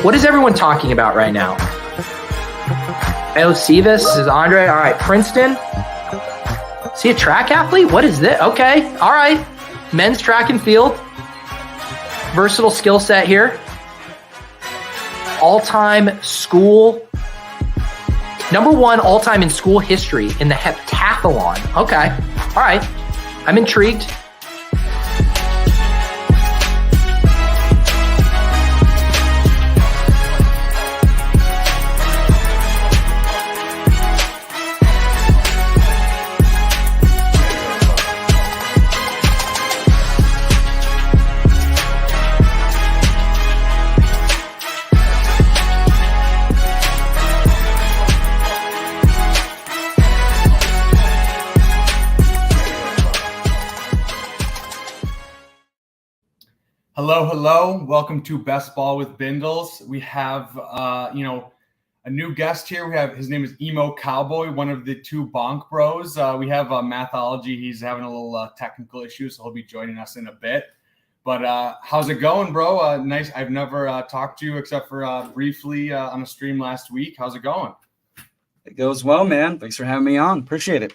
What is everyone talking about right now? Oh, Cevis is Andre. All right, Princeton. Is he a track athlete? What is this? Okay, all right. Men's track and field. Versatile skill set here. All-time school. Number 1 all-time in school history in the heptathlon. Okay, all right. I'm intrigued. Hello. Welcome to Bestball with Bindles. We have, a new guest here. His name is Emocowboy, one of the 2 Bonk Bros. We have Mathology. He's having a little technical issue, so he'll be joining us in a bit. But how's it going, bro? Nice. I've never talked to you except for briefly on a stream last week. How's it going? It goes well, man. Thanks for having me on. Appreciate it.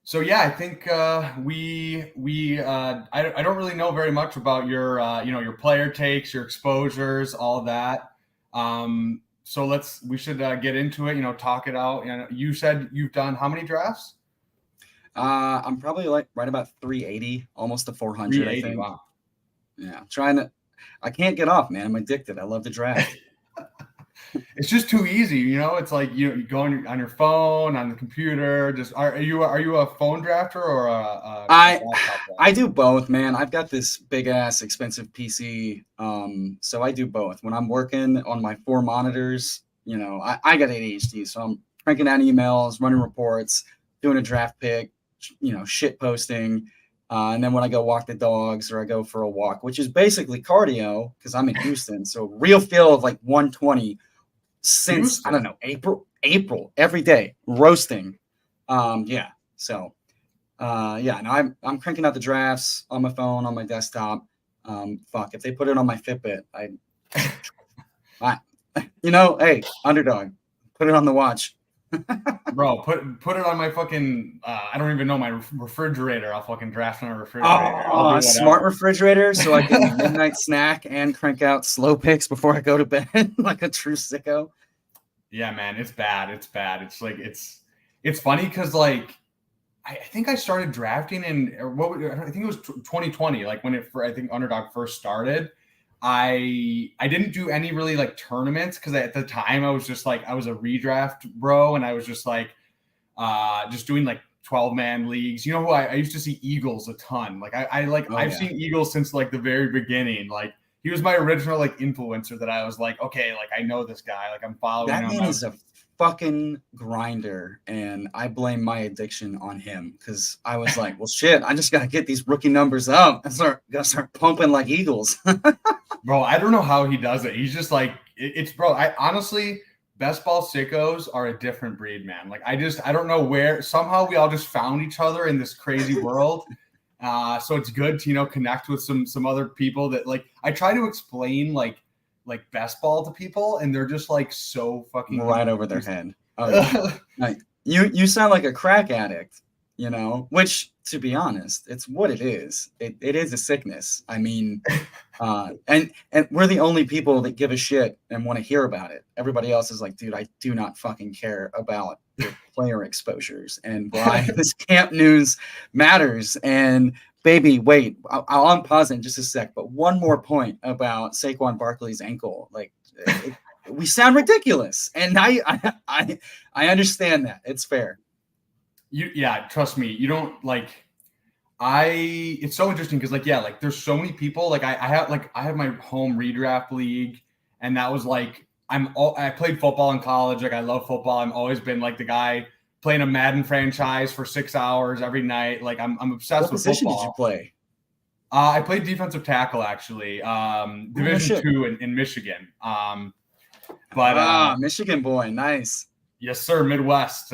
So yeah, I think I don't really know very much about your your player takes, your exposures, all that. So we should get into it. Talk it out. You said you've done how many drafts? I'm probably like right about 380, almost to 400. I think. Wow. Yeah, I can't get off, man. I'm addicted. I love the draft. It's just too easy, It's like you go on your phone, on the computer. Just are you a phone drafter or a I do both, man. I've got this big ass expensive PC, so I do both. When I'm working on my 4 monitors, I got ADHD, so I'm cranking out emails, running reports, doing a draft pick, shit posting, and then when I go walk the dogs or I go for a walk, which is basically cardio because I'm in Houston, so real feel of like 120. Since I don't know April every day roasting, I'm cranking out the drafts on my phone, on my desktop. If they put it on my Fitbit, hey, underdog, put it on the watch. Bro, put it on my fucking I don't even know, my refrigerator. I'll fucking draft on a refrigerator. Oh, smart refrigerator, so I can midnight snack and crank out slow picks before I go to bed like a true sicko. Yeah, man, it's bad. It's bad. It's like it's funny because like I think I started drafting I think it was 2020, like when I think Underdog first started. I didn't do any really like tournaments because at the time I was just like I was a redraft bro, and I was just like just doing like 12-man leagues. You know who I used to see Eagles a ton. Like I've seen Eagles since like the very beginning. Like he was my original like influencer that I was like, okay, like I know this guy, like I'm following him. That man is a fucking grinder, and I blame my addiction on him because I was like, well, shit, I just gotta get these rookie numbers up and start pumping like Eagles. Bro, I don't know how he does it. He's just like bro. I honestly, Bestball sickos are a different breed, man. Like I don't know where. Somehow we all just found each other in this crazy world. So it's good to connect with some other people that like I try to explain like Bestball to people, and they're just like so fucking right over their head. Oh, yeah. Like you sound like a crack addict, which to be honest, it's what it is. It is a sickness. I mean, and we're the only people that give a shit and want to hear about it. Everybody else is like, dude, I do not fucking care about your player exposures and why this camp news matters. And baby, wait, I'll unpause it in just a sec. But one more point about Saquon Barkley's ankle. Like, we sound ridiculous, and I understand that. It's fair. Trust me. You don't like. It's so interesting because like there's so many people. Like I have my home redraft league, and that was like I played football in college. Like I love football. I've always been like the guy playing a Madden franchise for 6 hours every night. Like I'm obsessed with football. What position did you play? I played defensive tackle actually. Division II in Michigan. Michigan boy, nice. Yes, sir. Midwest,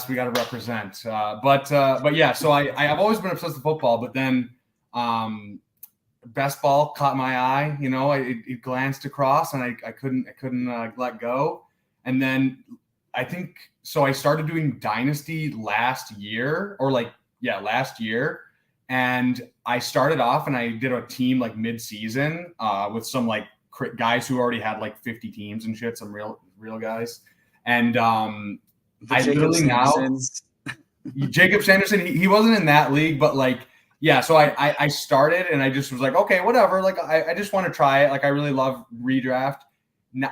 we got to represent. But yeah, so I've always been obsessed with football. But then Bestball caught my eye. You know, it glanced across, and I couldn't let go. And then I think so. I started doing Dynasty last year, last year. And I started off and I did a team like mid-season with some like guys who already had like 50 teams and shit, some real guys. And I literally now Jacob Sanderson, he wasn't in that league, but like, yeah. So I started and I just was like, okay, whatever. Like I just want to try it. Like I really love redraft.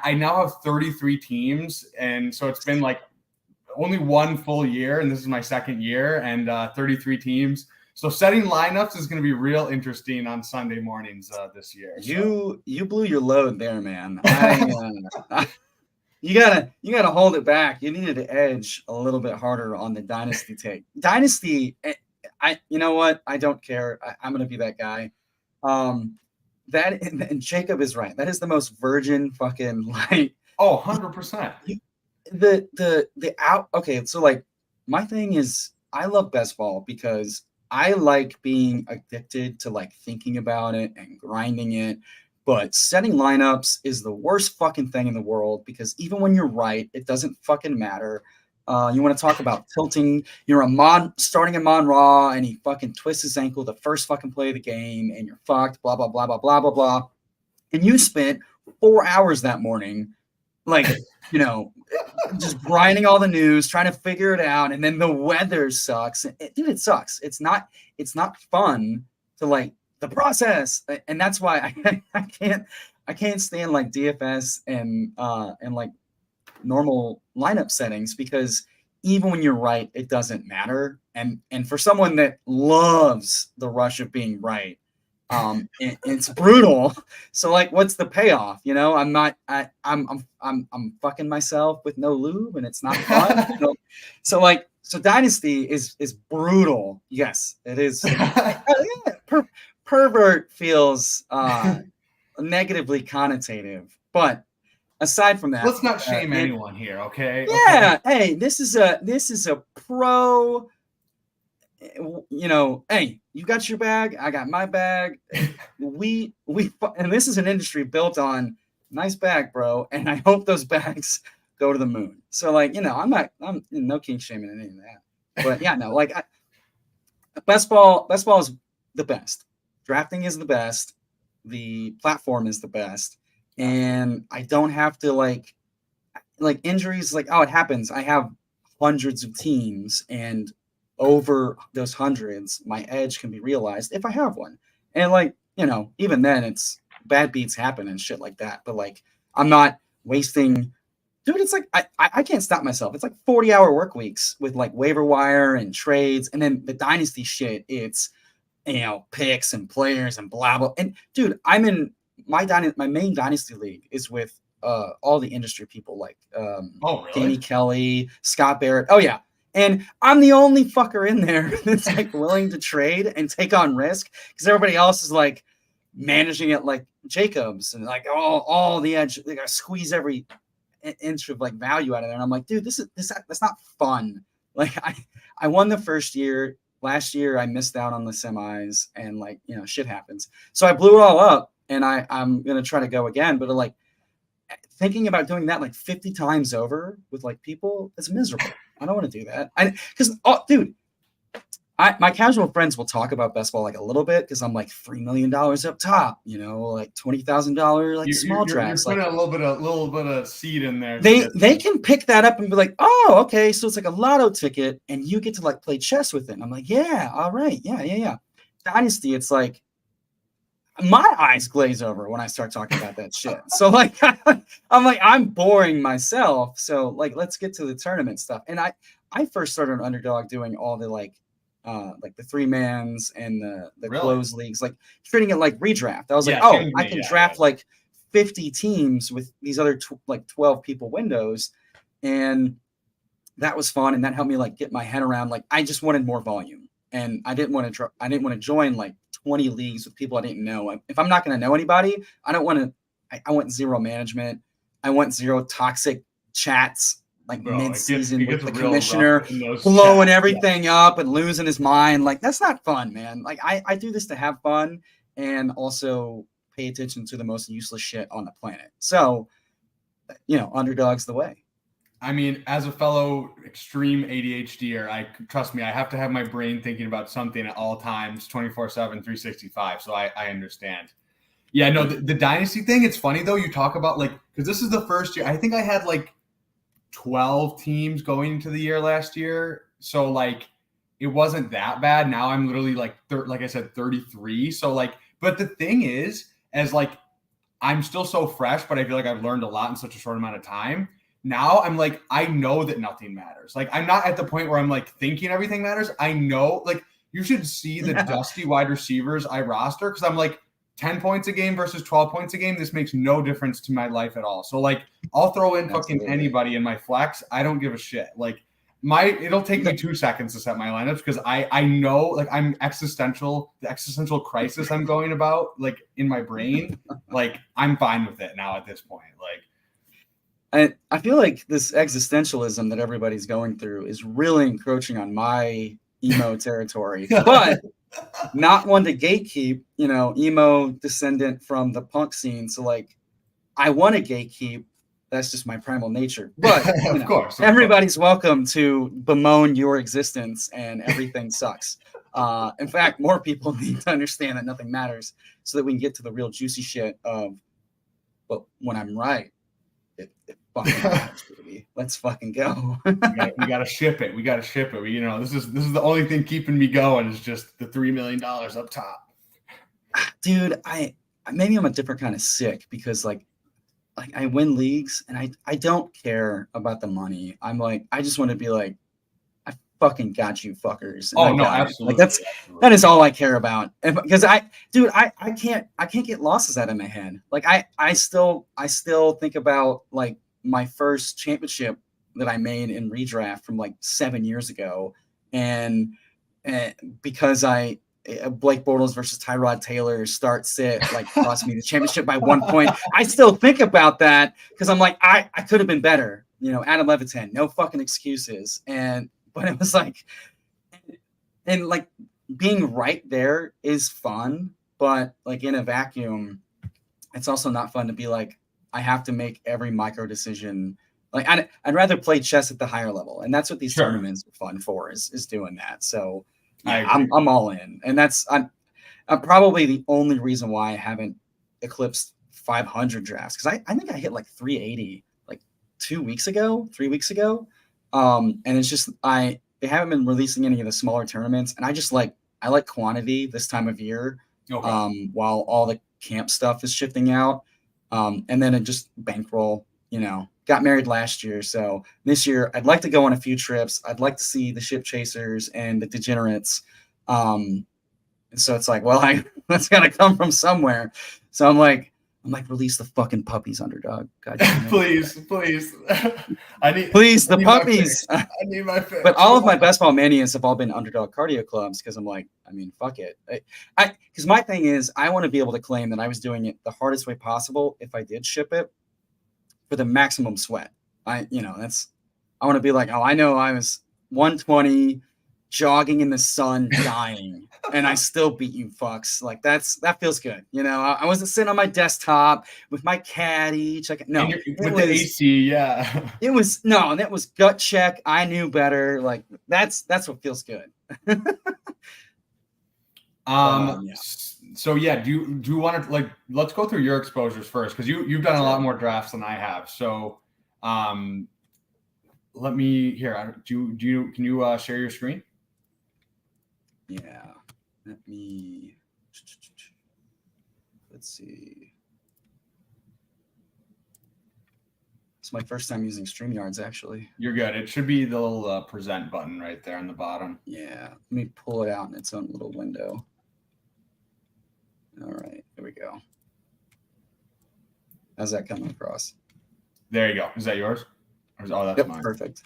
I now have 33 teams. And so it's been like only one full year. And this is my second year and 33 teams. So setting lineups is going to be real interesting on Sunday mornings this year. So. You blew your load there, man. You gotta hold it back. You needed to edge a little bit harder on the Dynasty take. Dynasty, you know what? I don't care. I'm gonna be that guy. That and Jacob is right. That is the most virgin fucking like. Oh, 100%. Okay, so like my thing is I love Bestball because I like being addicted to like thinking about it and grinding it, but setting lineups is the worst fucking thing in the world because even when you're right, it doesn't fucking matter. You want to talk about tilting? You're starting a Mon Ra and he fucking twists his ankle the first fucking play of the game and you're fucked. Blah blah blah blah blah blah blah. And you spent 4 hours that morning, like just grinding all the news, trying to figure it out, and then the weather sucks. Dude, it sucks. It's not fun to like the process, and that's why I can't stand like DFS and like normal lineup settings because even when you're right, it doesn't matter. And for someone that loves the rush of being right, it's brutal. So like, what's the payoff? I'm fucking myself with no lube and it's not fun. So Dynasty is brutal. Yes, it is. Pervert feels negatively connotative, but aside from that, let's not shame anyone here. Okay. Yeah. Okay. Hey, this is a pro. Hey, you got your bag, I got my bag. We and this is an industry built on nice bag, bro. And I hope those bags go to the moon. So like, I'm no king shaming any of that. But yeah, no, like Bestball is the best. Drafting is the best. The platform is the best. And I don't have to like injuries, like, oh, it happens. I have hundreds of teams and over those hundreds, my edge can be realized if I have one. And like, even then it's bad beats happen and shit like that. But like, I'm not wasting, dude, it's like, I can't stop myself. It's like 40-hour work weeks with like waiver wire and trades. And then the Dynasty shit, it's, picks and players and blah, blah. And dude, I'm in my main Dynasty league is with all the industry people like really? Danny Kelly, Scott Barrett. Oh yeah. And I'm the only fucker in there that's like willing to trade and take on risk because everybody else is like managing it like Jacobs and like all the edge. They gotta squeeze every inch of like value out of there. And I'm like, dude, that's not fun. Like I won the first year. Last year I missed out on the semis and like, shit happens. So I blew it all up and I'm gonna try to go again. But like thinking about doing that like 50 times over with like people, it's miserable. I don't want to do that. My casual friends will talk about Bestball like a little bit because I'm like $3 million up top, like $20,000 like small drafts. You're putting like a little bit of seed in there. They can pick that up and be like, oh, okay, so it's like a lotto ticket and you get to like play chess with it. And I'm like, yeah, all right, yeah. Dynasty, it's like my eyes glaze over when I start talking about that shit. So like, I'm like, I'm boring myself. So like, let's get to the tournament stuff. And I first started an Underdog doing all the like the 3-mans and the really? Closed leagues, like treating it like redraft. I was like, I can draft like 50 teams with these other 12 people windows. And that was fun. And that helped me like get my head around, like, I just wanted more volume and I didn't want to join like 20 leagues with people I didn't know. If I'm not going to know anybody, I want zero management. I want zero toxic chats like mid-season with the commissioner blowing everything up and losing his mind. Like, that's not fun, man. Like I do this to have fun. and also pay attention to the most useless shit on the planet. So, underdog's the way. I mean, as a fellow extreme ADHDer, trust me, I have to have my brain thinking about something at all times, 24/7, 365. So I understand. Yeah, no, the dynasty thing, it's funny though. You talk about because this is the first year. I think I had 12 teams going into the year last year. So it wasn't that bad. Now I'm literally like I said, 33. So but the thing is, as I'm still so fresh, but I feel like I've learned a lot in such a short amount of time. Now I'm I know that nothing matters. I'm not at the point where I'm thinking everything matters. I know you should see the dusty wide receivers I roster, because I'm 10 points a game versus 12 points a game. This makes no difference to my life at all. So I'll throw in fucking anybody in my flex. I don't give a shit. It'll take me 2 seconds to set my lineups, because I know I'm the existential crisis I'm going about in my brain. I'm fine with it now at this point. I feel like this existentialism that everybody's going through is really encroaching on my emo territory, but not one to gatekeep, emo descendant from the punk scene. So I want to gatekeep. That's just my primal nature. But of course, everybody's welcome to bemoan your existence and everything sucks. In fact, more people need to understand that nothing matters, so that we can get to the real juicy shit of, but when I'm right, it fucking matters, baby. Let's fucking go. we gotta ship it. We gotta ship it. This is the only thing keeping me going is just the $3 million up top. Dude, maybe I'm a different kind of sick, because I win leagues and I don't care about the money. I'm I just want to be I fucking got you fuckers. Oh no, absolutely. That is all I care about. Because I can't get losses out of my head. I still think about my first championship that I made in redraft from 7 years ago, and because Blake Bortles versus Tyrod Taylor start sit cost me the championship by 1 point. I still think about that, because I'm I could have been better. Adam Levitan, no fucking excuses. But it was being right there is fun, but in a vacuum, it's also not fun to be I have to make every micro decision. I'd rather play chess at the higher level, and that's what these tournaments are fun for, is doing that. So yeah, I'm all in, and I'm probably the only reason why I haven't eclipsed 500 drafts, because I think I hit 380 3 weeks ago. And it's just they haven't been releasing any of the smaller tournaments, and I like quantity this time of year. Okay. While all the camp stuff is shifting out, and then it just bankroll. Got married last year, so this year I'd like to go on a few trips. I'd like to see the ship chasers and the degenerates. And so it's that's gotta come from somewhere. So I'm release the fucking puppies, underdog. God damn it. Please. Please, the puppies. I need my fix. But all of my best ball manias have all been underdog cardio clubs, because I'm fuck it. Because my thing is, I want to be able to claim that I was doing it the hardest way possible if I did ship it, for the maximum sweat. I want to be I know I was 120 jogging in the sun, dying, and I still beat you fucks. That feels good. I wasn't sitting on my desktop with my caddy checking. No, with the AC, yeah. It was that was gut check. I knew better. That's what feels good. Yeah. So yeah, do you want to let's go through your exposures first, because you've done a lot more drafts than I have. So let me here. Can you share your screen? Yeah. Let's see. It's my first time using StreamYards, actually. You're good. It should be the little present button right there on the bottom. Yeah. Let me pull it out in its own little window. All right. Here we go. How's that coming across? There you go. Is that yours? Oh, that's mine. Perfect.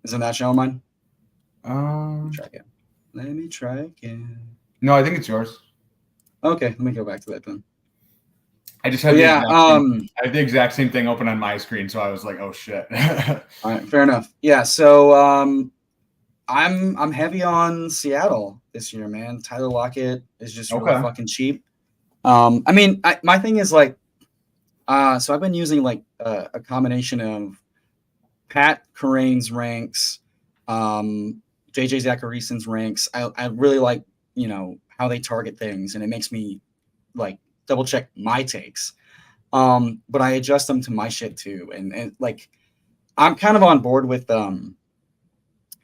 Isn't that showing mine? Try again. Let me try again. No, I think it's yours. Okay, let me go back to that then. I just had I have the exact same thing open on my screen, so I was oh shit. All right, fair enough. Yeah, so I'm heavy on Seattle this year, man. Tyler Lockett is just really Okay. fucking cheap. I mean, my thing is like, so I've been using like a combination of Pat Kerrane's ranks, JJ Zacharyason's ranks. I really like, you know, how they target things, and it makes me like double check my takes. But I adjust them to my shit too. And like, I'm kind of on board with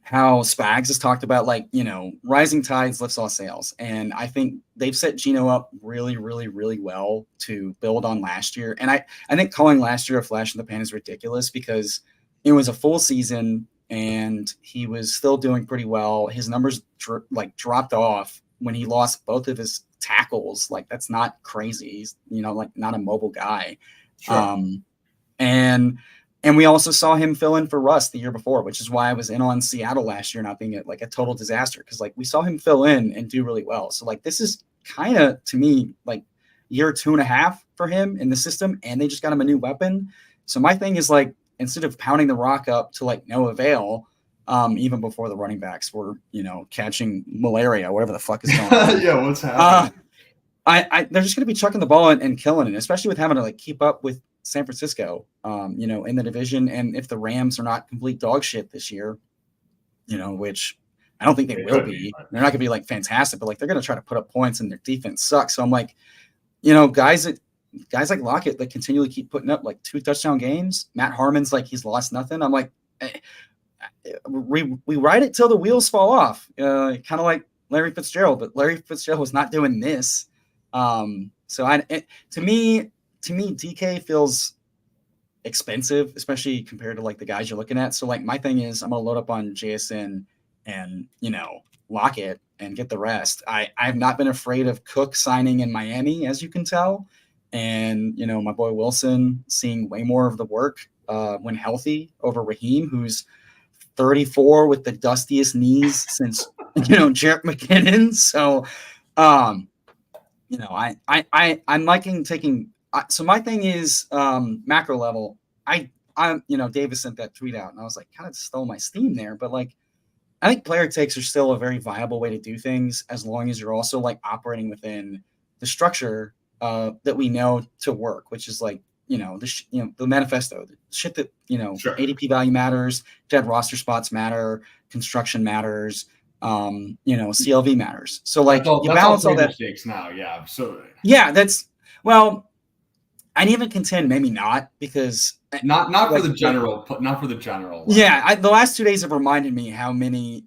how Spags has talked about, like, you know, rising tides lifts all sails. And I think they've set Geno up really, really, really well to build on last year. And I think calling last year a flash in the pan is ridiculous because it was a full season and he was still doing pretty well. His numbers dropped off when he lost both of his tackles. Like, that's not crazy. He's, you know, like not a mobile guy. Sure. And we also saw him fill in for Russ the year before, which is why I was in on Seattle last year not being like a total disaster, because like we saw him fill in and do really well. So like this is kind of, to me, like year 2.5 for him in the system, and they just got him a new weapon. So my thing is like, instead of pounding the rock up to like no avail, even before the running backs were, you know, catching malaria, whatever the fuck is going on. Yeah, what's happening? They're just going to be chucking the ball and killing it, especially with having to like keep up with San Francisco, you know, in the division. And if the Rams are not complete dog shit this year, you know, which I don't think they will be, they're not going to be like fantastic, but like they're going to try to put up points and their defense sucks. So I'm like, you know, guys like Lockett that continually keep putting up like 2 touchdown games. Matt Harmon's like, he's lost nothing. I'm like, we ride it till the wheels fall off, kind of like Larry Fitzgerald, but Larry Fitzgerald was not doing this. So to me, DK feels expensive, especially compared to like the guys you're looking at. So like my thing is I'm gonna load up on JSN and, you know, Lockett and get the rest. I've not been afraid of Cook signing in Miami, as you can tell. And, you know, my boy Wilson seeing way more of the work when healthy over Raheem, who's 34 with the dustiest knees since, you know, Jarrett McKinnon. So, you know, I'm liking taking. So my thing is macro level. I'm you know, Davis sent that tweet out, and I was like, kind of stole my steam there. But like, I think player takes are still a very viable way to do things, as long as you're also like operating within the structure that we know to work, which is like, you know, the manifesto, the shit that, you know, Sure. ADP value matters, dead roster spots matter, construction matters. You know, CLV matters. So like you balance all that. Mistakes now, yeah. So yeah, I'd even contend maybe not, because not for the general, not for the general. Yeah, the last 2 days have reminded me how many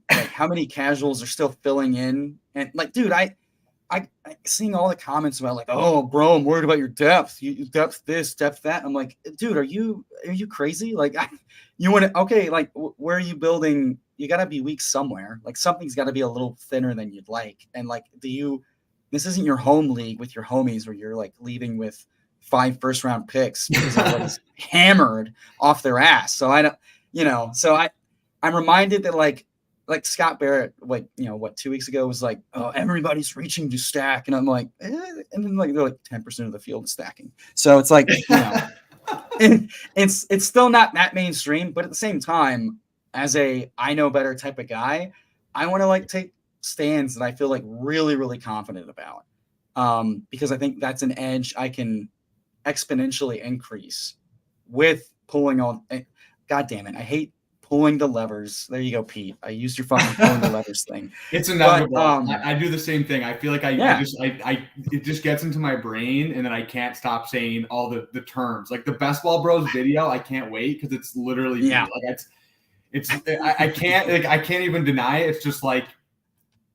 casuals are still filling in, and like, dude, I seeing all the comments about like, oh, bro, I'm worried about your depth. You depth this, depth that. I'm like, dude, are you crazy? Like, you want to, okay, like, where are you building? You got to be weak somewhere. Like, something's got to be a little thinner than you'd like. And like, this isn't your home league with your homies where you're like leaving with 5 first-round picks because everybody's hammered off their ass. So I don't, you know, so I'm reminded that like Scott Barrett, like, you know, what, 2 weeks ago was like, oh, everybody's reaching to stack. And I'm like, and then like, they're like 10% of the field is stacking. So it's like, you know, it's still not that mainstream, but at the same time, as I know better type of guy, I want to like take stands that I feel like really, really confident about. Because I think that's an edge I can exponentially increase with pulling on. God damn it. I hate pulling the levers. There you go, Pete. I used your fucking pulling the levers thing. It's inevitable. I do the same thing. I feel like it just gets into my brain, and then I can't stop saying all the terms. Like the Bestball Bros video, I can't wait because it's literally like I can't even deny it. It's just like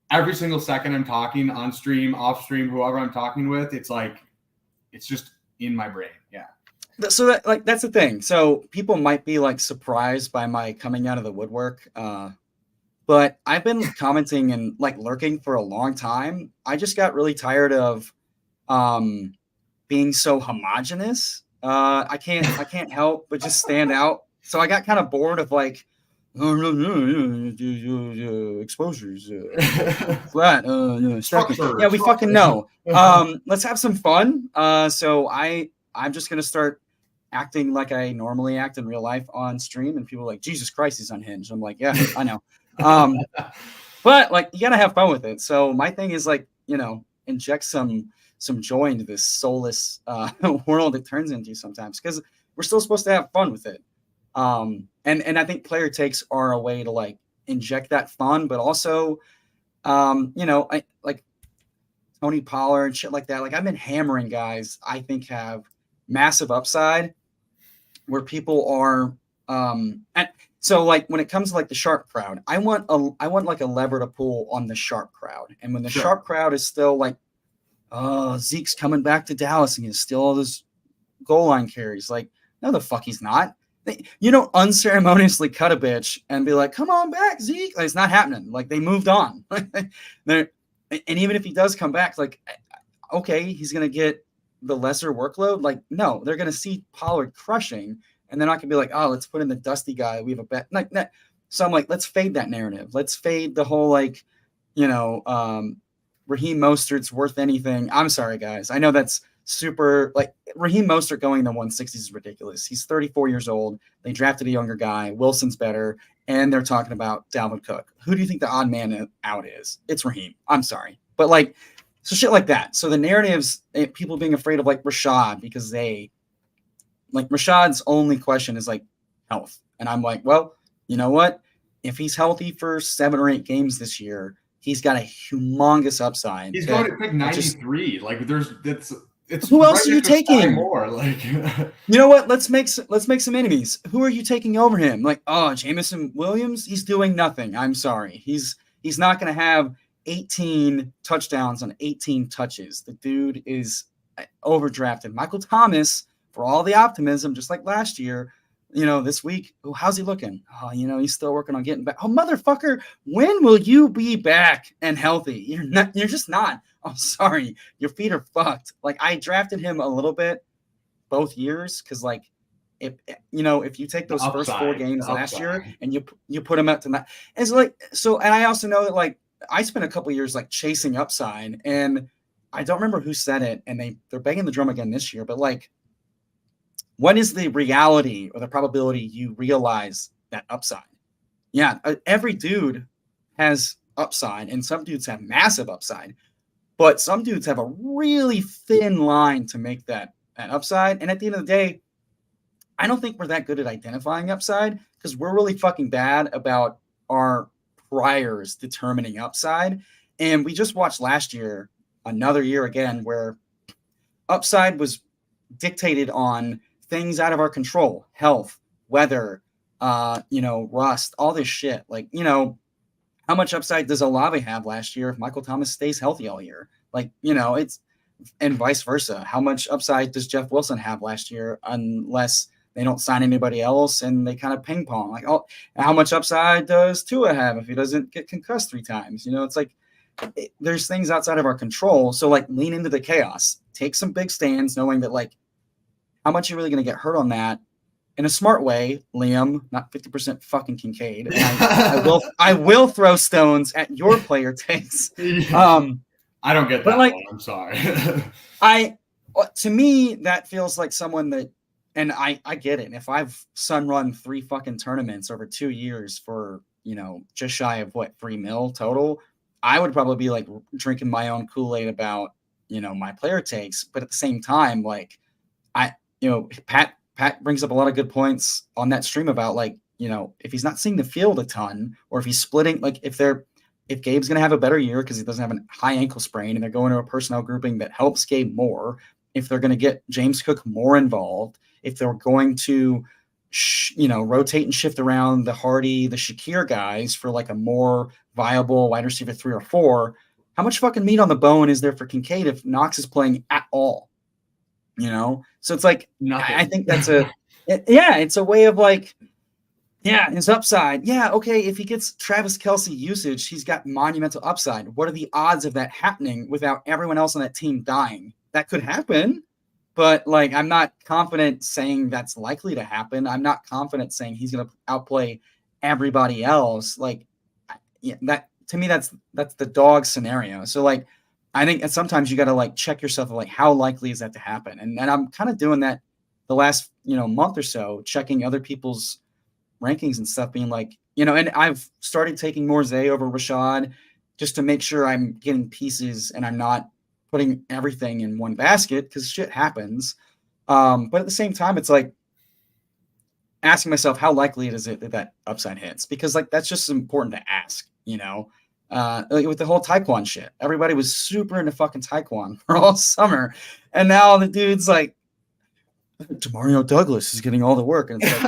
every single second I'm talking on stream, off stream, whoever I'm talking with, it's like it's just in my brain. Yeah. So that's the thing. So people might be like surprised by my coming out of the woodwork. But I've been commenting and like lurking for a long time. I just got really tired of being so homogenous. I can't help but just stand out. So I got kind of bored of like exposures, flat, yeah, we fucking know. Let's have some fun. So I'm just gonna start acting like I normally act in real life on stream, and people are like, Jesus Christ, he's unhinged. I'm like, yeah, I know. But like, you gotta have fun with it. So my thing is like, inject some joy into this soulless world it turns into sometimes, because we're still supposed to have fun with it. And I think player takes are a way to like inject that fun, but also, I like Tony Pollard and shit like that. Like, I've been hammering guys I think have massive upside where people are, and so like when it comes to like the sharp crowd, I want like a lever to pull on the sharp crowd. And when the sharp crowd is still like, oh, Zeke's coming back to Dallas and he's still all those goal line carries. Like, no, the fuck he's not. You don't unceremoniously cut a bitch and be like, come on back, Zeke. Like, it's not happening. Like, they moved on. And even if he does come back, like, okay, he's going to get the lesser workload. Like, no, they're going to see Pollard crushing, and they're not going to be like, oh, let's put in the dusty guy. We have a bet. Like, so I'm like, let's fade that narrative. Let's fade the whole, like, Raheem Mostert's worth anything. I'm sorry, guys. I know that's super, like, Raheem Mostert going in the 160s is ridiculous. He's 34 years old. They drafted a younger guy. Wilson's better. And they're talking about Dalvin Cook. Who do you think the odd man out is? It's Raheem. I'm sorry. But like, so shit like that. So the narratives, people being afraid of like Rashad because Rashad's only question is like health. And I'm like, well, you know what? If he's healthy for 7 or 8 games this year, he's got a humongous upside. He's going to pick 93. Who else are you taking? More, like, you know what? Let's make some enemies. Who are you taking over him? Like, oh, Jameson Williams, he's doing nothing. I'm sorry. He's not going to have 18 touchdowns on 18 touches. The dude is overdrafted. Michael Thomas, for all the optimism, just like last year, this week, how's he looking? Oh, he's still working on getting back. Oh, motherfucker, when will you be back and healthy? You're just not. I'm sorry. Your feet are fucked. Like, I drafted him a little bit both years because, like, if you take those first 4 games last year and you put him up to that, it's like, so, and I also know that, like, I spent a couple years like chasing upside, and I don't remember who said it, and they're banging the drum again this year, but like, what is the reality or the probability you realize that upside? Yeah, every dude has upside, and some dudes have massive upside, but some dudes have a really thin line to make that upside. And at the end of the day, I don't think we're that good at identifying upside because we're really fucking bad about our priors determining upside. And we just watched last year, another year again, where upside was dictated on things out of our control, health, weather, rust, all this shit. Like, how much upside does Olave have last year if Michael Thomas stays healthy all year? Like, it's, and vice versa. How much upside does Jeff Wilson have last year unless they don't sign anybody else and they kind of ping pong? Like, oh, how much upside does Tua have if he doesn't get concussed 3 times? It's like, there's things outside of our control. So like, lean into the chaos, take some big stands, knowing that like, how much you're really going to get hurt on that in a smart way, Liam, not 50% fucking Kincaid. I will throw stones at your player takes. I don't get that like, one. I'm sorry. To me, that feels like someone that, and I get it. If I've run 3 fucking tournaments over 2 years for, just shy of $3 million total, I would probably be like drinking my own Kool-Aid about, my player takes. But at the same time, like, Pat brings up a lot of good points on that stream about like, if he's not seeing the field a ton, or if he's splitting, like if Gabe's going to have a better year because he doesn't have a high ankle sprain and they're going to a personnel grouping that helps Gabe more, if they're going to get James Cook more involved, if they're going to, rotate and shift around the Hardy, the Shakir guys for like a more viable wide receiver 3 or 4, how much fucking meat on the bone is there for Kincaid if Knox is playing at all? So it's like, nothing. I think that's it's a way of like, his upside. Yeah, okay, if he gets Travis Kelce usage, he's got monumental upside. What are the odds of that happening without everyone else on that team dying? That could happen, but like, I'm not confident saying that's likely to happen. I'm not confident saying he's going to outplay everybody else. Like, that to me, that's the dog scenario. So like, I think sometimes you got to like check yourself of like, how likely is that to happen? And I'm kind of doing that the last, month or so, checking other people's, rankings and stuff being like, and I've started taking more Zay over Rashad just to make sure I'm getting pieces and I'm not putting everything in one basket because shit happens. But at the same time, it's like asking myself how likely is it that upside hits, because like that's just important to ask, like with the whole Taekwon shit. Everybody was super into fucking Taekwon for all summer, and now the dude's like, Demario Douglas is getting all the work, and it's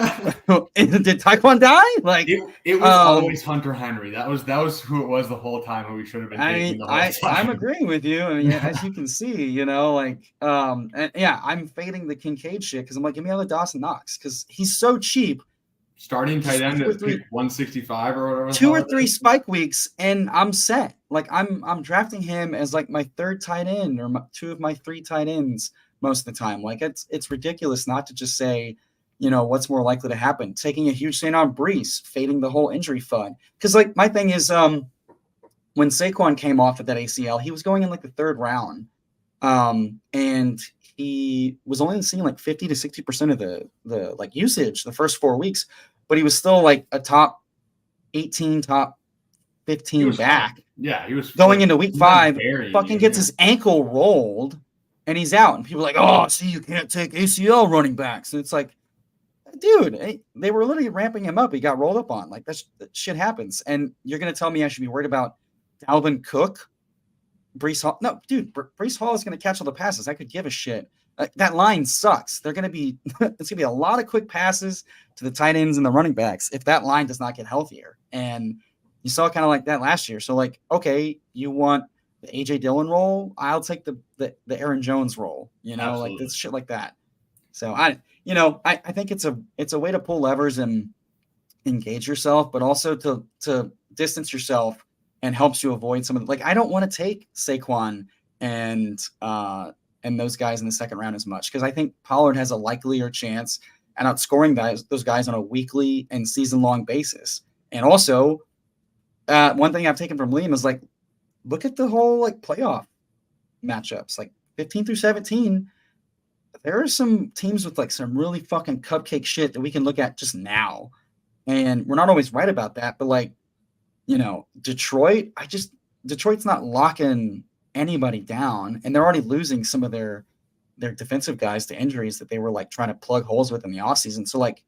like, did Taekwon die? Like it was always Hunter Henry. That was who it was the whole time. Who we should have been taking the whole time. I'm agreeing with you. I mean, as you can see, and yeah, I'm fading the Kincaid shit because I'm like, give me all the Dawson Knox because he's so cheap. Starting tight end at 165 or whatever. 2 or 3 spike weeks, and I'm set. Like I'm drafting him as like my 3rd tight end or 2 of my 3 tight ends most of the time. Like it's ridiculous not to just say, what's more likely to happen. Taking a huge stand on Brees, fading the whole injury fund. Because like my thing is, when Saquon came off of that ACL, he was going in like the 3rd round, and he was only seeing like 50 to 60% of the like usage the first 4 weeks, but he was still like a top 18, top 15 back. Fine. Yeah, he was going into week 5. Fucking gets his ankle rolled. And he's out, and people are like, oh, see, you can't take ACL running backs. And it's like, dude, they were literally ramping him up. He got rolled up on. Like, that shit happens. And you're going to tell me I should be worried about Dalvin Cook, Brees Hall? No, dude, Brees Hall is going to catch all the passes. I could give a shit. That line sucks. They're going to be – it's going to be a lot of quick passes to the tight ends and the running backs if that line does not get healthier. And you saw kind of like that last year. So, like, okay, you want – the AJ Dillon role, I'll take the Aaron Jones role, Absolutely. Like this shit like that. So I think it's a way to pull levers and engage yourself, but also to distance yourself and helps you avoid some of the, like, I don't want to take Saquon and those guys in the 2nd round as much, because I think Pollard has a likelier chance at outscoring those guys on a weekly and season-long basis. And also, one thing I've taken from Liam is like, look at the whole like playoff matchups, like 15 through 17. There are some teams with like some really fucking cupcake shit that we can look at just now. And we're not always right about that, but like, Detroit's not locking anybody down, and they're already losing some of their defensive guys to injuries that they were like trying to plug holes with in the offseason. So like,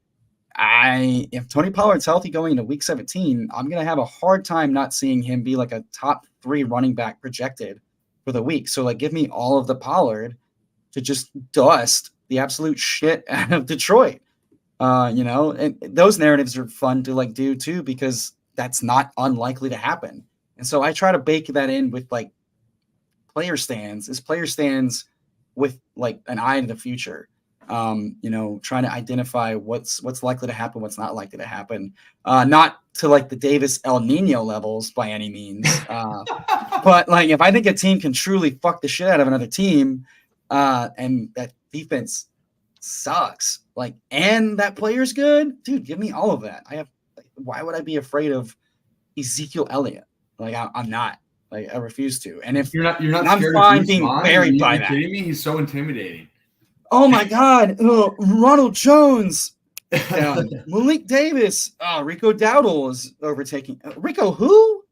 if Tony Pollard's healthy going into week 17, I'm going to have a hard time not seeing him be like a top 3 running back projected for the week. So like, give me all of the Pollard to just dust the absolute shit out of Detroit. And those narratives are fun to like do too, because that's not unlikely to happen. And so I try to bake that in with like player stands with like an eye to the future. Trying to identify what's likely to happen, what's not likely to happen. Not to like the Davis El Nino levels by any means. But like, if I think a team can truly fuck the shit out of another team, and that defense sucks, like, and that player's good, dude, give me all of that. Why would I be afraid of Ezekiel Elliott? Like, I'm not. Like, I refuse to. And if you're not, I'm fine being buried by that. Are you kidding me? He's so intimidating. Oh my God, Ronald Jones, Malik Davis, Rico Dowdle is overtaking. Rico who?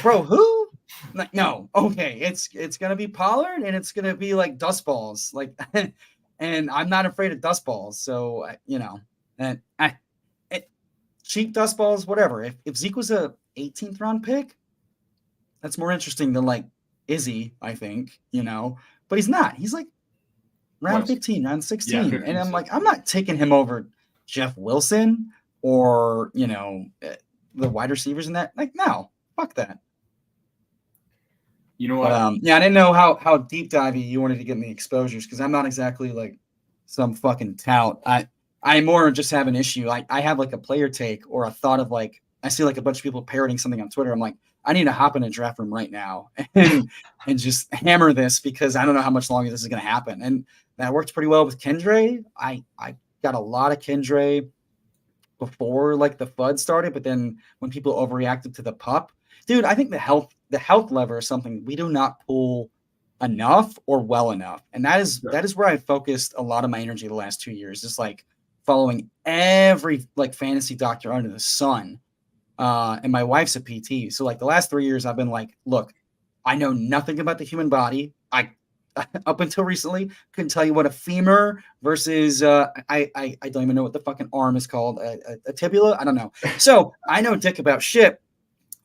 Bro, who? Like, no, okay, it's gonna be Pollard, and it's gonna be like dust balls, like, and I'm not afraid of dust balls. So and cheap dust balls, whatever. If Zeke was a 18th round pick, that's more interesting than like Izzy, I think, but he's not. He's like round 15, round 16. Yeah, 15, and I'm like, I'm not taking him over Jeff Wilson or, the wide receivers in that. Like, no, fuck that. You know what? I didn't know how deep divey you wanted to get me exposures, because I'm not exactly like some fucking tout. I more just have an issue. I have like a player take or a thought of like, I see like a bunch of people parroting something on Twitter. I'm like, I need to hop in a draft room right now and just hammer this, because I don't know how much longer this is going to happen. And that worked pretty well with Kendre. I got a lot of Kendre before like the FUD started, but then when people overreacted to the pup, dude, I think the health lever is something we do not pull enough or well enough. And that is where I focused a lot of my energy the last 2 years, just like following every like fantasy doctor under the sun. And my wife's a PT. So like the last 3 years, I've been like, look, I know nothing about the human body. I up until recently couldn't tell you what a femur versus I don't even know what the fucking arm is called. A tibula? I don't know. So I know dick about shit.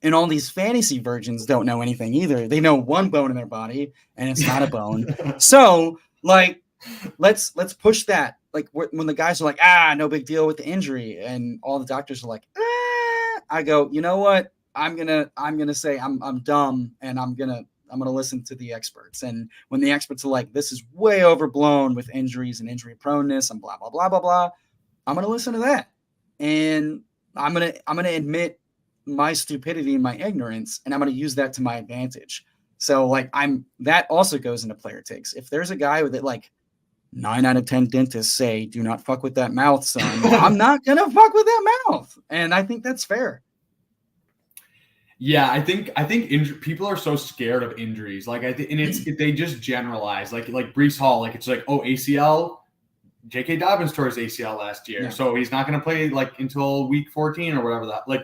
And all these fantasy virgins don't know anything either. They know one bone in their body, and it's not a bone. So, like, let's push that. Like, when the guys are like, no big deal with the injury, and all the doctors are like, I go, you know what? I'm gonna say I'm dumb, and I'm gonna listen to the experts. And when the experts are like, this is way overblown with injuries and injury proneness and blah blah blah blah blah, I'm gonna listen to that, and I'm gonna admit my stupidity and my ignorance, and I'm going to use that to my advantage. So like that also goes into player takes. If there's a guy with it, like 9 out of 10 dentists say, do not fuck with that mouth, son. I'm not going to fuck with that mouth. And I think that's fair. Yeah, I think people are so scared of injuries. Like they just generalize like Breece Hall. Like it's like, oh, ACL, J.K. Dobbins tore his ACL last year. So he's not going to play like until week 14 or whatever that like,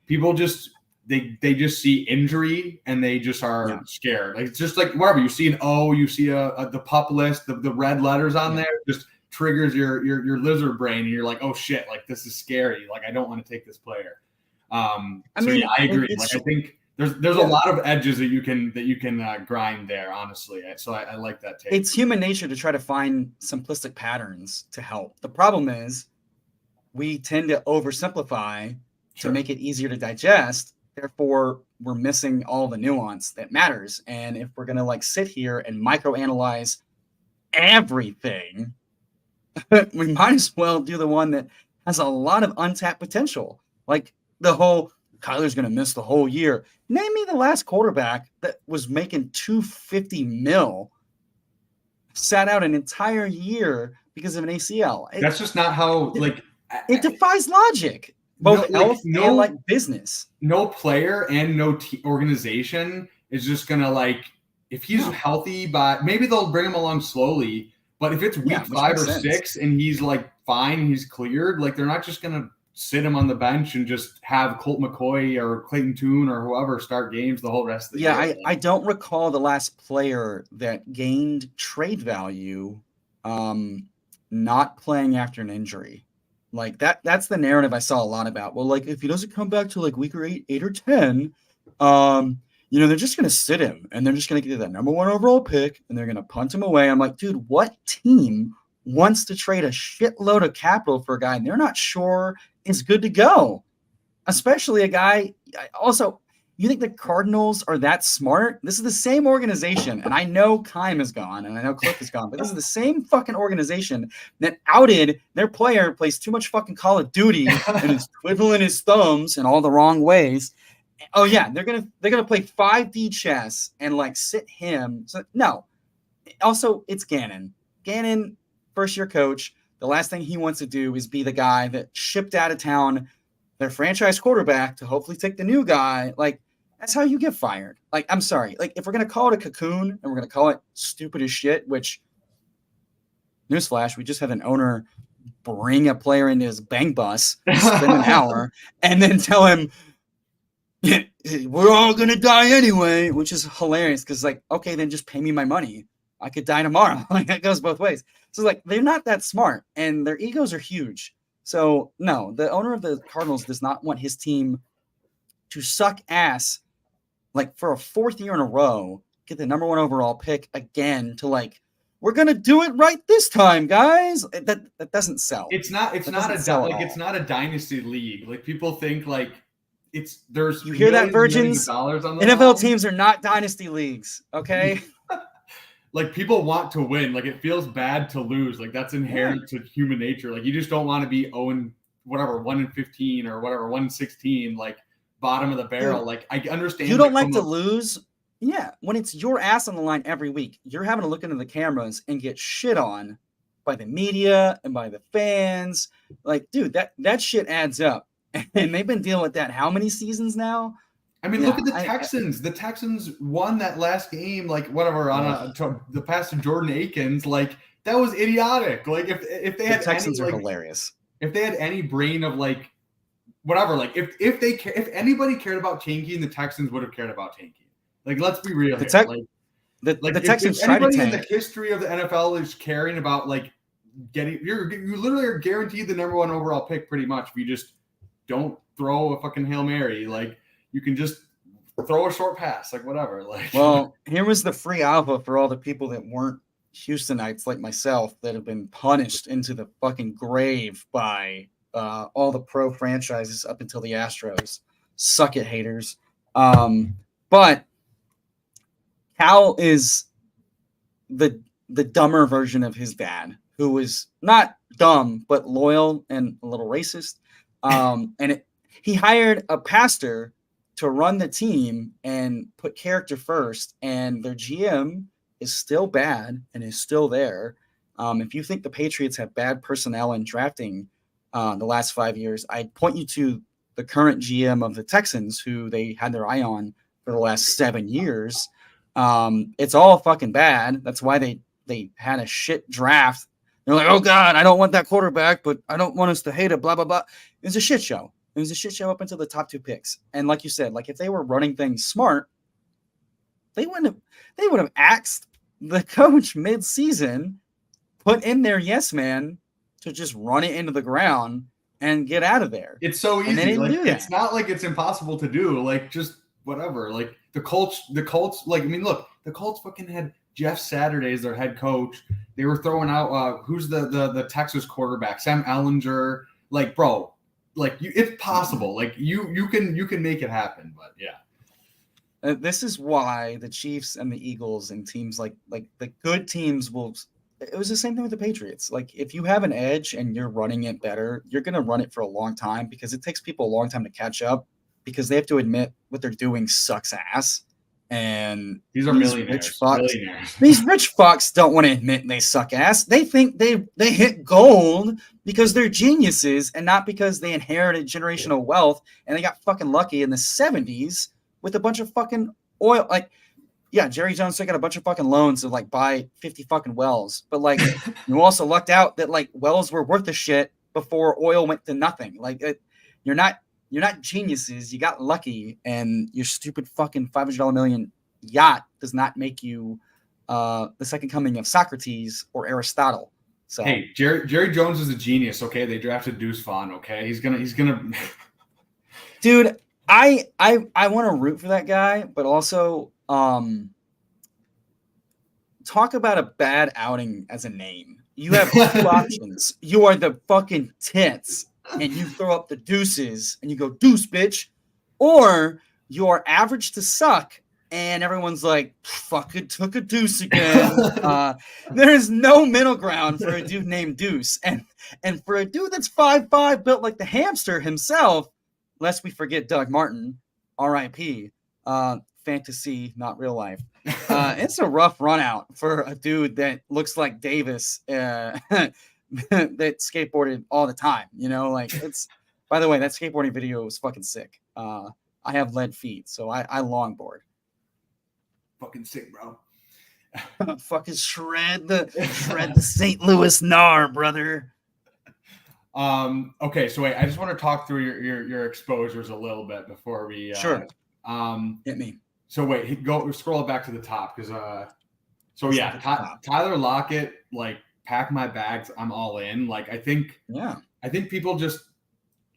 people just they just see injury and they just are scared. Like it's just like whatever you see an O, you see the pup list, the red letters on there just triggers your lizard brain, and you're like, oh shit, like this is scary. Like I don't want to take this player. I agree. Like I think there's a lot of edges that you can grind there. Honestly, so I like that take. It's human nature to try to find simplistic patterns to help. The problem is we tend to oversimplify. To make it easier to digest. Therefore, we're missing all the nuance that matters. And if we're going to like sit here and microanalyze everything, we might as well do the one that has a lot of untapped potential. Like the whole Kyler's going to miss the whole year. Name me the last quarterback that was making $250 million, sat out an entire year because of an ACL. That's just not how it defies logic. Both health and like business. No player and no organization is just gonna like if he's healthy, but maybe they'll bring him along slowly. But if it's week 5 or 6 and he's like fine, he's cleared, like they're not just gonna sit him on the bench and just have Colt McCoy or Clayton Tune or whoever start games the whole rest of the year. I don't recall the last player that gained trade value not playing after an injury. Like that's the narrative I saw a lot about. Well, like if he doesn't come back to like week 8 or 10, they're just going to sit him and they're just going to get that number 1 overall pick and they're going to punt him away. I'm like, dude, what team wants to trade a shitload of capital for a guy and they're not sure is good to go? Especially a guy. Also, you think the Cardinals are that smart? This is the same organization, and I know Kime is gone, and I know Cliff is gone, but this is the same fucking organization that outed their player plays too much fucking Call of Duty and is twiddling his thumbs in all the wrong ways. Oh yeah, they're gonna play 5D chess and like sit him. So no. Also, it's Gannon. Gannon, first year coach. The last thing he wants to do is be the guy that shipped out of town their franchise quarterback to hopefully take the new guy. Like, that's how you get fired. Like, I'm sorry. Like, if we're going to call it a cocoon and we're going to call it stupid as shit, which, newsflash, we just had an owner bring a player into his bang bus, spend an hour, and then tell him, we're all going to die anyway, which is hilarious because, like, okay, then just pay me my money. I could die tomorrow. Like, that goes both ways. So, like, they're not that smart, and their egos are huge. So, no, the owner of the Cardinals does not want his team to suck ass, like, for a 4th year in a row, get the number 1 overall pick again to, like, we're going to do it right this time, guys. That doesn't sell. It's not a dynasty league. Like, people think, like, there's you hear that, virgins? NFL teams are not dynasty leagues, okay? Like people want to win. Like it feels bad to lose. Like that's inherent to human nature. Like you just don't want to be 1-15 or whatever, 1-16, like bottom of the barrel. Dude, like I understand. You don't like to lose. Yeah. When it's your ass on the line every week, you're having to look into the cameras and get shit on by the media and by the fans. Like, dude, that shit adds up. And they've been dealing with that how many seasons now? I mean, look at the Texans. The Texans won that last game, like whatever, on the pass to Jordan Akins. Like that was idiotic. Like if they had the Texans are hilarious. if they had any brain of like whatever, like if anybody cared about tanking, the Texans would have cared about tanking. Like, let's be real here. The Texans if try to anybody tank. in the history of the NFL is caring about like you literally are guaranteed the number 1 overall pick pretty much if you just don't throw a fucking Hail Mary. Like, you can just throw a short pass, like whatever. Like, well, here was the free alpha for all the people that weren't Houstonites like myself that have been punished into the fucking grave by all the pro franchises up until the Astros. Suck it, haters. But Cal is the dumber version of his dad, who was not dumb but loyal and a little racist. He hired a pastor to run the team and put character first, and their GM is still bad and is still there. If you think the Patriots have bad personnel in drafting the last 5 years, I'd point you to the current GM of the Texans, who they had their eye on for the last 7 years. It's all fucking bad. That's why they had a shit draft. They're like, oh God, I don't want that quarterback, but I don't want us to hate it, blah, blah, blah. It was a shit show. It was a shit show up until the top 2 picks. And like you said, like if they were running things smart, they would have axed the coach mid-season, put in their yes man to just run it into the ground and get out of there. It's so easy. Like, it's not like it's impossible to do. Like, just whatever. Like the Colts. Like, I mean, look, the Colts fucking had Jeff Saturday as their head coach. They were throwing out who's the Texas quarterback, Sam Ellinger. Like, bro, like it's possible. Like you can make it happen. But yeah. This is why the Chiefs and the Eagles and teams like the good teams will. It was the same thing with the Patriots. Like, if you have an edge and you're running it better, you're going to run it for a long time because it takes people a long time to catch up because they have to admit what they're doing sucks ass. And these are millionaires. These rich fucks don't want to admit they suck ass. They think they hit gold because they're geniuses and not because they inherited generational wealth and they got fucking lucky in the 70s with a bunch of fucking oil. Like, yeah, Jerry Jones took out a bunch of fucking loans to like buy 50 fucking wells. But like, you also lucked out that like wells were worth a shit before oil went to nothing. Like, you're not geniuses. You got lucky, and your stupid fucking $500 million yacht does not make you the second coming of Socrates or Aristotle. So hey, Jerry Jones is a genius. Okay, they drafted Deuce Vaughn. Okay, he's gonna. Dude, I want to root for that guy, but also talk about a bad outing as a name. You have 2 options. You are the fucking tits, and you throw up the deuces, and you go, deuce, bitch. Or you are average to suck, and everyone's like, fucking took a deuce again. There is no middle ground for a dude named Deuce. And for a dude that's 5'5", built like the hamster himself, lest we forget Doug Martin, R.I.P., fantasy, not real life. It's a rough run out for a dude that looks like Davis that skateboarded all the time. You know, like it's. By the way, that skateboarding video was fucking sick. I have lead feet, so I longboard. Fucking sick, bro. Fucking shred the St. Louis gnar, brother. Okay, so wait, I just want to talk through your exposures a little bit before we sure. Hit me. So wait, scroll back to the top because so yeah, Tyler Lockett, like pack my bags, I'm all in. Like I think people just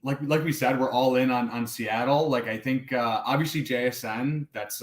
like we said, we're all in on Seattle. Like I think obviously JSN, that's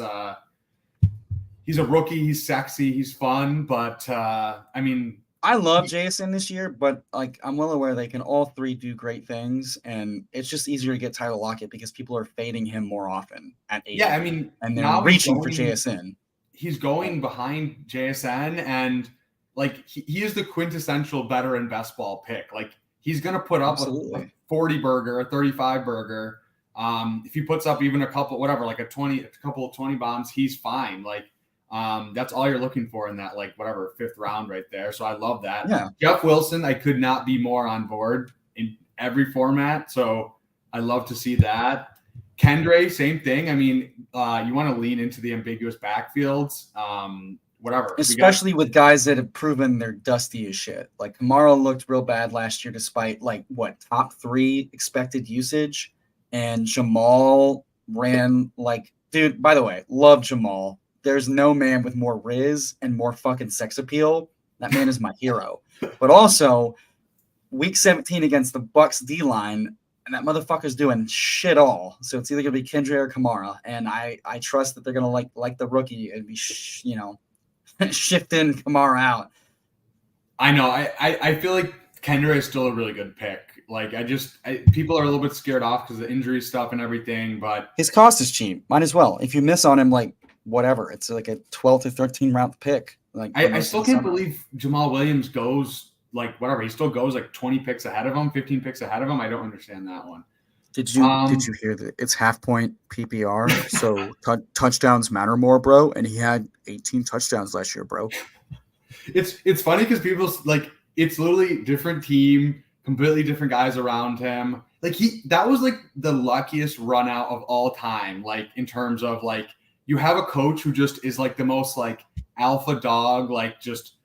he's a rookie, he's sexy, he's fun, but I mean I love JSN this year, but like I'm well aware they can all 3 do great things, and it's just easier to get Tyler Lockett because people are fading him more often at 8. Yeah, I mean, and they're reaching for JSN. He's going behind JSN, and like he is the quintessential veteran best ball pick. Like he's gonna put up a 40 burger, a 35 burger. If he puts up even a couple, whatever, like a couple of 20 bombs, he's fine. Like. That's all you're looking for in that, like, whatever, 5th round right there. So I love that. Yeah. Jeff Wilson, I could not be more on board in every format. So I love to see that. Kendre, same thing. I mean, you want to lean into the ambiguous backfields. whatever. Especially with guys that have proven they're dusty as shit. Like Kamara looked real bad last year despite like top 3 expected usage. And Jamal ran like, dude, by the way, love Jamal. There's no man with more riz and more fucking sex appeal. That man is my hero. But also, week 17 against the Bucks D-line, and that motherfucker's doing shit all. So it's either going to be Kendra or Kamara. And I trust that they're going to like the rookie and be, shifting Kamara out. I know. I feel like Kendra is still a really good pick. Like, people are a little bit scared off because of the injury stuff and everything, but his cost is cheap. Might as well. If you miss on him, like, whatever, it's like a 12 to 13 round pick. Like, I still can't believe Jamal Williams goes like whatever. He still goes like 20 picks ahead of him, 15 picks ahead of him. I don't understand that one. Did you hear that it's half point PPR? So touchdowns matter more, bro. And he had 18 touchdowns last year, bro. It's funny because people like it's literally different team, completely different guys around him. Like that was like the luckiest run out of all time. Like in terms of like you have a coach who just is like the most like alpha dog. Like just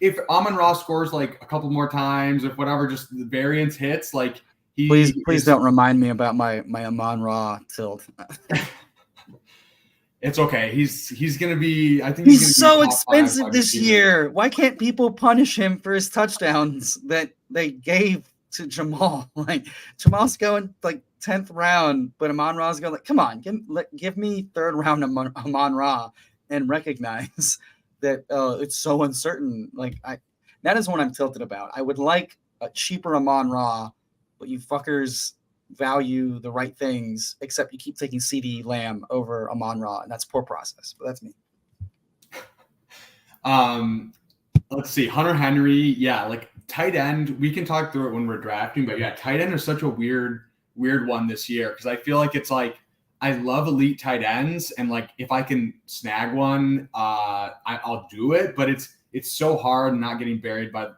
if Amon-Ra scores like a couple more times, if whatever, just the variance hits, like. Please don't remind me about my Amon-Ra tilt. It's okay. He's gonna be. I think he's so expensive this year. Why can't people punish him for his touchdowns that they gave to Jamal? Like Jamal's going like 10th round, but Amon-Ra's going like, come on, give me 3rd round Amon-Ra and recognize that it's so uncertain. Like that is what I'm tilted about. I would like a cheaper Amon-Ra. But you fuckers value the right things, except you keep taking CD Lamb over Amon-Ra, and that's poor process. But that's me. Let's see. Hunter Henry, yeah, like tight end. We can talk through it when we're drafting, but yeah, tight end is such a weird one this year because I feel like it's like I love elite tight ends, and like if I can snag one, I'll do it. But it's so hard not getting buried by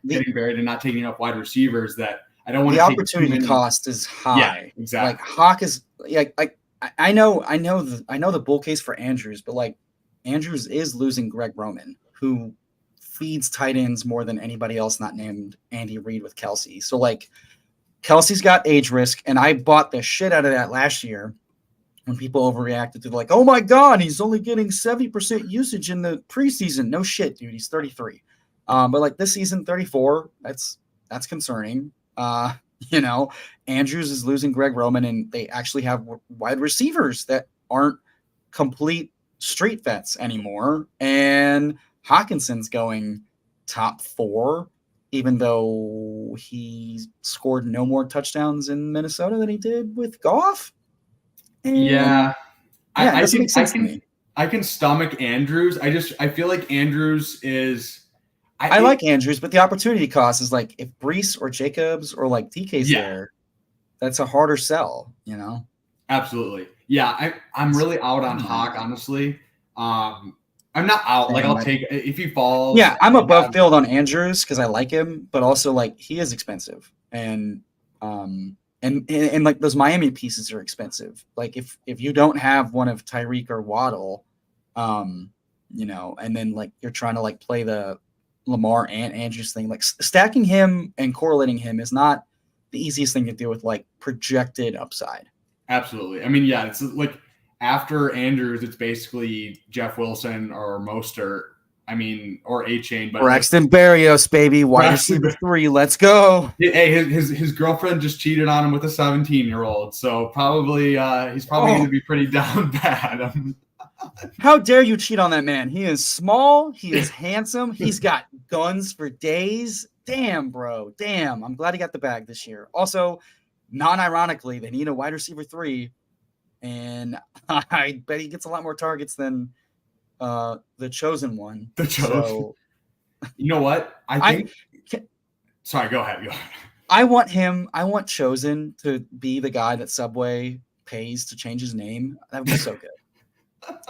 getting buried and not taking up wide receivers that I don't want to. The opportunity cost is high. Yeah, exactly. Like Hawk is like I know the bull case for Andrews, but like Andrews is losing Greg Roman, who feeds tight ends more than anybody else not named Andy Reid with Kelsey. So like Kelsey's got age risk, and I bought the shit out of that last year when people overreacted to like, oh my God, he's only getting 70% usage in the preseason. No shit, dude. He's 33. But like this season, 34, that's concerning. Andrews is losing Greg Roman, and they actually have wide receivers that aren't complete street vets anymore. And Hawkinson's going top 4, even though he scored no more touchdowns in Minnesota than he did with Goff. And I can stomach Andrews. I feel like Andrews is. I like Andrews, but the opportunity cost is like if Brees or Jacobs or like DK's there, that's a harder sell, Absolutely. Yeah, I'm really out on Hawk, honestly. I'm not out. Like I'll take if he falls. Yeah, I'm above field on Andrews because I like him, but also like he is expensive, and like those Miami pieces are expensive. Like if you don't have one of Tyreek or Waddle, and then like you're trying to like play the Lamar and Andrews thing, like stacking him and correlating him is not the easiest thing to do with like projected upside. Absolutely. I mean, yeah, it's like after Andrews, it's basically Jeff Wilson or Mostert. I mean, or A-Chain, but Braxton Berrios, baby, wide receiver 3. Let's go. Hey, his girlfriend just cheated on him with a 17-year-old, so probably he's probably going to be pretty down bad. How dare you cheat on that man? He is small. He is handsome. He's got guns for days. Damn, bro. Damn. I'm glad he got the bag this year. Also, non-ironically, they need a wide receiver 3, and I bet he gets a lot more targets than the chosen one. The chosen. So, you know what? Sorry, go ahead. I want Chosen to be the guy that Subway pays to change his name. That would be so good.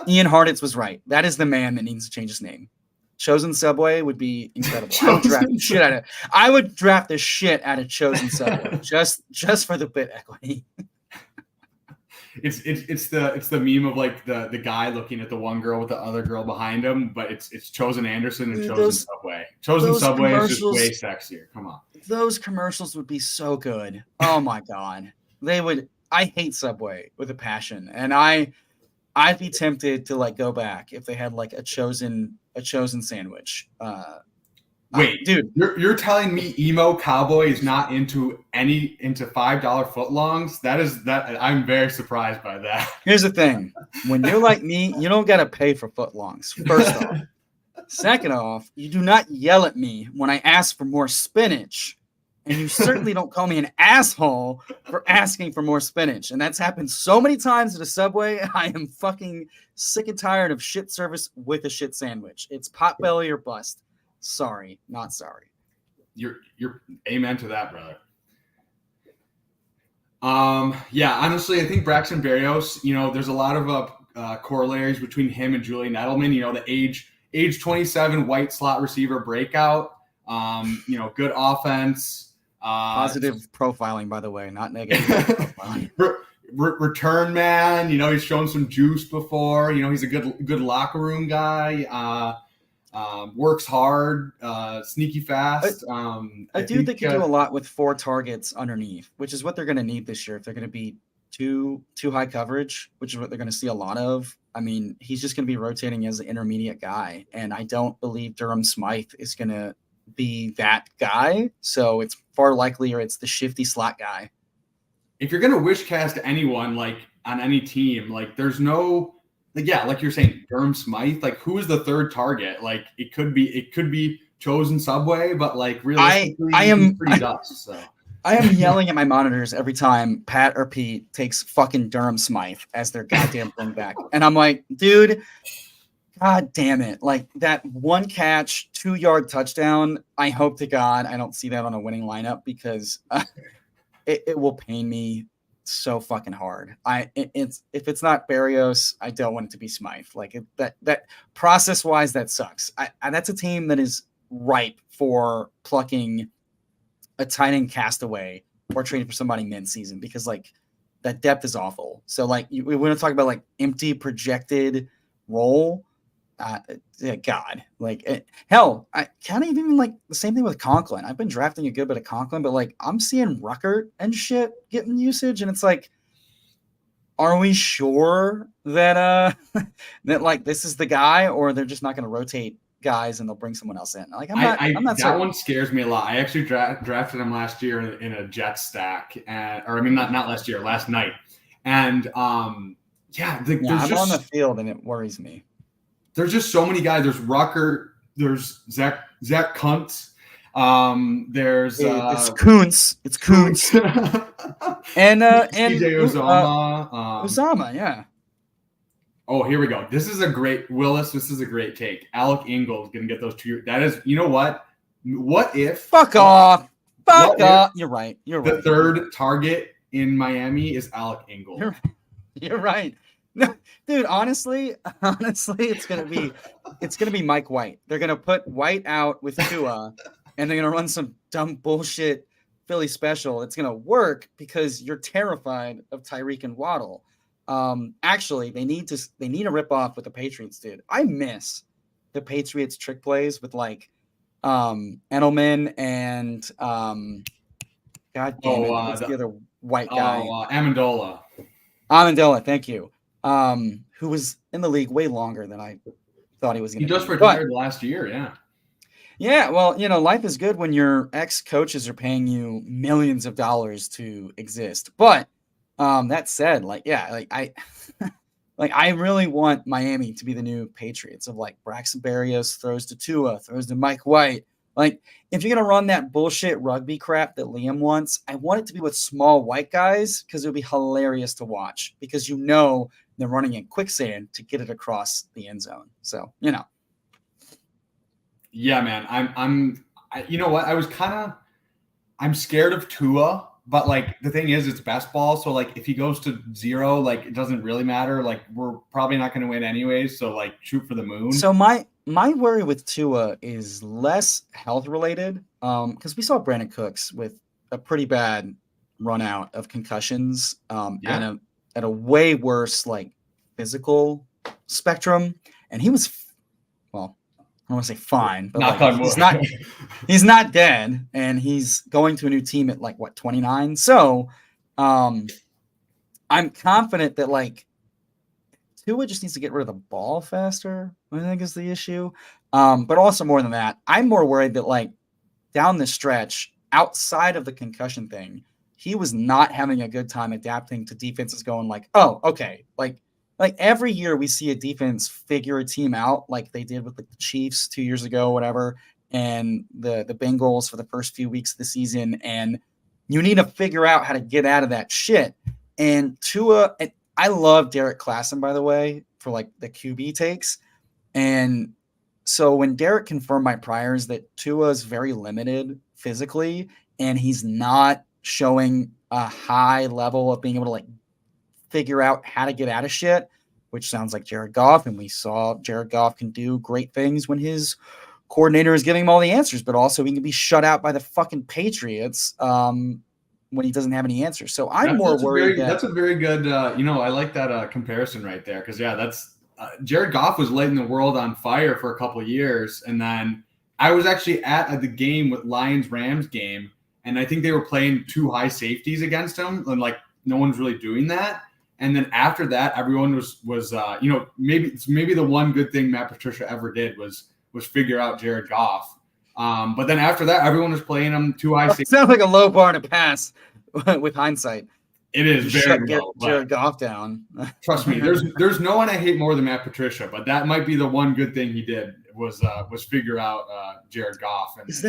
Ian Harditz was right. That is the man that needs to change his name. Chosen Subway would be incredible. I would draft the shit out of Chosen Subway just for the bit equity. it's the meme of like the guy looking at the one girl with the other girl behind him, but it's Chosen Anderson and Dude, Chosen Subway. Chosen Subway is just way sexier. Come on. Those commercials would be so good. Oh my god. They would. I hate Subway with a passion, and I'd be tempted to like go back if they had like a chosen sandwich. Wait, dude, you're telling me Emocowboy is not into $5 footlongs? That I'm very surprised by that. Here's the thing: when you're like me, you don't gotta pay for footlongs. First off, second off, you do not yell at me when I ask for more spinach. And you certainly don't call me an asshole for asking for more spinach. And that's happened so many times at a Subway. I am fucking sick and tired of shit service with a shit sandwich. It's potbelly or bust. Sorry, not sorry. You're amen to that, brother. Yeah, honestly, I think Braxton Berrios, there's a lot of corollaries between him and Julian Edelman. The age 27 white slot receiver breakout. Good offense. Positive profiling, by the way, not negative profiling. Return man, he's shown some juice before. He's a good locker room guy. Works hard, sneaky fast. A dude that can do a lot with 4 targets underneath, which is what they're going to need this year if they're going to be too high coverage, which is what they're going to see a lot of. I mean, he's just going to be rotating as an intermediate guy, and I don't believe Durham Smythe is going to be that guy. So it's far likelier it's the shifty slot guy. If you're going to wish cast anyone like on any team, like there's no, like you're saying, Durham Smythe, like who is the third target? Like it could be Chosen Subway, but like realistically, I am pretty dust. So I am yelling at my monitors every time Pat or Pete takes fucking Durham Smythe as their goddamn bring back. And I'm like, dude, God damn it. Like that 1 catch, 2-yard touchdown. I hope to God I don't see that on a winning lineup because it will pain me so fucking hard. If it's not Berrios, I don't want it to be Smythe. Like that process wise, that sucks. That's a team that is ripe for plucking a tight end castaway or trading for somebody mid-season because like that depth is awful. So like we want to talk about like empty projected role. God, like hell, I can't even like the same thing with Conklin. I've been drafting a good bit of Conklin, but like I'm seeing Ruckert and shit getting usage, and it's like, are we sure that that like this is the guy, or they're just not going to rotate guys and they'll bring someone else in? Like I'm not that certain. One scares me a lot. I actually drafted him last year in a Jet stack, not last year, last night, and I'm on the field and it worries me. There's just so many guys. There's Rucker. There's Zach Kuntz. There's it's Kuntz. It's Kuntz. and CJ Uzomah. Uzomah, yeah. Oh, here we go. This is a great take. Alec Ingold gonna get those 2. That is, you know what? What if? Fuck off. You're right. The third target in Miami is Alec Ingold. You're right. No, dude, honestly, it's gonna be Mike White. They're gonna put White out with Tua, and they're gonna run some dumb bullshit Philly special. It's gonna work because you're terrified of Tyreek and Waddle. Actually, they need to rip off what the Patriots did. I miss the Patriots trick plays with like Edelman and God damn it, what's the other white guy? Amendola, thank you. Who was in the league way longer than I thought he was going to be. He just retired last year, yeah. Yeah, well, life is good when your ex-coaches are paying you millions of dollars to exist. But that said, I really want Miami to be the new Patriots of like Braxton Berrios throws to Tua, throws to Mike White. Like, if you're going to run that bullshit rugby crap that Liam wants, I want it to be with small white guys because it would be hilarious to watch because they're running in quicksand to get it across the end zone. So, Yeah, man. You know what? I'm scared of Tua, but like the thing is it's best ball. So like if he goes to 0, like it doesn't really matter. Like we're probably not going to win anyways. So like shoot for the moon. So my worry with Tua is less health related. Because we saw Brandon Cooks with a pretty bad run out of concussions and at a way worse like physical spectrum, and he was, well, I don't want to say fine, but like, he's not dead, and he's going to a new team at like what, 29. So I'm confident that like Tua just needs to get rid of the ball faster, I think is the issue. But also more than that, I'm more worried that like down the stretch, outside of the concussion thing, he was not having a good time adapting to defenses going like, oh, okay. Like every year we see a defense figure a team out like they did with the Chiefs 2 years ago, whatever, and the Bengals for the first few weeks of the season. And you need to figure out how to get out of that shit. And Tua, I love Derek Klassen, by the way, for like the QB takes. And so when Derek confirmed my priors that Tua is very limited physically, and he's not showing a high level of being able to like figure out how to get out of shit, which sounds like Jared Goff. And we saw Jared Goff can do great things when his coordinator is giving him all the answers, but also he can be shut out by the fucking Patriots when he doesn't have any answers. So I'm worried. That's a very good, I like that comparison right there. Cause that's Jared Goff was lighting the world on fire for a couple of years. And then I was actually at the game with Lions-Rams game. And I think they were playing 2 high safeties against him. And like, no one's really doing that. And then after that, everyone was maybe the one good thing Matt Patricia ever did was figure out Jared Goff. But then after that, everyone was playing him 2 high safeties. Sounds like a low bar to pass with hindsight. It is very low. Jared Goff down. Trust me, there's no one I hate more than Matt Patricia, but that might be the one good thing he did was figure out Jared Goff. And is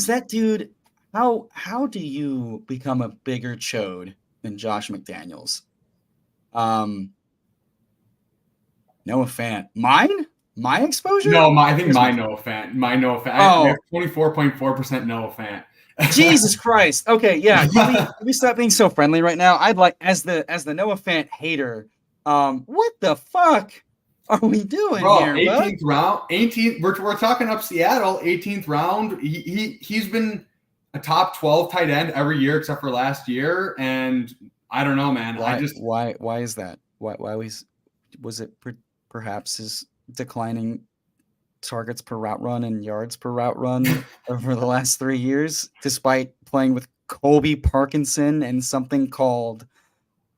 that dude? How do you become a bigger chode than Josh McDaniels? Noah Fant. My exposure? No, I think my Noah Fant. I have 24.4% Noah Fant. Jesus Christ. Okay, yeah. Can we stop being so friendly right now? I'd like, as the Noah Fant hater, what the fuck are we doing here? 18th round. 18th. We're talking up Seattle. 18th round. He's been a top 12 tight end every year except for last year, and I don't know, man. Why is that? Why was it perhaps his declining targets per route run and yards per route run over the last 3 years, despite playing with Colby Parkinson and something called,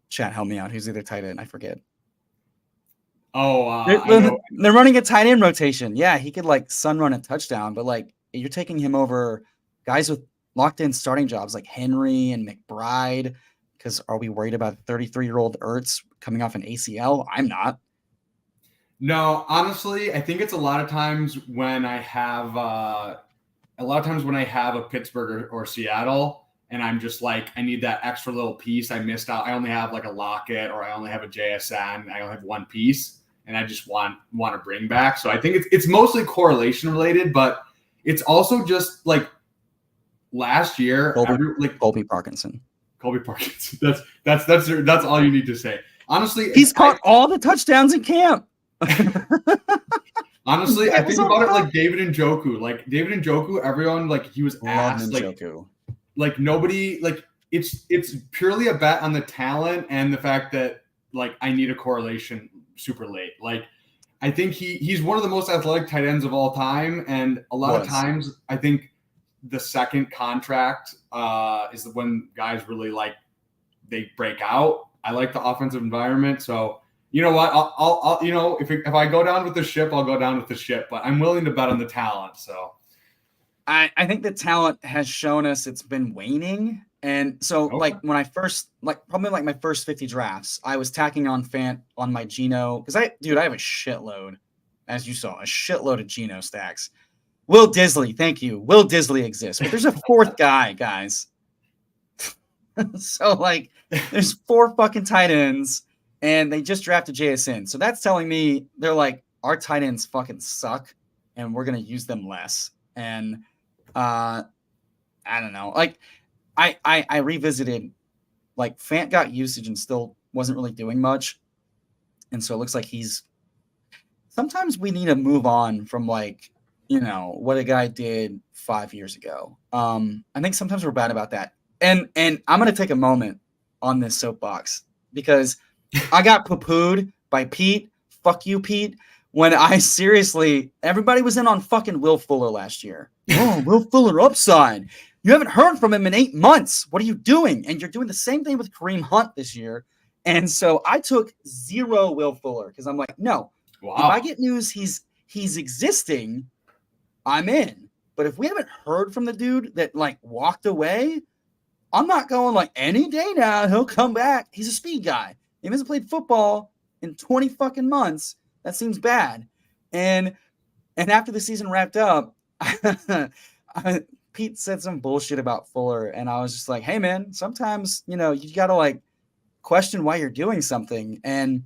chat, help me out, who's the other tight end? I forget. They're running a tight end rotation. Yeah, he could like sun run a touchdown, but like you're taking him over guys with locked in starting jobs like Henry and McBride. Because are we worried about 33-year-old Ertz coming off an ACL? I'm not. No, honestly, I think it's a lot of times when I have a Pittsburgh or Seattle, and I'm just like, I need that extra little piece. I missed out. I only have like a Lockett, or I only have a JSN. I only have one piece, and I just want to bring back. So I think it's mostly correlation related, but it's also just like last year, Colby Parkinson. Colby Parkinson. That's all you need to say. Honestly, he's caught all the touchdowns in camp. Honestly, I think about it like David Njoku. Like David Njoku, everyone like he was asked like nobody like it's purely a bet on the talent and the fact that like I need a correlation super late. Like I think he's one of the most athletic tight ends of all time, and a lot of times I think the second contract is when guys really like they break out. I like the offensive environment, so you know what? I'll if I go down with the ship, I'll go down with the ship. But I'm willing to bet on the talent. So I think the talent has shown us it's been waning, and so like when I first probably my first 50 drafts, I was tacking on Fant on my Geno because I have a shitload, as you saw, a shitload of Geno stacks. Will Disley, thank you. Will Disley exists, but there's a fourth guy, guys. So like, there's 4 fucking tight ends, and they just drafted JSN. So that's telling me they're like, our tight ends fucking suck, and we're gonna use them less. And I don't know. Like, I revisited, like Fant got usage and still wasn't really doing much, and so it looks like sometimes we need to move on from like, what a guy did 5 years ago. I think sometimes we're bad about that. And I'm going to take a moment on this soapbox because I got poo-pooed by Pete. Fuck you, Pete. When everybody was in on fucking Will Fuller last year. Oh, Will Fuller upside. You haven't heard from him in 8 months. What are you doing? And you're doing the same thing with Kareem Hunt this year. And so I took 0 Will Fuller because I'm like, no. Wow. If I get news he's existing, I'm in. But if we haven't heard from the dude that like walked away, I'm not going like any day now. He'll come back. He's a speed guy. He hasn't played football in 20 fucking months. That seems bad. And after the season wrapped up, Pete said some bullshit about Fuller. And I was just like, hey, man, sometimes, you got to like question why you're doing something. And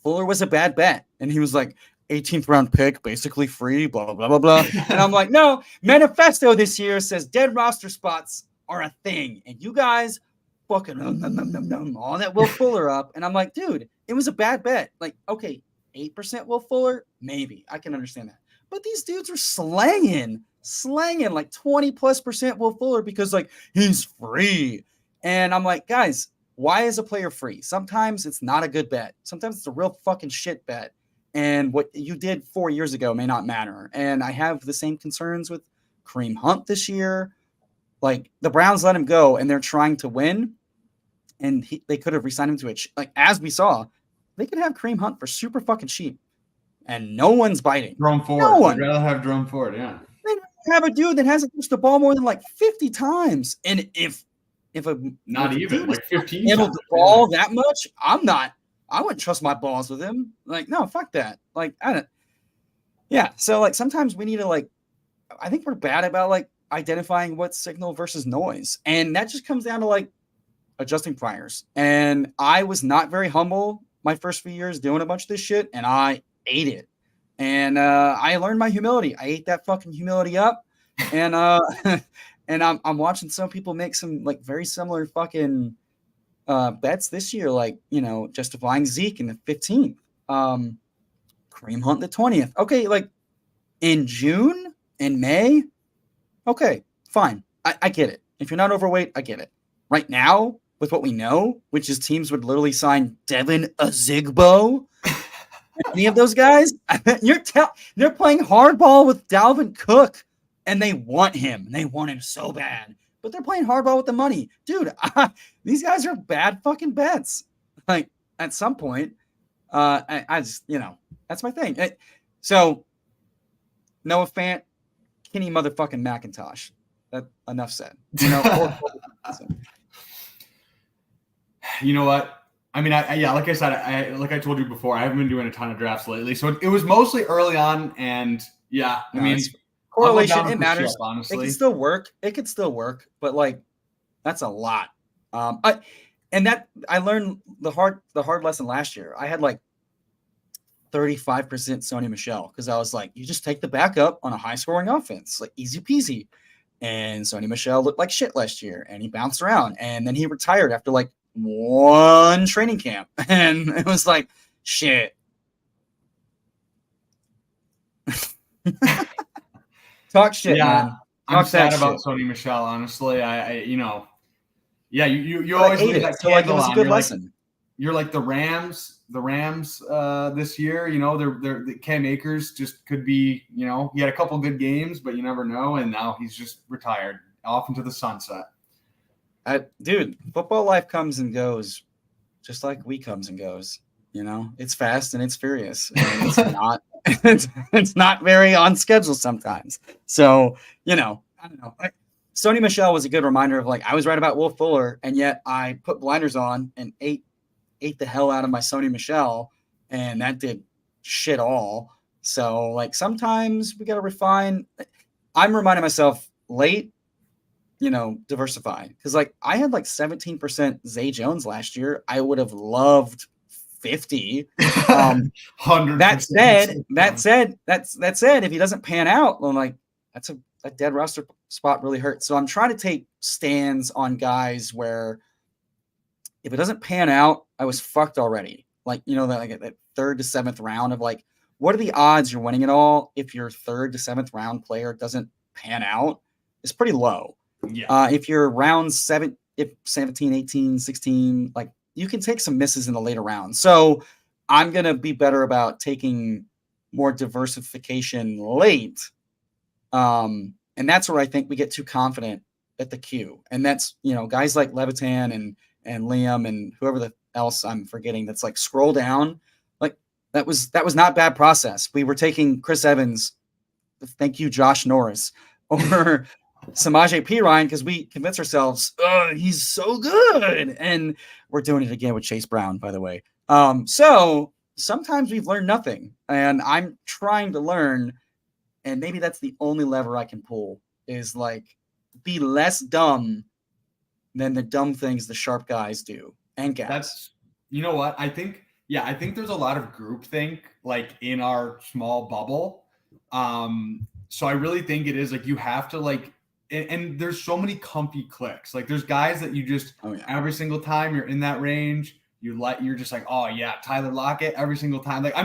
Fuller was a bad bet. And he was like, 18th round pick, basically free, blah, blah, blah, blah. And I'm like, no, manifesto this year says dead roster spots are a thing. And you guys fucking all that Will Fuller up. And I'm like, dude, it was a bad bet. Like, okay, 8% Will Fuller, maybe. I can understand that. But these dudes are slanging like 20+% Will Fuller because like he's free. And I'm like, guys, why is a player free? Sometimes it's not a good bet. Sometimes it's a real fucking shit bet. And what you did 4 years ago may not matter. And I have the same concerns with Kareem Hunt this year. Like, the Browns let him go, and they're trying to win. And they could have re-signed him to it. Like, as we saw, they could have Kareem Hunt for super fucking cheap. And no one's biting. Jerome Ford. No one. I'd rather have Jerome Ford, yeah. They have a dude that hasn't touched the ball more than like 50 times. And if not even like 15 handled the ball that much, I wouldn't trust my balls with him. Like, no, fuck that. Like, I don't. Yeah. So like sometimes we need to like, I think we're bad about like identifying what's signal versus noise. And that just comes down to like adjusting priors. And I was not very humble my first few years doing a bunch of this shit. And I ate it. And I learned my humility. I ate that fucking humility up. And and I'm watching some people make some like very similar fucking bets this year, like, justifying Zeke in the 15th, Kareem Hunt the 20th. Okay, like in June, in May, okay, fine. I get it. If you're not overweight, I get it. Right now, with what we know, which is teams would literally sign Devin Azigbo, any of those guys, they're playing hardball with Dalvin Cook, and they want him. They want him so bad. But they're playing hardball with the money. Dude, these guys are bad fucking bets. Like, at some point, I just, that's my thing. So, Noah Fant, Kenny motherfucking McIntosh. That enough said. You know what? I mean, like I said, like I told you before, I haven't been doing a ton of drafts lately. So it was mostly early on. And yeah, I mean, correlation, it matters. Ship, honestly. It can still work. But like, that's a lot. I learned the hard lesson last year. I had like 35% Sony Michel because I was like, you just take the backup on a high scoring offense, like easy peasy. And Sony Michel looked like shit last year, and he bounced around, and then he retired after like one training camp, and it was like shit. Talk shit, man. I'm sad about Sony Michel, honestly. You always leave that it was a good lesson. You're like the Rams this year, the Cam Akers just could be, he had a couple good games, but you never know. And now he's just retired off into the sunset. Dude, football life comes and goes just like we comes and goes, it's fast and it's furious. And it's not, it's not very on schedule sometimes. So, I don't know. Sony Michel was a good reminder of like, I was right about Will Fuller, and yet I put blinders on and ate the hell out of my Sony Michel, and that did shit all. So like sometimes we got to refine. I'm reminding myself late, diversify. Cause like I had like 17% Zay Jones last year. I would have loved 50. 100%. That said, if he doesn't pan out, I'm like, that's a dead roster spot really hurts. So I'm trying to take stands on guys where if it doesn't pan out, I was fucked already. Like, that third to seventh round of like, what are the odds you're winning it all if your third to seventh round player doesn't pan out? It's pretty low. Yeah. If you're round 17, 18, 16, like you can take some misses in the later rounds. So I'm going to be better about taking more diversification late. And that's where I think we get too confident at the queue. And that's, guys like Levitan and Liam and whoever else I'm forgetting that's like scroll down. Like that was not bad process. We were taking Chris Evans. Thank you, Josh Norris, or Samaje Perine, because we convinced ourselves, he's so good. And we're doing it again with Chase Brown, by the way. So sometimes we've learned nothing, and I'm trying to learn, and maybe that's the only lever I can pull is like be less dumb than the dumb things the sharp guys do. And guys. That's, you know what? I think there's a lot of groupthink like in our small bubble. So I really think it is like you have to like, and there's so many comfy clicks. Like there's guys that you just every single time you're in that range, you're just like, oh yeah, Tyler Lockett every single time. Like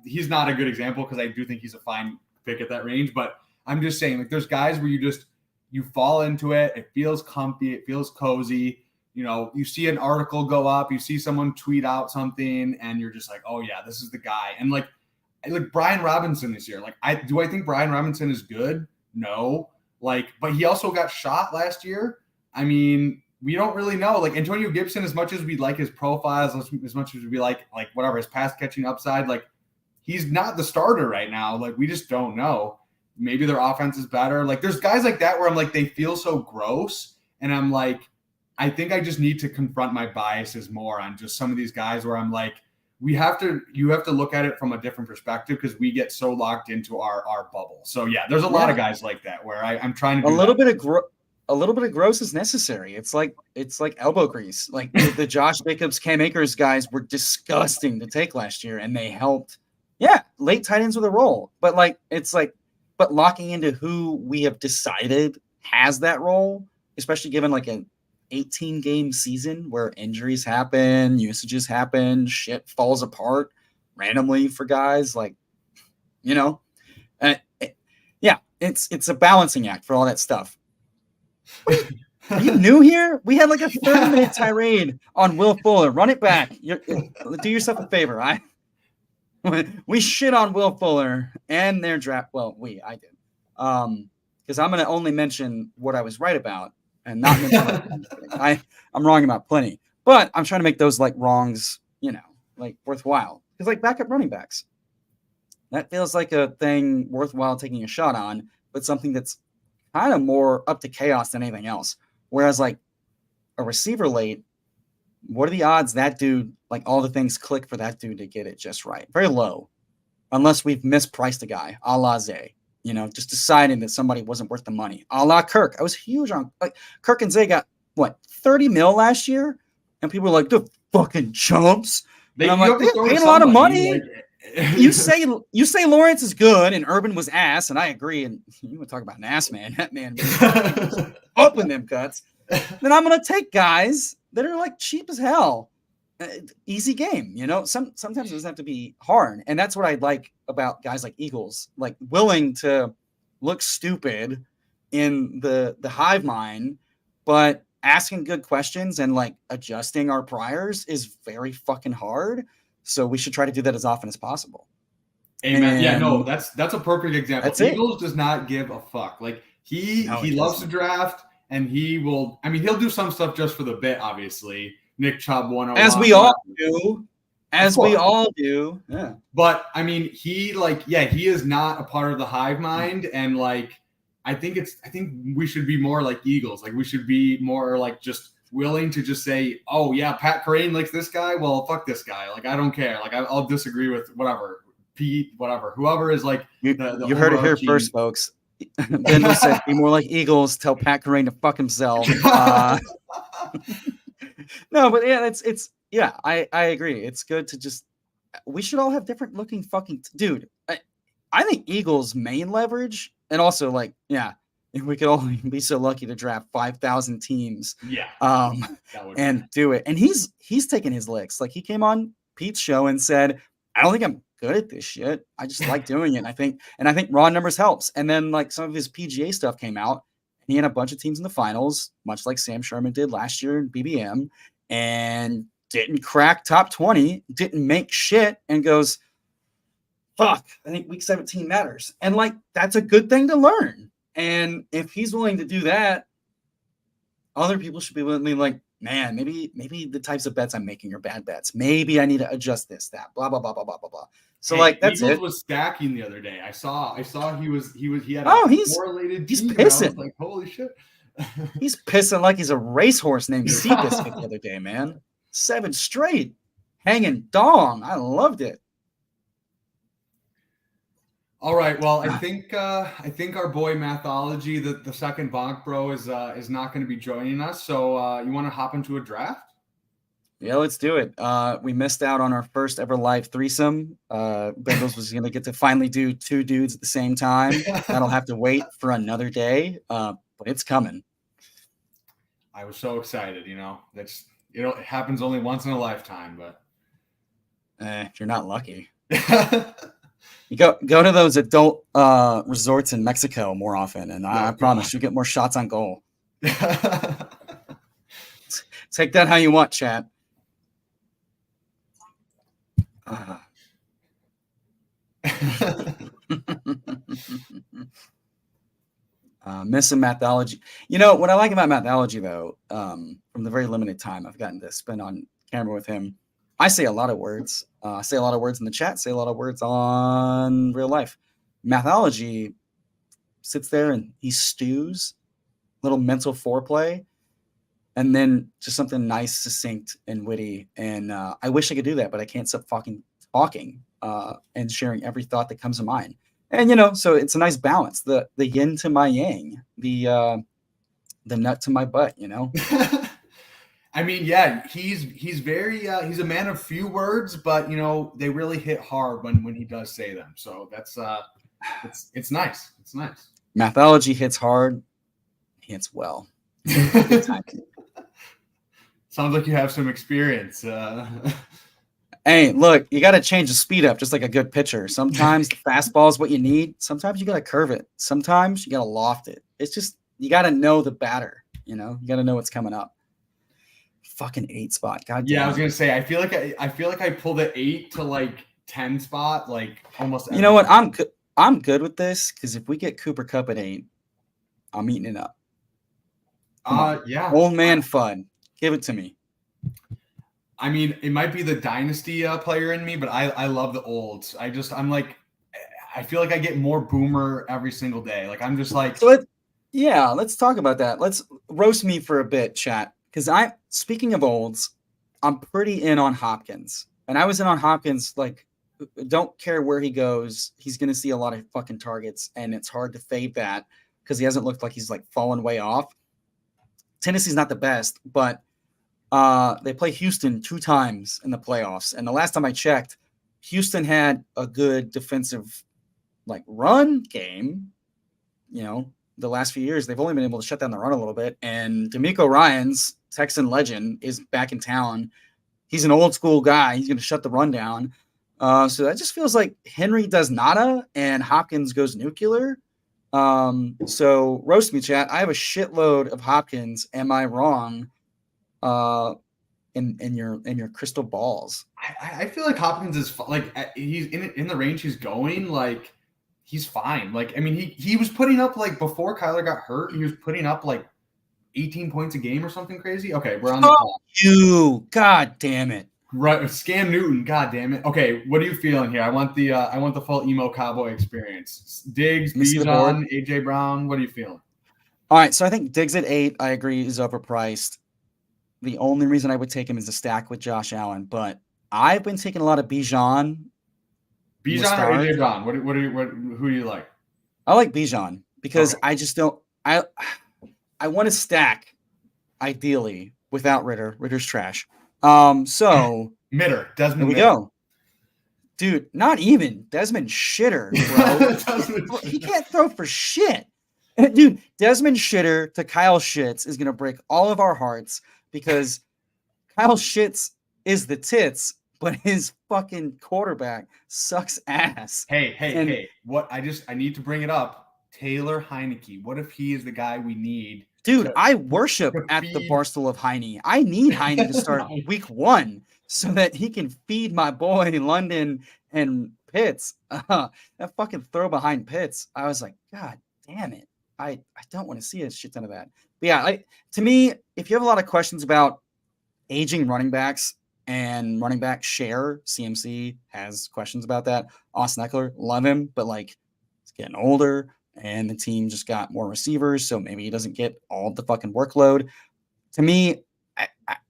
he's not a good example because I do think he's a fine pick at that range, but I'm just saying like there's guys where you fall into it. It feels comfy. It feels cozy. You see an article go up, you see someone tweet out something and you're just like, oh yeah, this is the guy. And like Brian Robinson this year. Like I think Brian Robinson is good? No. Like, but he also got shot last year. I mean, we don't really know. Like Antonio Gibson, as much as we like his profiles, as much as we like whatever his pass catching upside, like he's not the starter right now. Like we just don't know. Maybe their offense is better. Like there's guys like that where I'm like, they feel so gross. And I'm like, I think I just need to confront my biases more on just some of these guys where I'm like, you have to look at it from a different perspective because we get so locked into our bubble. So yeah, there's a lot of guys like that where I'm trying to do a little bit of gross is necessary. It's like elbow grease. Like the Josh Jacobs, Cam Akers guys were disgusting to take last year, and they helped. Yeah, late tight ends with a role, but but locking into who we have decided has that role, especially given like an 18-game season where injuries happen, usages happen, shit falls apart randomly for guys it's a balancing act for all that stuff. Are you new here? We had like a 30-minute tirade on Will Fuller. Run it back. Do yourself a favor. We shit on Will Fuller and their draft. Well, I did. Because I'm going to only mention what I was right about and not mention I'm wrong about plenty. But I'm trying to make those like wrongs, worthwhile. Because like backup running backs, that feels like a thing worthwhile taking a shot on, but something that's kind of more up to chaos than anything else. Whereas like a receiver late, what are the odds that dude, like all the things click for that dude to get it just right? Very low, unless we've mispriced a guy, a la Zay, just deciding that somebody wasn't worth the money, a la Kirk. I was huge on like Kirk and Zay got what, 30 mil last year, and people were like, the fucking chumps. And I'm like, they're paying a lot of money. You say Lawrence is good and Urban was ass, and I agree. And you want to talk about an ass man? That man was up in them cuts. Then I'm gonna take guys that are like cheap as hell. Easy game, Sometimes it doesn't have to be hard, and that's what I like about guys like Eagles, like willing to look stupid in the hive mind, but asking good questions and like adjusting our priors is very fucking hard. So we should try to do that as often as possible. Amen. Yeah, no, that's a perfect example. Eagles does not give a fuck. Like he loves to draft, and he'll do some stuff just for the bit, obviously. Nick Chubb 101. As we all do. We all do. Yeah. But I mean, he is not a part of the hive mind, and like I think we should be more like Eagles. Like we should be more like just willing to just say, oh yeah, Pat Kerrane likes this guy. Well, fuck this guy. Like I don't care. Like I'll disagree with whatever Pete, whatever, whoever is like. You heard it here first, folks. Bindles said, "Be more like Eagles. Tell Pat Kerrane to fuck himself." No, but yeah, it's I agree. It's good to just. We should all have different looking fucking dude. I think Eagles' main leverage, and also like if we could only be so lucky to draft 5,000 teams, and do it. And he's taking his licks. Like he came on Pete's show and said, "I don't think I'm good at this shit. I just like doing it." And I think raw numbers helps. And then like some of his PGA stuff came out, and he had a bunch of teams in the finals, much like Sam Sherman did last year in BBM. And didn't crack top 20, didn't make shit, and goes, fuck, I think week 17 matters. And like, that's a good thing to learn. And if he's willing to do that, other people should be willing to be like, man, maybe the types of bets I'm making are bad bets. Maybe I need to adjust this, that, blah, blah, blah, blah, blah, blah, blah. So like, that's Bindles it. was stacking the other day. I saw he had he's team, pissing. like, holy shit. He's pissing like he's a racehorse named Seabiscuit the other day, man. 7 straight, hanging dong. I loved it. All right. Well, I think our boy Mathology, the second Bonk Bro, is not going to be joining us. So you want to hop into a draft? Yeah, let's do it. We missed out on our first ever live threesome. Bindles was going to get to finally do 2 dudes at the same time. That'll have to wait for another day, but it's coming. I was so excited. It happens only once in a lifetime, but if you're not lucky. You go to those adult resorts in Mexico more often, and I promise you'll get more shots on goal. Take that how you want, chat. Missing Mathology. What I like about Mathology, though, from the very limited time I've gotten to spend on camera with him, I say a lot of words. I say a lot of words in the chat, say a lot of words on real life. Mathology sits there and he stews, little mental foreplay, and then just something nice, succinct, and witty. And I wish I could do that, but I can't stop fucking talking and sharing every thought that comes to mind. And so it's a nice balance, the yin to my yang, the nut to my butt. I mean, yeah, he's very he's a man of few words, but they really hit hard when he does say them. So that's it's nice. It's nice. Mathology hits hard, hits well. Good time. Sounds like you have some experience. Hey, look, you got to change the speed up just like a good pitcher. Sometimes the fastball is what you need. Sometimes you got to curve it. Sometimes you got to loft it. It's just, you got to know the batter, you got to know what's coming up. Fucking 8 spot. God damn. Yeah, I was going to say, I feel like I pulled the 8 to like 10 spot, like almost. You know what? I'm good with this because if we get Cooper Kupp at 8, I'm eating it up. Yeah. Old man fun. Give it to me. I mean, it might be the dynasty player in me, but I love the olds. I feel like I get more boomer every single day. Like I'm just like. So let's talk about that. Let's roast me for a bit, chat. Because speaking of olds, I'm pretty in on Hopkins. And I was in on Hopkins, like, don't care where he goes. He's going to see a lot of fucking targets, and it's hard to fade that because he hasn't looked like he's like fallen way off. Tennessee's not the best, but they play Houston 2 times in the playoffs. And the last time I checked, Houston had a good defensive like run game. The last few years, they've only been able to shut down the run a little bit. And D'Amico Ryans, Texan legend, is back in town. He's an old school guy. He's going to shut the run down. So that just feels like Henry does nada and Hopkins goes nuclear. So roast me, chat. I have a shitload of Hopkins. Am I wrong? In your crystal balls. I feel like Hopkins is like he's in the range he's going, like he's fine. Like I mean he was putting up like before Kyler got hurt, he was putting up like 18 points a game or something crazy. Okay, we're on the call. You, god damn it. Right, Scam Newton, god damn it. Okay, what are you feeling here? I want the full Emocowboy experience. Diggs, Bijan, AJ Brown. What are you feeling? All right, so I think Diggs at 8, I agree, is overpriced. The only reason I would take him is to stack with Josh Allen, but I've been taking a lot of Bijan. Bijan or AJ Brown? Who do you like? I like Bijan because I just don't. I want to stack, ideally, without Ritter. Ritter's trash. So Mitter, Desmond. Here we go, dude. Not even Desmond Shitter, bro. He can't throw for shit, dude. Desmond Shitter to Kyle Shitz is gonna break all of our hearts because Kyle Shitz is the tits, but his fucking quarterback sucks ass. Hey! What? I need to bring it up. Taylor Heineke. What if he is the guy we need? Dude, I worship to at the feed- Barstool of Heine. I need Heine to start week 1 so that he can feed my boy London and Pitts. That fucking throw behind Pitts. I was like, God damn it. I don't want to see a shit ton of that. But yeah, to me, if you have a lot of questions about aging running backs and running back share, CMC has questions about that. Austin Eckler, love him, but like he's getting older and the team just got more receivers, so maybe he doesn't get all the fucking workload. To me,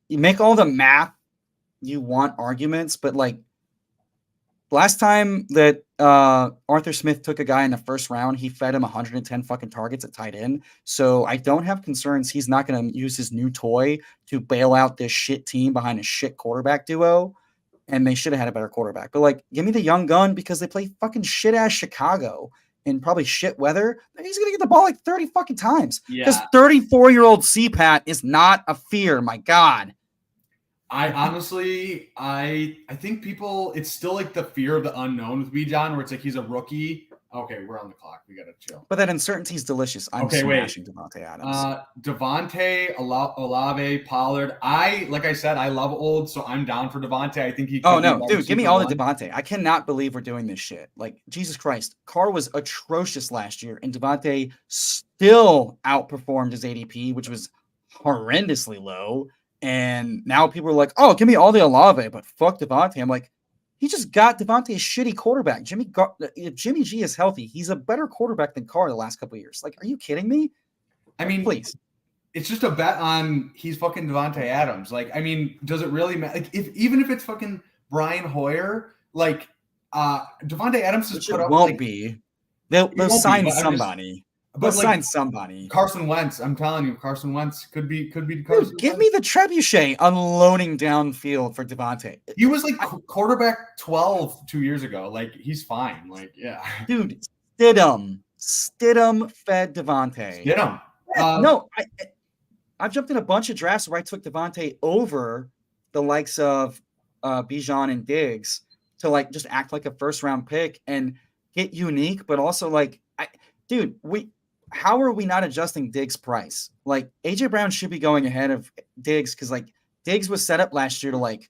you make all the math you want arguments, but like last time that Arthur Smith took a guy in the first round, he fed him 110 fucking targets at tight end. So I don't have concerns he's not going to use his new toy to bail out this shit team behind a shit quarterback duo. And they should have had a better quarterback. But like, give me the young gun because they play fucking shit ass Chicago in probably shit weather. He's going to get the ball like 30 fucking times. Because 34-year-old CPAT is not a fear. My God. I honestly, I think people, it's still like the fear of the unknown with Bijan, where it's like he's a rookie. Okay, we're on the clock. We gotta chill. But that uncertainty is delicious. I'm smashing Devontae Adams. Devontae, Olave, Pollard. Like I said, I love old, so I'm down for Devontae. I think he. Oh no, dude, give me all the Devontae. I cannot believe we're doing this shit. Like Jesus Christ, Carr was atrocious last year, and Devontae still outperformed his ADP, which was horrendously low. And now people are like, oh, give me all the Olave, but fuck Devontae. I'm like, he just got Devontae a shitty quarterback. If Jimmy G is healthy, he's a better quarterback than Carr the last couple of years. Like, are you kidding me? I mean, please. It's just a bet on he's fucking Devontae Adams. Like, I mean, does it really matter? Like, even if it's fucking Brian Hoyer, like Devontae Adams has put up. Won't be. They'll sign somebody. But sign somebody. Carson Wentz, I'm telling you, Carson Wentz could be Carson Wentz. Give me the trebuchet unloading downfield for Devontae. He was like quarterback 12 2 years ago. Like, he's fine. Like, yeah. Dude, Stidham fed Devontae. Stidham. No, I've jumped in a bunch of drafts where I took Devontae over the likes of Bijan and Diggs to like just act like a first round pick and get unique, but also like, how are we not adjusting Diggs' price? Like, AJ Brown should be going ahead of Diggs because, like, Diggs was set up last year to, like,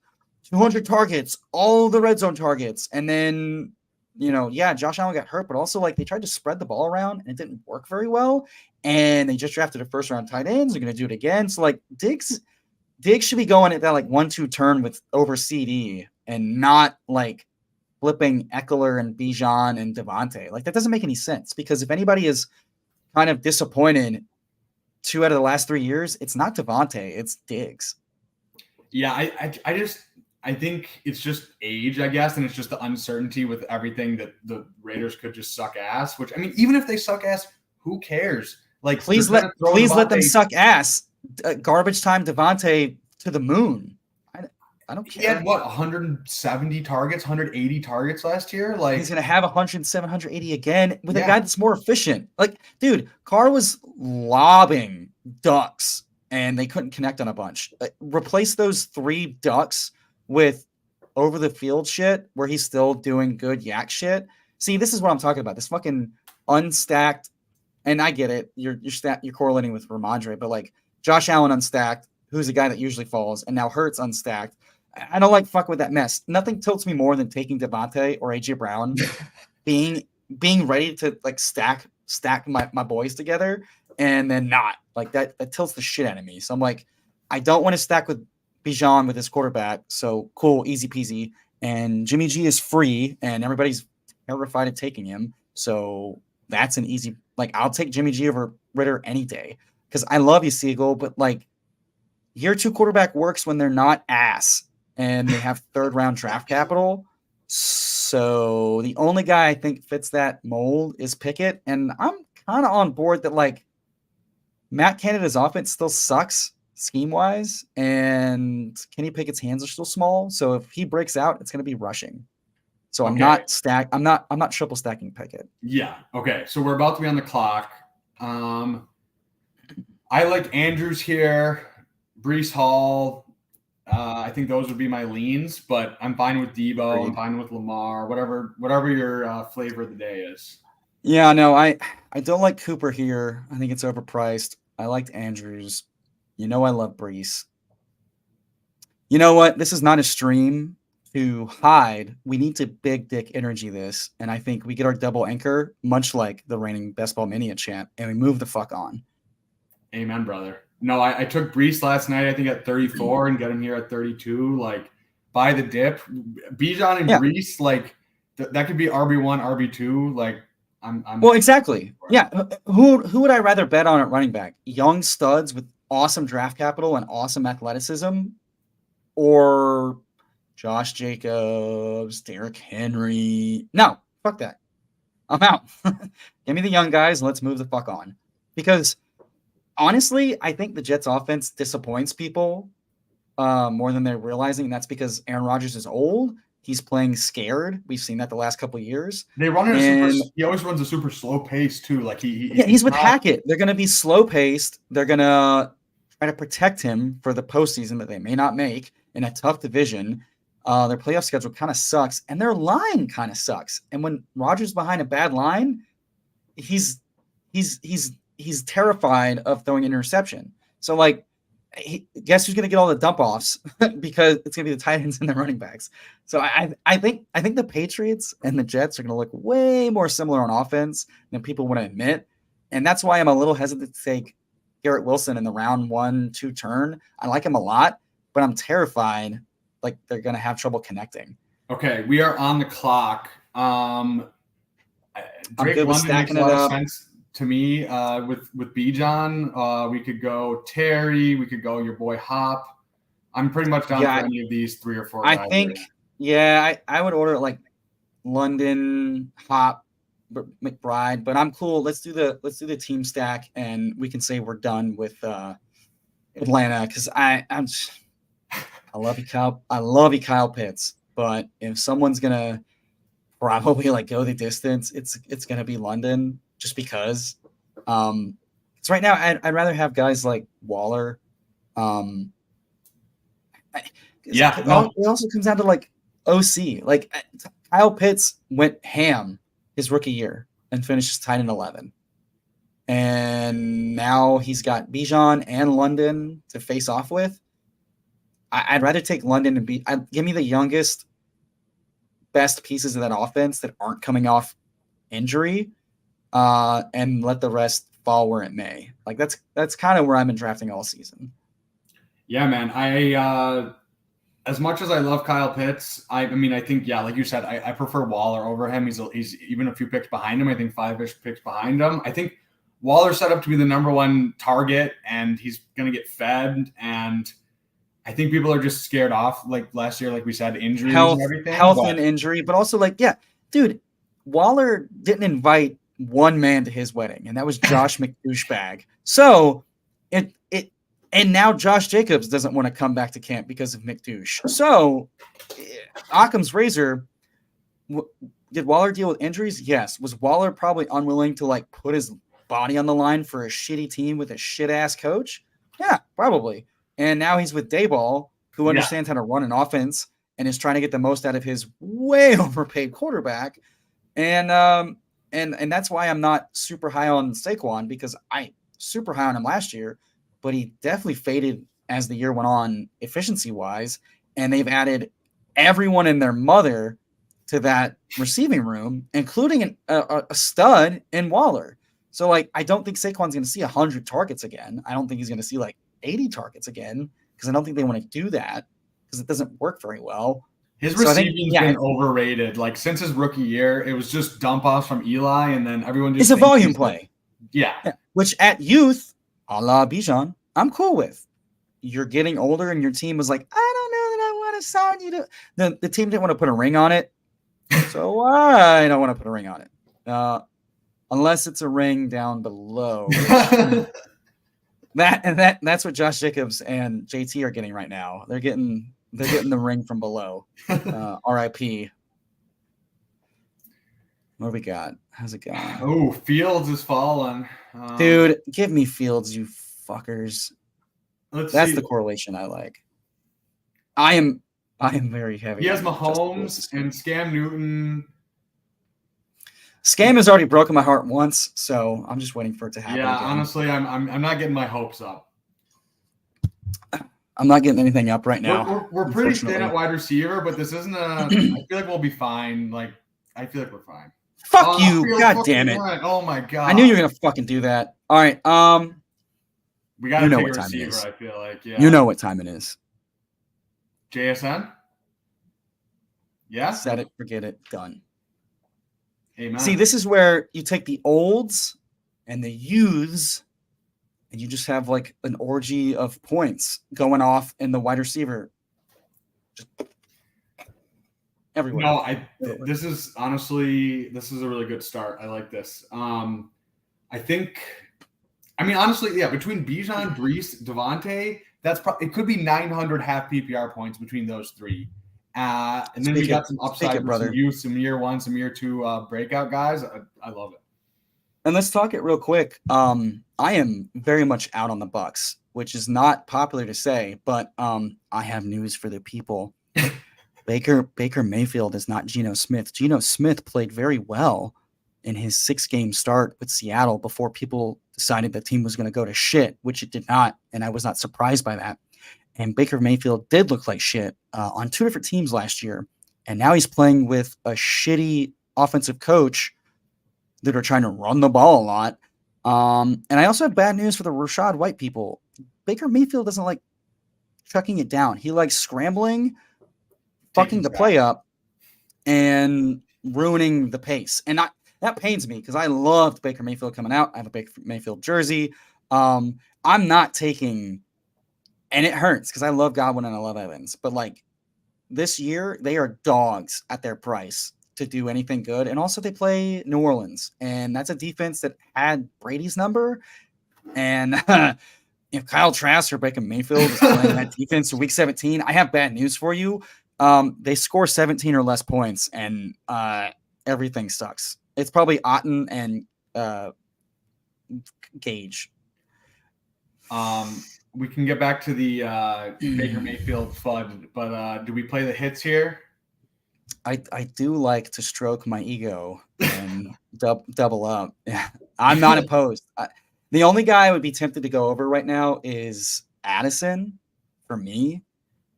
200 targets, all the red zone targets. And then, Josh Allen got hurt, but also, like, they tried to spread the ball around and it didn't work very well. And they just drafted a first-round tight end. They're going to do it again. So, like, Diggs should be going at that, like, 1-2 turn with over CD and not, like, flipping Eckler and Bijan and Devontae. Like, that doesn't make any sense because if anybody is – kind of disappointed 2 out of the last 3 years, it's not Devontae, it's Diggs. Yeah, I think it's just age, I guess, and it's just the uncertainty with everything that the Raiders could just suck ass, which, I mean, even if they suck ass, who cares? Like, please let them suck ass. Garbage time Devontae to the moon. I don't care. He had, 170 targets, 180 targets last year? Like, he's going to have 107, 180 again with a guy that's more efficient. Like, dude, Carr was lobbing ducks, and they couldn't connect on a bunch. Replace those 3 ducks with over-the-field shit where he's still doing good yak shit. See, this is what I'm talking about. This fucking unstacked, and I get it. You're correlating with Ramondre, but, like, Josh Allen unstacked, who's a guy that usually falls, and now Hurts unstacked. I don't like fuck with that mess. Nothing tilts me more than taking Devontae or AJ Brown, being ready to like stack my boys together and then not like that tilts the shit out of me. So I'm like, I don't want to stack with Bijan with his quarterback. So cool, easy peasy. And Jimmy G is free and everybody's terrified of taking him. So that's an easy, like I'll take Jimmy G over Ritter any day because I love you, Siegel, but like year 2 quarterback works when they're not ass. And they have 3rd-round draft capital. So the only guy I think fits that mold is Pickett. And I'm kind of on board that, like, Matt Canada's offense still sucks scheme-wise. And Kenny Pickett's hands are still small. So if he breaks out, it's going to be rushing. So I'm not triple stacking Pickett. Yeah. Okay. So we're about to be on the clock. I like Andrews here, Breece Hall. I think those would be my leans, but I'm fine with Debo. I'm fine with Lamar, whatever your flavor of the day is. Yeah, no, I don't like Cooper here. I think it's overpriced. I liked Andrews. You know I love Brees. You know what? This is not a stream to hide. We need to big dick energy this, and I think we get our double anchor, much like the reigning Bestball Mania champ, and we move the fuck on. Amen, brother. No, I took Brees last night, I think at 34 and got him here at 32. Like, by the dip. Bijan and Brees, like, that could be RB1, RB2. Like, I'm well, exactly. Yeah. Who would I rather bet on at running back? Young studs with awesome draft capital and awesome athleticism, or Josh Jacobs, Derrick Henry? No, fuck that. I'm out. Give me the young guys and let's move the fuck on. Because honestly, I think the Jets offense disappoints people more than they're realizing. And that's because Aaron Rodgers is old. He's playing scared. We've seen that the last couple of years. They run he always runs a super slow pace too. Like he's with Hackett. They're going to be slow paced. They're going to try to protect him for the postseason that they may not make in a tough division. Their playoff schedule kind of sucks, and their line kind of sucks. And when Rodgers behind a bad line, he's terrified of throwing an interception. So like, guess who's going to get all the dump offs because it's going to be the tight ends and the running backs. So I think the Patriots and the Jets are going to look way more similar on offense than people want to admit. And that's why I'm a little hesitant to take Garrett Wilson in the round 1-2 turn. I like him a lot, but I'm terrified like they're going to have trouble connecting. Okay, we are on the clock. Drake I'm good with London makes stacking a lot it of up. sense to me. With Bijan, we could go Terry. We could go your boy Hop. I'm pretty much down for any of these 3 or 4 guys. I think, I would order like London, Hop, McBride, but I'm cool. Let's do the team stack, and we can say we're done with Atlanta because I love you, Kyle. I love you, Kyle Pitts. But if someone's gonna probably like go the distance, it's gonna be London, just because. Because right now I'd rather have guys like Waller. It also comes down to like OC. Like Kyle Pitts went ham his rookie year and finished tied in 11. And now he's got Bijan and London to face off with. I'd rather take London and give me the youngest, best pieces of that offense that aren't coming off injury, and let the rest fall where it may. Like that's kind of where I've been drafting all season. Yeah, man. I as much as I love Kyle Pitts, I think, like you said, I prefer Waller over him. He's even a few picks behind him. I think 5-ish picks behind him. I think Waller's set up to be the number 1 target, and he's going to get fed. And I think people are just scared off, like last year, like we said, injuries and everything. And injury, but also dude, Waller didn't invite one man to his wedding, and that was Josh McDouchebag. So and now Josh Jacobs doesn't want to come back to camp because of McDouche. So Occam's razor, did Waller deal with injuries? Yes. Was Waller probably unwilling to like put his body on the line for a shitty team with a shit ass coach? Yeah, probably. And now he's with Dayball, who understands how to run an offense and is trying to get the most out of his way overpaid quarterback. And that's why I'm not super high on Saquon, because I super high on him last year, but he definitely faded as the year went on efficiency wise. And they've added everyone and their mother to that receiving room, including a stud in Waller. So like, I don't think Saquon's going to see 100 targets again. I don't think he's going to see like 80 targets again, because I don't think they want to do that because it doesn't work very well. His receiving's been overrated. Like since his rookie year, it was just dump offs from Eli, and then everyone just it's a volume play. Yeah. Which at youth, a la Bijan, I'm cool with. You're getting older, and your team was like, I don't know that I want to sign you to. The team didn't want to put a ring on it, so I don't want to put a ring on it, unless it's a ring down below. That's what Josh Jacobs and JT are getting right now. They're getting the ring from below. RIP. What do we got? How's it going? Oh, Fields is falling. Dude, give me Fields, you fuckers. That's see. The correlation I like. I am very heavy. He has Mahomes and Scam Newton. Scam has already broken my heart once, so I'm just waiting for it to happen. Yeah, again. honestly, I'm not getting my hopes up. I'm not getting anything up right now. We're pretty thin at wide receiver, but this isn't I feel like we'll be fine. Like, I feel like we're fine. Fuck you! God damn it! Right. Oh my god! I knew you were gonna fucking do that. All right. We got to know take what a time it receiver. is. I feel like, yeah. You know what time it is. JSN. Yeah. Set it, forget it, done. Amen. See, this is where you take the olds and the youths, and you just have like an orgy of points going off in the wide receiver. Just everywhere. No, this is honestly, this is a really good start. I like this. I think, I mean, honestly, yeah, between Bijan, Brees, Devontae, it could be 900 half PPR points between those three. And then we got some upside with some youth, some year one, some year two breakout guys. I love it. And let's talk it real quick. I am very much out on the Bucks, which is not popular to say, but I have news for the people. Baker Mayfield is not Geno Smith. Geno Smith played very well in his 6-game start with Seattle before people decided the team was going to go to shit, which it did not, and I was not surprised by that. And Baker Mayfield did look like shit on 2 different teams last year, and now he's playing with a shitty offensive coach that are trying to run the ball a lot. And I also have bad news for the Rashad White people. Baker Mayfield doesn't like chucking it down. He likes scrambling, fucking the play up, and ruining the pace. And that pains me because I loved Baker Mayfield coming out. I have a Baker Mayfield jersey. I'm not taking, and it hurts because I love Godwin and I love Evans. But like this year, they are dogs at their price to do anything good. And also they play New Orleans, and that's a defense that had Brady's number. And if Kyle Trask or Baker Mayfield is playing that defense for week 17, I have bad news for you. They score 17 or less points, and everything sucks. It's probably Otten and Gage. We can get back to the Baker Mayfield FUD, but do we play the hits here? I do like to stroke my ego and double up. Yeah, I'm not opposed. The only guy I would be tempted to go over right now is Addison for me.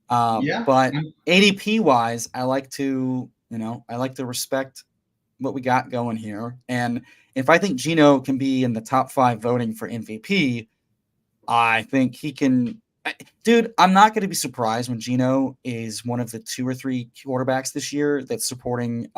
But ADP wise, I like to respect what we got going here. And if I think Geno can be in the top 5 voting for MVP, I think he can. Dude, I'm not going to be surprised when Geno is one of the 2 or 3 quarterbacks this year that's supporting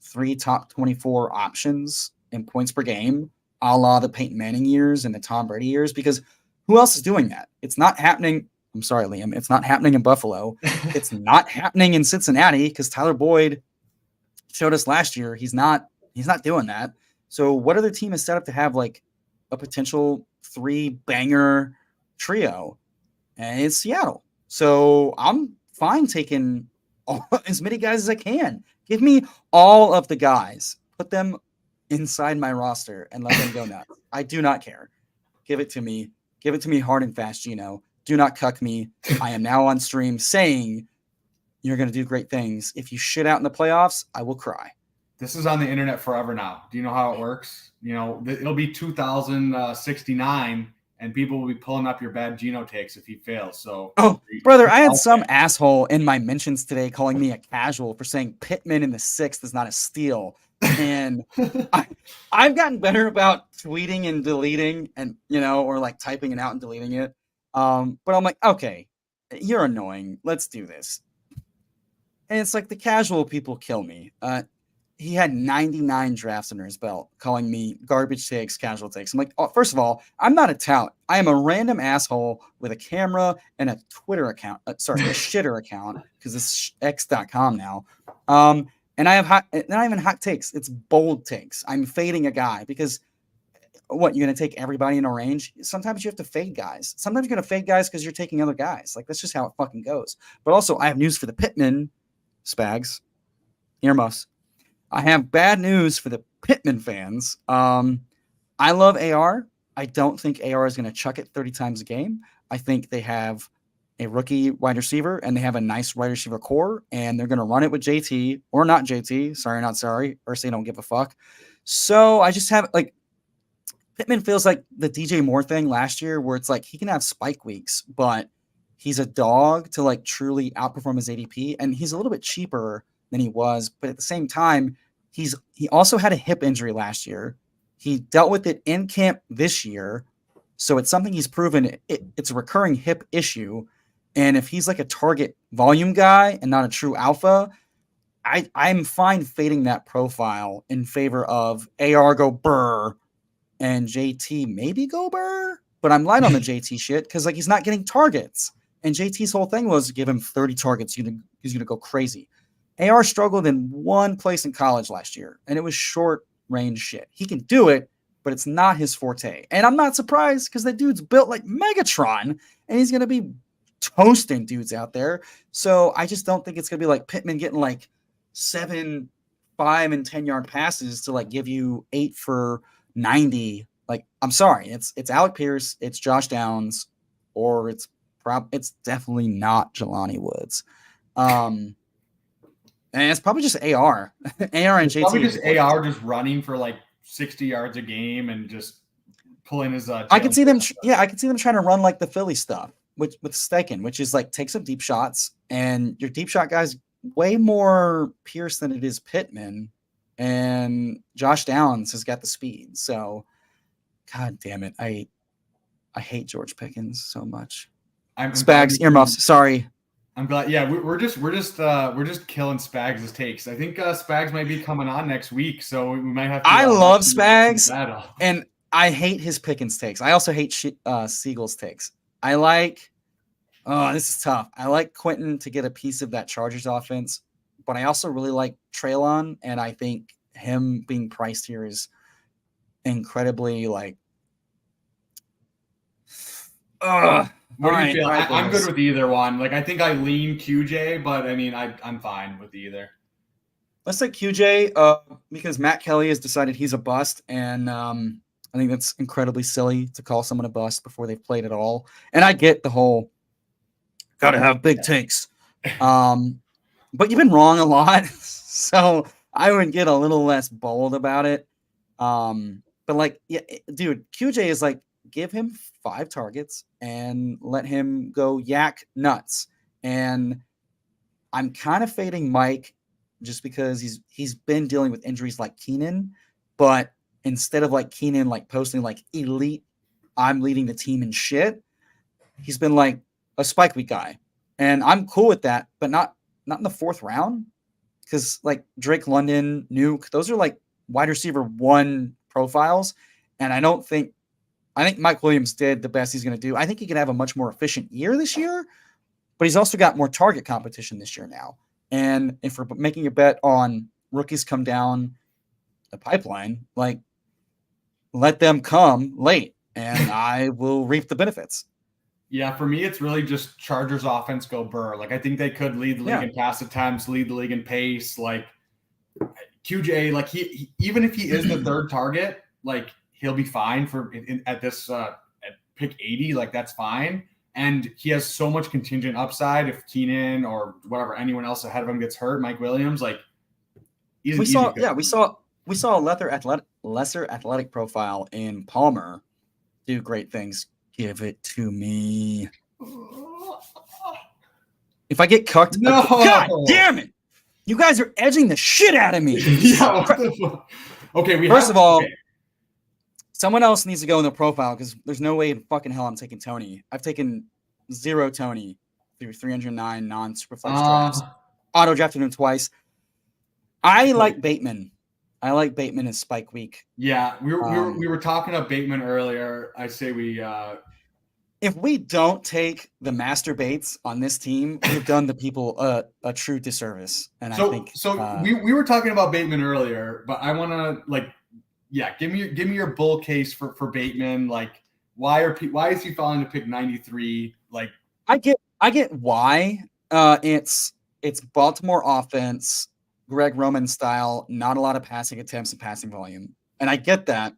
3 top 24 options in points per game, a la the Peyton Manning years and the Tom Brady years, because who else is doing that? It's not happening. I'm sorry, Liam. It's not happening in Buffalo. It's not happening in Cincinnati because Tyler Boyd showed us last year he's not doing that. So what other team is set up to have like a potential 3-banger trio? And it's Seattle. So I'm fine taking as many guys as I can. Give me all of the guys. Put them inside my roster and let them go nuts. I do not care. Give it to me. Give it to me hard and fast, Geno. Do not cuck me. I am now on stream saying you're going to do great things. If you shit out in the playoffs, I will cry. This is on the internet forever now. Do you know how it works? You know, it'll be 2069 and people will be pulling up your bad Geno takes if he fails. So, brother, I had some asshole in my mentions today calling me a casual for saying Pittman in the 6th is not a steal. And I've gotten better about tweeting and deleting and, or like typing it out and deleting it. But I'm like, okay, you're annoying. Let's do this. And it's like the casual people kill me. He had 99 drafts under his belt, calling me garbage takes, casual takes. I'm like, first of all, I'm not a tout. I am a random asshole with a camera and a Twitter account. A shitter account, because it's x.com now. And I have not even hot takes. It's bold takes. I'm fading a guy because what, you're going to take everybody in a range? Sometimes you have to fade guys. Sometimes you're going to fade guys because you're taking other guys. Like, that's just how it fucking goes. But also, I have news for the Pittman Spags. Earmuffs. I have bad news for the Pittman fans. I love AR. I don't think AR is going to chuck it 30 times a game. I think they have a rookie wide receiver, and they have a nice wide receiver core, and they're going to run it with JT or not JT. Sorry, not sorry. Or say don't give a fuck. So I just have like Pittman feels like the DJ Moore thing last year, where it's like he can have spike weeks, but he's a dog to like truly outperform his ADP, and he's a little bit cheaper than he was. But at the same time, he also had a hip injury last year. He dealt with it in camp this year. So it's something he's proven it's a recurring hip issue. And if he's like a target volume guy and not a true alpha, I'm fine fading that profile in favor of AR go Burr and JT maybe go Burr. But I'm light on the JT shit because like he's not getting targets. And JT's whole thing was give him 30 targets. He's going to go crazy. AR struggled in one place in college last year, and it was short range shit. He can do it, but it's not his forte. And I'm not surprised because that dude's built like Megatron, and he's going to be toasting dudes out there. So I just don't think it's going to be like Pittman getting like 7, 5, and 10-yard passes to like give you 8 for 90. Like, I'm sorry, it's Alec Pierce, it's Josh Downs, or it's definitely not Jelani Woods. And it's probably just AR. AR and JT. Probably just AR just running for like 60 yards a game and just pulling his. I could see them. I could see them trying to run like the Philly stuff with Steichen, which is like take some deep shots, and your deep shot guy's way more Pierce than it is Pittman, and Josh Downs has got the speed. So, God damn it, I hate George Pickens so much. Spags earmuffs. Sorry. I'm glad. Yeah, we're just killing Spags' takes. I think Spags might be coming on next week, so we might have to. I love Spags, and I hate his Pickens takes. I also hate Siegel's takes. I like. Oh, this is tough. I like Quentin to get a piece of that Chargers offense, but I also really like Treylon, and I think him being priced here is incredibly like. What do you feel? I'm good with either one. Like, I think I lean QJ, but I mean, I'm fine with either. Let's say QJ because Matt Kelly has decided he's a bust, and I think that's incredibly silly to call someone a bust before they've played at all. And I get the whole got to have big takes, but you've been wrong a lot, so I would get a little less bold about it. But like, yeah, dude, QJ is like, give him 5 targets and let him go yak nuts. And I'm kind of fading Mike just because he's been dealing with injuries like Keenan, but instead of like Keenan like posting like elite, I'm leading the team in shit, he's been like a spike week guy. And I'm cool with that, but not in the 4th round. Because like Drake London, Nuke, those are like wide receiver 1 profiles. And I think Mike Williams did the best he's going to do. I think he can have a much more efficient year this year, but he's also got more target competition this year now. And if we're making a bet on rookies come down the pipeline, like let them come late and I will reap the benefits. Yeah, for me, it's really just Chargers offense go Burr. Like, I think they could lead the league in pass attempts, lead the league in pace. Like, QJ, like he even if he is the 3rd target, like he'll be fine at this at pick 80. Like, that's fine. And he has so much contingent upside if Keenan or whatever, anyone else ahead of him gets hurt, Mike Williams, like we saw a lesser athletic profile in Palmer do great things. Give it to me. If I get cucked, no. God damn it! You guys are edging the shit out of me. Yeah, okay, first of all, someone else needs to go in the profile because there's no way in fucking hell I'm taking Tony. I've taken 0 Tony through 309 non-superflex drafts. Auto drafted him twice. I like Bateman. I like Bateman as spike week. Yeah, we were talking about Bateman earlier. I say we. If we don't take the master baits on this team, we've done the people a true disservice. And I think we were talking about Bateman earlier, but I want to give me your bull case for Bateman. Like, why is he falling to pick 93? Like, I get why. It's Baltimore offense, Greg Roman style, not a lot of passing attempts and passing volume. And I get that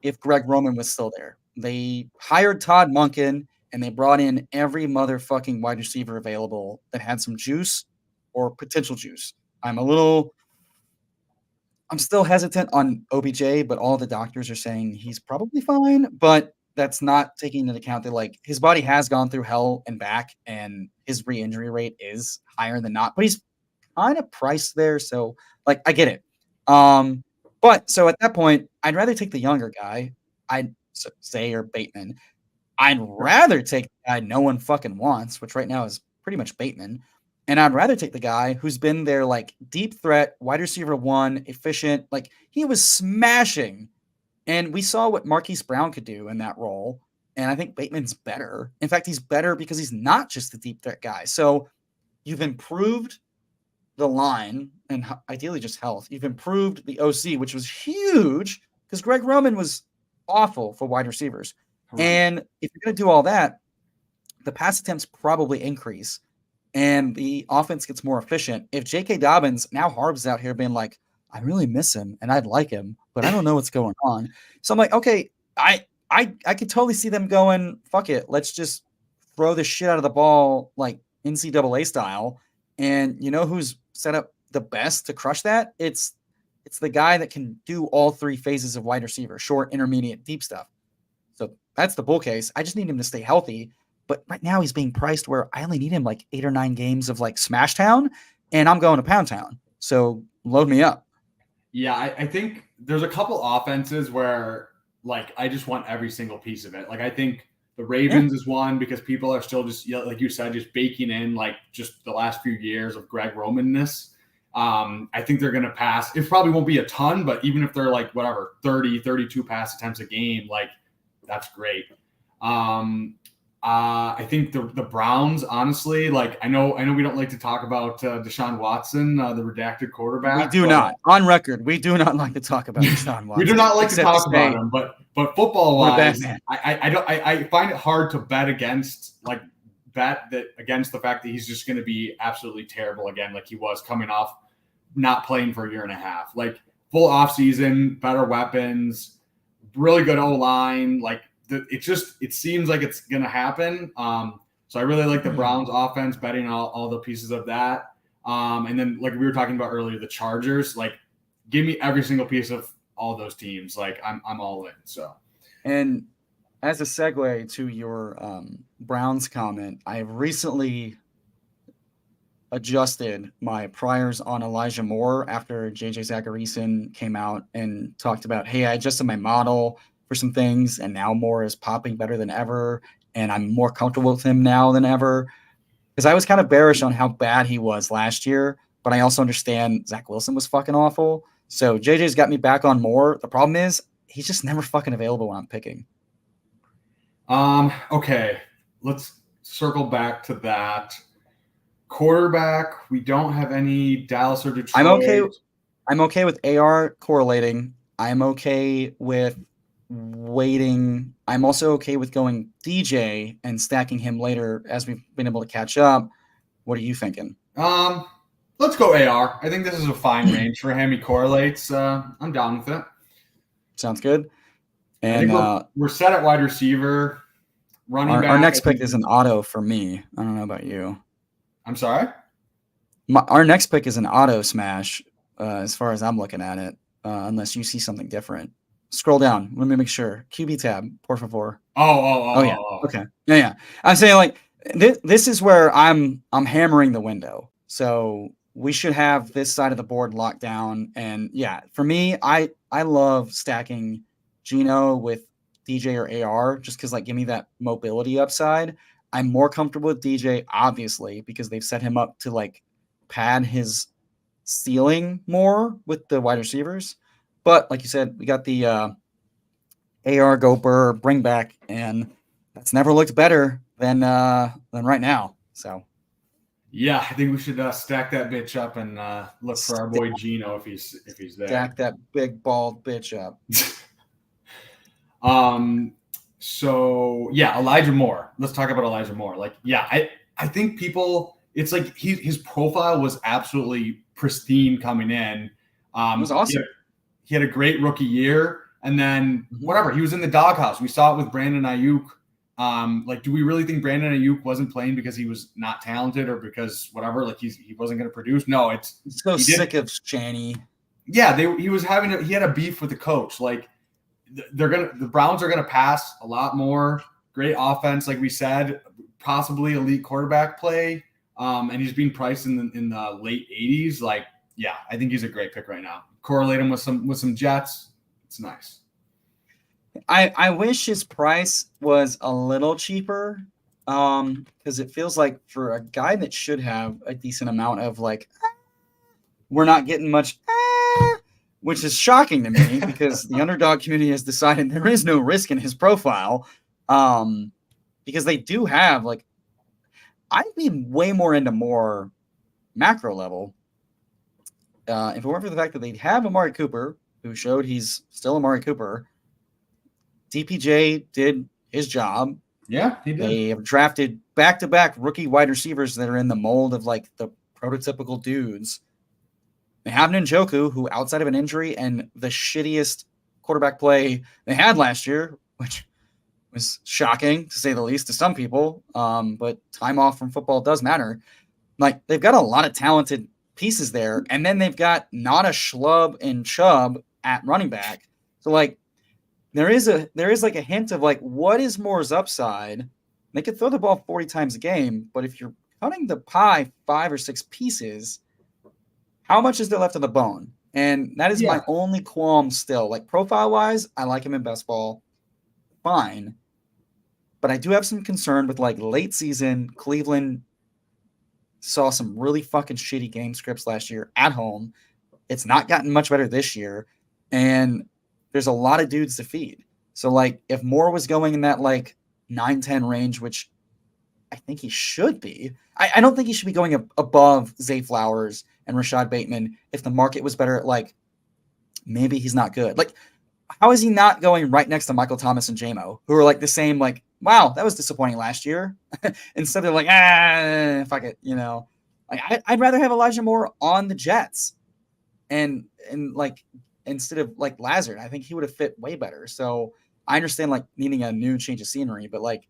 if Greg Roman was still there. They hired Todd Monken, and they brought in every motherfucking wide receiver available that had some juice or potential juice. I'm still hesitant on OBJ, but all the doctors are saying he's probably fine, but that's not taking into account that like his body has gone through hell and back, and his re-injury rate is higher than not, but he's kind of priced there. So like, I get it. But so at that point, I'd rather take the younger guy. I'd say, or Bateman. I'd rather take the guy no one fucking wants, which right now is pretty much Bateman. And I'd rather take the guy who's been there like deep threat, wide receiver 1, efficient. Like he was smashing. And we saw what Marquise Brown could do in that role. And I think Bateman's better. In fact, he's better because he's not just the deep threat guy. So you've improved the line and ideally just health. You've improved the OC, which was huge because Greg Roman was awful for wide receivers. Right. And if you're going to do all that, the pass attempts probably increase and the offense gets more efficient. If J.K. Dobbins, now Harb's out here being like, I really miss him and I'd like him, but I don't know what's going on. So I'm like, okay, I could totally see them going, fuck it. Let's just throw the shit out of the ball like NCAA style. And you know who's set up the best to crush that? It's the guy that can do all 3 phases of wide receiver, short, intermediate, deep stuff. So that's the bull case. I just need him to stay healthy. But right now he's being priced where I only need him like 8 or 9 games of like Smash Town, and I'm going to Pound Town. So load me up. Yeah, I think there's a couple offenses where like I just want every single piece of it. Like I think the Ravens is one because people are still just, like you said, just baking in like just the last few years of Greg Romanness. I think they're going to pass. It probably won't be a ton, but even if they're like whatever, 30, 32 pass attempts a game, like that's great. I think the Browns, honestly, like I know we don't like to talk about Deshaun Watson, the redacted quarterback. We do not. On record, we do not like to talk about Deshaun Watson. We do not like to talk about him, but football wise, I find it hard to bet against against the fact that he's just going to be absolutely terrible again, like he was coming off not playing for a year and a half. Like full off season, better weapons, really good O-line, like. It seems like it's going to happen. So I really like the Browns offense, betting all the pieces of that. And then like we were talking about earlier, the Chargers, like give me every single piece of all those teams. Like I'm all in. So, and as a segue to your Browns comment, I have recently adjusted my priors on Elijah Moore after JJ Zacharyson came out and talked about, hey, I adjusted my model for some things, and now Moore is popping better than ever, and I'm more comfortable with him now than ever. Because I was kind of bearish on how bad he was last year, but I also understand Zach Wilson was fucking awful. So JJ's got me back on Moore. The problem is he's just never fucking available when I'm picking. Okay, let's circle back to that. Quarterback, we don't have any Dallas or Detroit. I'm okay with AR correlating. I'm okay with waiting. I'm also okay with going DJ and stacking him later as we've been able to catch up. What are you thinking? Let's go AR. I think this is a fine range for him. He correlates. I'm down with it. Sounds good. And I think we're set at wide receiver. Running back. Our next pick is an auto for me. I don't know about you. I'm sorry? Our next pick is an auto smash as far as I'm looking at it, unless you see something different. Scroll down. Let me make sure. QB tab, por favor. Oh, yeah. Okay. Yeah. I'm saying like this is where I'm hammering the window. So we should have this side of the board locked down. And yeah, for me, I love stacking Geno with DJ or AR just because like give me that mobility upside. I'm more comfortable with DJ, obviously, because they've set him up to like pad his ceiling more with the wide receivers. But like you said, we got the AR go Burr bring back, and that's never looked better than right now. So, yeah, I think we should stack that bitch up and look for our boy Geno if he's there. Stack that big bald bitch up. So yeah, Elijah Moore. Let's talk about Elijah Moore. Like, yeah, I think people. It's like his profile was absolutely pristine coming in. It was awesome. He had a great rookie year, and then whatever, he was in the doghouse. We saw it with Brandon Ayuk Like, do we really think Brandon Ayuk wasn't playing because he was not talented or because whatever? Like he wasn't going to produce? No, it's so sick of Chaney. Yeah, he had a beef with the coach. Like the Browns are gonna pass a lot more. Great offense, like we said, possibly elite quarterback play. And he's being priced in the late 80s. Like, yeah, I think he's a great pick right now. Correlate him with some Jets. It's nice. I wish his price was a little cheaper. Because it feels like for a guy that should have a decent amount of like, we're not getting much, which is shocking to me because the underdog community has decided there is no risk in his profile. Because they do have like, I'd be way more into more macro level. If it weren't for the fact that they have Amari Cooper, who showed he's still Amari Cooper, DPJ did his job. Yeah, he did. They have drafted back-to-back rookie wide receivers that are in the mold of like the prototypical dudes. They have Njoku, who outside of an injury and the shittiest quarterback play they had last year, which was shocking to say the least to some people. But time off from football does matter. Like they've got a lot of talented pieces there, and then they've got not a schlub and Chubb at running back. So like there is like a hint of like what is Moore's upside. They could throw the ball 40 times a game, but if you're cutting the pie 5 or 6 pieces, how much is there left on the bone? And that is my only qualm still. Like profile wise, I like him in best ball. Fine. But I do have some concern with like late season. Cleveland saw some really fucking shitty game scripts last year at home. It's not gotten much better this year. And there's a lot of dudes to feed. So like if Moore was going in that like 9-10 range, which I think he should be, I don't think he should be going above Zay Flowers and Rashad Bateman. If the market was better, like maybe he's not good. Like how is he not going right next to Michael Thomas and JMO, who are like the same, like, wow, that was disappointing last year. Instead of like, fuck it, you know. Like I'd rather have Elijah Moore on the Jets. And like instead of like Lazard, I think he would have fit way better. So I understand like needing a new change of scenery, but like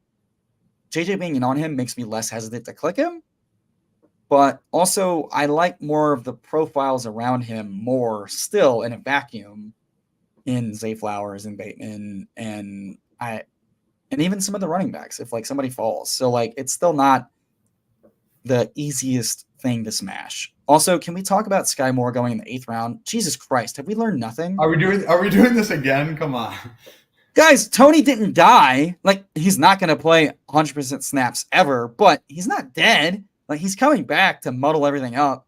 JJ being in on him makes me less hesitant to click him. But also I like more of the profiles around him more still in a vacuum in Zay Flowers and Bateman and even some of the running backs if like somebody falls. So like it's still not the easiest thing to smash. Also, can we talk about Sky Moore going in the 8th round? Jesus Christ, have we learned nothing? Are we doing this again? Come on. Guys, Tony didn't die. Like he's not going to play 100% snaps ever, but he's not dead. Like he's coming back to muddle everything up.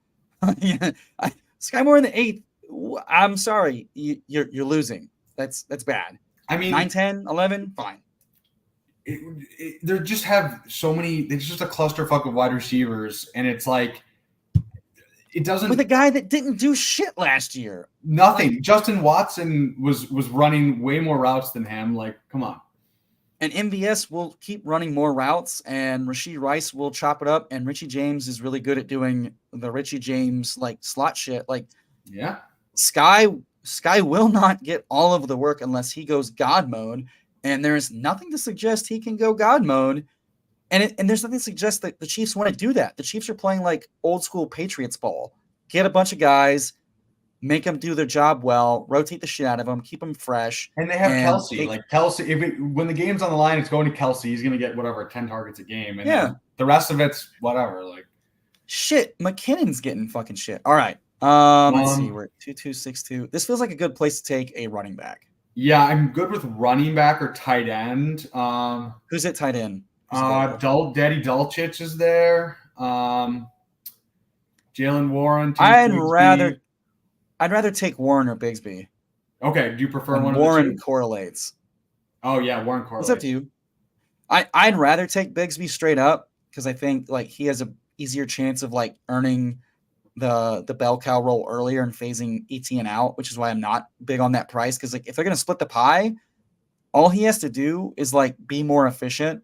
Sky Moore in the 8th. I'm sorry, you're losing. That's bad. I mean, 9, 10, 11, fine. They just have so many. It's just a clusterfuck of wide receivers, and it's like it doesn't. With a guy that didn't do shit last year. Nothing. Like, Justin Watson was running way more routes than him. Like, come on. And MVS will keep running more routes, and Rashee Rice will chop it up, and Richie James is really good at doing the Richie James like slot shit. Like, yeah. Sky will not get all of the work unless he goes God mode, and there's nothing to suggest he can go God mode, and there's nothing to suggest that the Chiefs want to do that. The Chiefs are playing like old school Patriots ball. Get a bunch of guys, make them do their job well, rotate the shit out of them, keep them fresh. And they have Kelsey. When the game's on the line, it's going to Kelsey. He's going to get whatever 10 targets a game, and the rest of it's whatever. Like shit, McKinnon's getting fucking shit. All right. Let's see. We're at 2-2-6-2. This feels like a good place to take a running back. Yeah, I'm good with running back or tight end. Who's at tight end? Daddy Dulcich is there. Jalen Warren. I'd rather take Warren or Bigsby. Okay. Do you prefer one? Warren correlates. Oh yeah, Warren correlates. It's up to you. I'd rather take Bigsby straight up because I think like he has a easier chance of like earning the bell cow role earlier and phasing ETN out, which is why I'm not big on that price. Because like if they're gonna split the pie, all he has to do is like be more efficient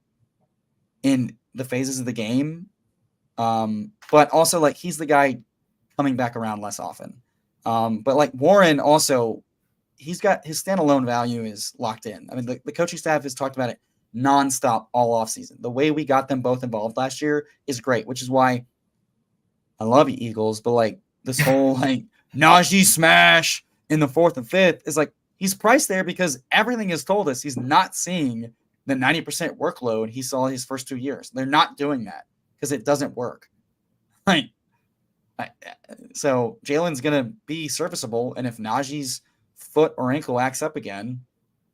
in the phases of the game. But also like he's the guy coming back around less often. But like Warren also, he's got his standalone value is locked in. I mean, the coaching staff has talked about it nonstop all offseason. The way we got them both involved last year is great, which is why I love you, Eagles, but like this whole like Najee smash in the 4th and 5th is like he's priced there because everything has told us he's not seeing the 90% workload he saw his first 2 years. They're not doing that because it doesn't work. Like, so Jalen's gonna be serviceable, and if Najee's foot or ankle acts up again,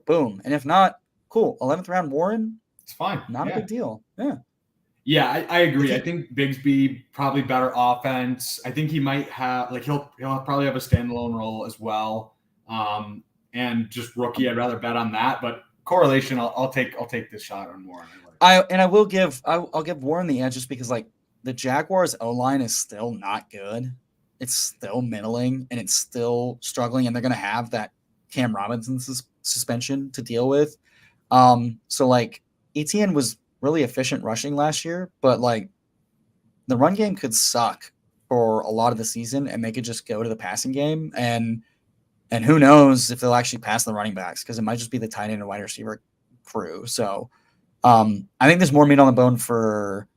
boom. And if not, cool. 11th round Warren, it's fine. Not a big deal. Yeah. Yeah, I agree. I think Bigsby probably better offense. I think he might have he'll probably have a standalone role as well. And just rookie, I'd rather bet on that. But correlation, I'll take this shot on Warren. I'll give Warren the edge just because like the Jaguars O-line is still not good. It's still middling and it's still struggling, and they're gonna have that Cam Robinson suspension to deal with. So like Etienne was really efficient rushing last year, but like the run game could suck for a lot of the season and they could just go to the passing game, and who knows if they'll actually pass the running backs because it might just be the tight end and wide receiver crew. So I think there's more meat on the bone for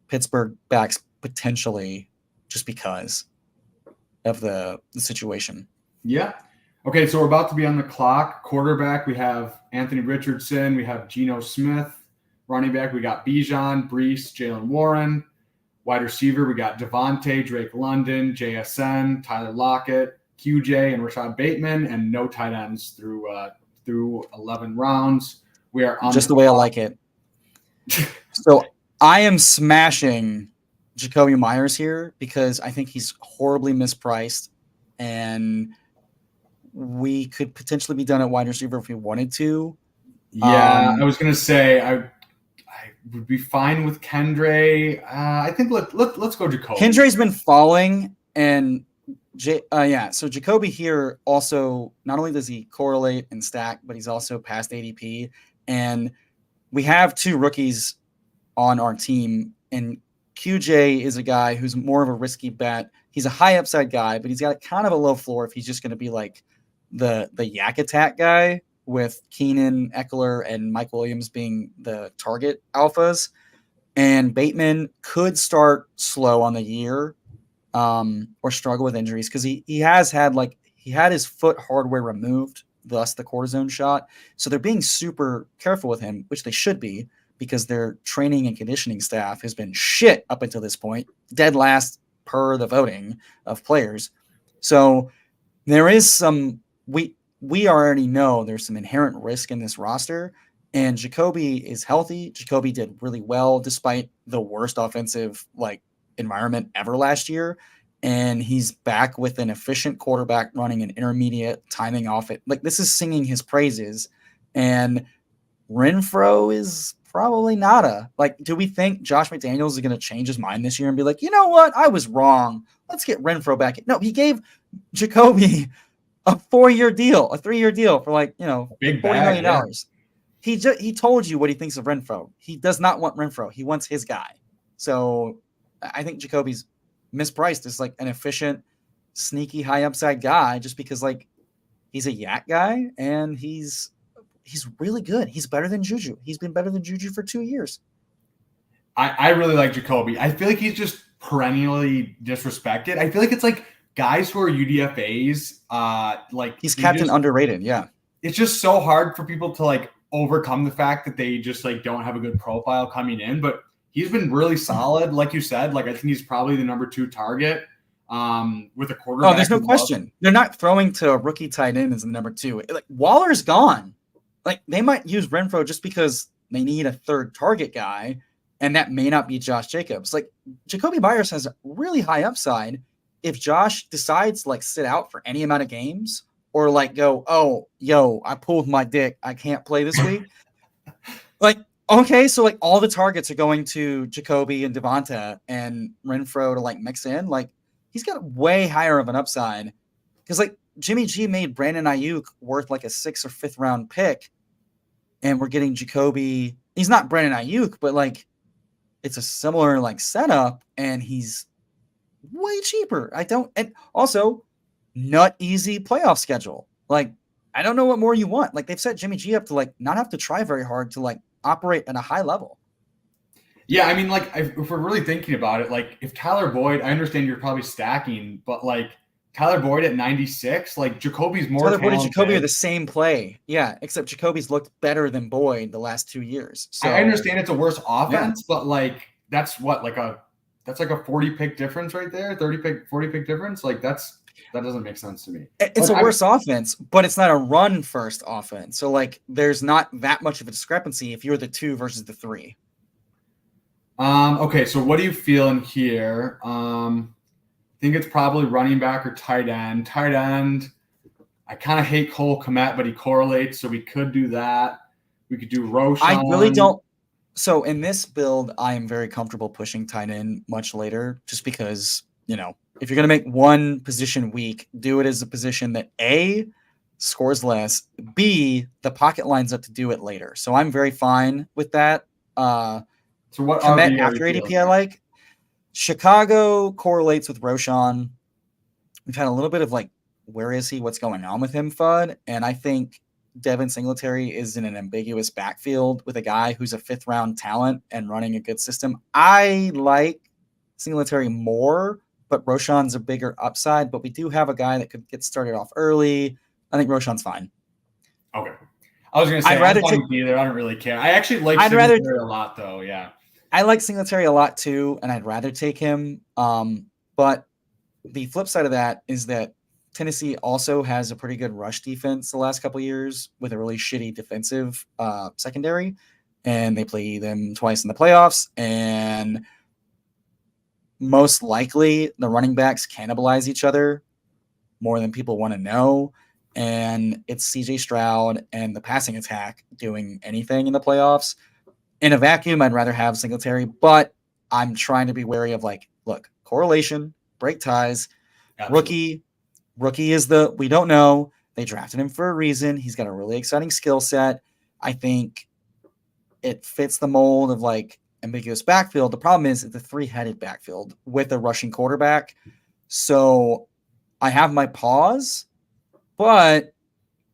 Pittsburgh backs potentially just because of the situation. Yeah. Okay, so we're about to be on the clock. Quarterback, we have Anthony Richardson, we have Geno Smith. Running back, we got Bijan, Brees, Jalen Warren. Wide receiver, we got Devontae, Drake London, JSN, Tyler Lockett, QJ, and Rashad Bateman, and no tight ends through 11 rounds. We are on just the way I like it. So I am smashing Jacoby Myers here because I think he's horribly mispriced, and we could potentially be done at wide receiver if we wanted to. Yeah, I was gonna say I would be fine with Kendre. I think let's go Jacoby. Kendre's been falling, and so Jacoby here also not only does he correlate and stack, but he's also past ADP, and we have 2 rookies on our team, and QJ is a guy who's more of a risky bet. He's a high upside guy, but he's got kind of a low floor if he's just going to be like the yak attack guy, with Keenan, Eckler, and Mike Williams being the target alphas. And Bateman could start slow on the year or struggle with injuries because he had his foot hardware removed, thus the cortisone shot. So they're being super careful with him, which they should be because their training and conditioning staff has been shit up until this point, dead last per the voting of players. So there is some we already know there's some inherent risk in this roster, and Jacoby is healthy. Jacoby did really well despite the worst offensive environment ever last year, and he's back with an efficient quarterback running an intermediate timing off it. Like, this is singing his praises, and Renfro is probably nada. Like, do we think Josh McDaniels is going to change his mind this year and be like, you know what, I was wrong, let's get Renfro back? No, he gave Jacoby a 4-year deal, a 3-year deal for $40 million. Yeah. He told you what he thinks of Renfro. He does not want Renfro. He wants his guy. So I think Jacoby's mispriced as an efficient, sneaky, high upside guy just because he's a yak guy and he's really good. He's better than Juju. He's been better than Juju for 2 years. I really like Jacoby. I feel like he's just perennially disrespected. I feel like it's guys who are UDFAs, he's captain underrated. Yeah. It's just so hard for people to overcome the fact that they just don't have a good profile coming in, but he's been really solid. Like you said, I think he's probably the number 2 target with a quarterback. Oh, there's no question. They're not throwing to a rookie tight end as the number 2. Waller's gone. They might use Renfro just because they need a third target guy, and that may not be Josh Jacobs. Jacoby Myers has a really high upside. If Josh decides sit out for any amount of games or go, oh, yo, I pulled my dick, I can't play this week. Okay, so all the targets are going to Jacoby and Devonta and Renfro to mix in. He's got way higher of an upside because Jimmy G made Brandon Ayuk worth a 6th or 5th round pick, and we're getting Jacoby. He's not Brandon Ayuk, but it's a similar setup, and he's way cheaper. And also not easy playoff schedule. I don't know what more you want. They've set Jimmy G up to not have to try very hard to operate at a high level. Yeah, I mean, like, if we're really thinking about it, like, if Tyler Boyd, I understand you're probably stacking, but, like, Tyler Boyd at 96, like, Jacoby's more Tyler Boyd and talented. Jacoby are the same play. Yeah, except Jacoby's looked better than Boyd the last 2 years. So I understand it's a worse offense, but, like, that's what, like, that's like a 40-pick difference right there, 40-pick difference. Like, that doesn't make sense to me. It's a worse offense, but it's not a run-first offense. So, like, there's not that much of a discrepancy if you're the 2 versus the 3. Okay, so what are you feeling here? I think it's probably running back or tight end. Tight end, I kind of hate Cole Kmet, but he correlates, so we could do that. We could do Roshan. I really don't. So in this build, I am very comfortable pushing tight end much later, just because, you know, if you're going to make one position weak, do it as a position that A, scores less, B, the pocket lines up to do it later. So I'm very fine with that. So what Kmet after ADP I like? Chicago correlates with Roshan. We've had a little bit of like, where is he? What's going on with him, FUD? And I think Devin Singletary is in an ambiguous backfield with a guy who's a 5th-round talent and running a good system. I like Singletary more, but Roshan's a bigger upside. But we do have a guy that could get started off early. I think Roshan's fine. Okay. I was going to say, I don't really care. I actually like Singletary a lot, though. Yeah. I like Singletary a lot, too, and I'd rather take him. But the flip side of that is that Tennessee also has a pretty good rush defense the last couple of years with a really shitty defensive secondary, and they play them twice in the playoffs, and most likely the running backs cannibalize each other more than people want to know, and it's CJ Stroud and the passing attack doing anything in the playoffs. In a vacuum, I'd rather have Singletary, but I'm trying to be wary of, like, look, correlation, break ties, Absolutely. Rookie is we don't know. They drafted him for a reason. He's got a really exciting skill set. I think it fits the mold of, like, ambiguous backfield. The problem is it's a 3-headed backfield with a rushing quarterback. So I have my pause, but,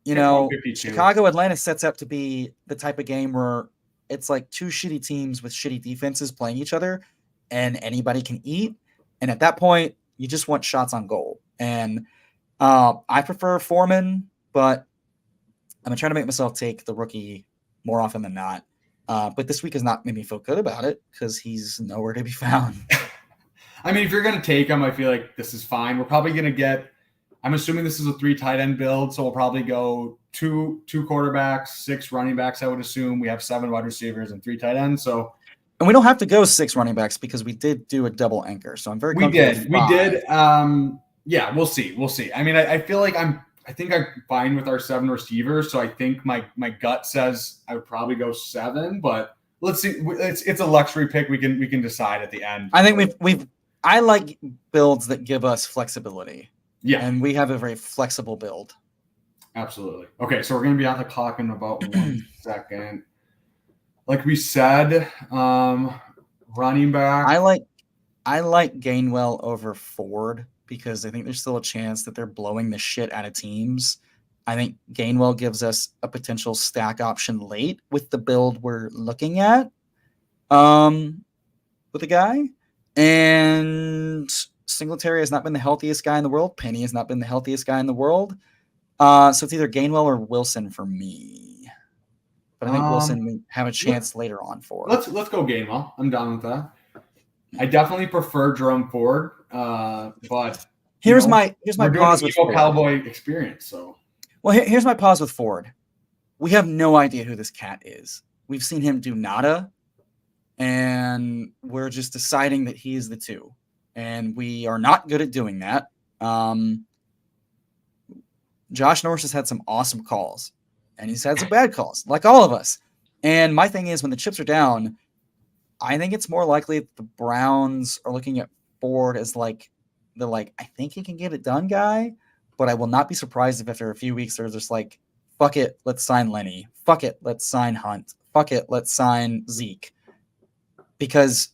you know, Chicago Atlanta sets up to be the type of game where it's like 2 shitty teams with shitty defenses playing each other, and anybody can eat. And at that point, you just want shots on goal. And I prefer Foreman, but I'm trying to make myself take the rookie more often than not. But this week has not made me feel good about it because he's nowhere to be found. I mean, if you're going to take him, I feel like this is fine. We're probably going to get – I'm assuming this is a 3 tight end build, so we'll probably go two quarterbacks, 6 running backs, I would assume. We have 7 wide receivers and 3 tight ends. So, and we don't have to go 6 running backs because we did do a double anchor. So I'm very comfortable. We did. Yeah, we'll see. I mean, I feel like I think I'm fine with our 7 receivers. So I think my gut says I would probably go 7, but let's see. It's a luxury pick. We can decide at the end. I think I like builds that give us flexibility. Yeah. And we have a very flexible build. Absolutely. Okay, so we're going to be on the clock in about 1 second. Like we said, running back. I like Gainwell over Ford because I think there's still a chance that they're blowing the shit out of teams. I think Gainwell gives us a potential stack option late with the build we're looking at with a guy. And Singletary has not been the healthiest guy in the world. Penny has not been the healthiest guy in the world. So it's either Gainwell or Wilson for me. But I think Wilson will have a chance later on for. Let's go Gainwell. I'm down with that. I definitely prefer Jerome Ford, but here's my pause with Emocowboy experience. So, well, here's my pause with Ford. We have no idea who this cat is. We've seen him do nada, and we're just deciding that he is the 2, and we are not good at doing that. Josh Norris has had some awesome calls, and he's had some bad calls, like all of us. And my thing is, when the chips are down, I think it's more likely that the Browns are looking at Ford as I think he can get it done guy, but I will not be surprised if after a few weeks they're just like, fuck it, let's sign Lenny. Fuck it, let's sign Hunt. Fuck it, let's sign Zeke. Because,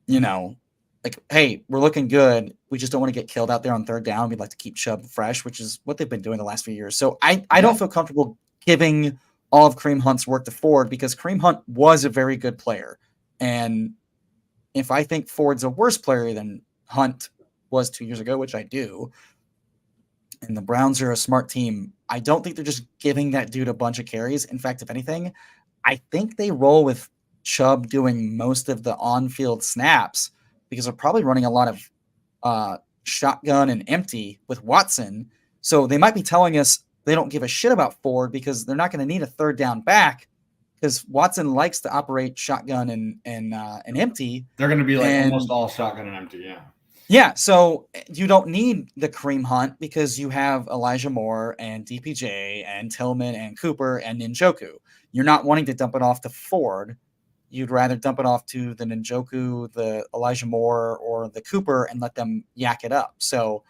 you know, like, hey, we're looking good. We just don't want to get killed out there on 3rd down. We'd like to keep Chubb fresh, which is what they've been doing the last few years. So I don't feel comfortable giving all of Kareem Hunt's work to Ford, because Kareem Hunt was a very good player. And if I think Ford's a worse player than Hunt was 2 years ago, which I do, and the Browns are a smart team, I don't think they're just giving that dude a bunch of carries. In fact, if anything, I think they roll with Chubb doing most of the on-field snaps because they're probably running a lot of shotgun and empty with Watson. So they might be telling us they don't give a shit about Ford because they're not going to need a third down back because Watson likes to operate shotgun and empty. They're going to be like almost all shotgun and empty. Yeah. Yeah. So you don't need the Kareem Hunt because you have Elijah Moore and DPJ and Tillman and Cooper and Njoku. You're not wanting to dump it off to Ford. You'd rather dump it off to the Njoku, the Elijah Moore, or the Cooper and let them yak it up. So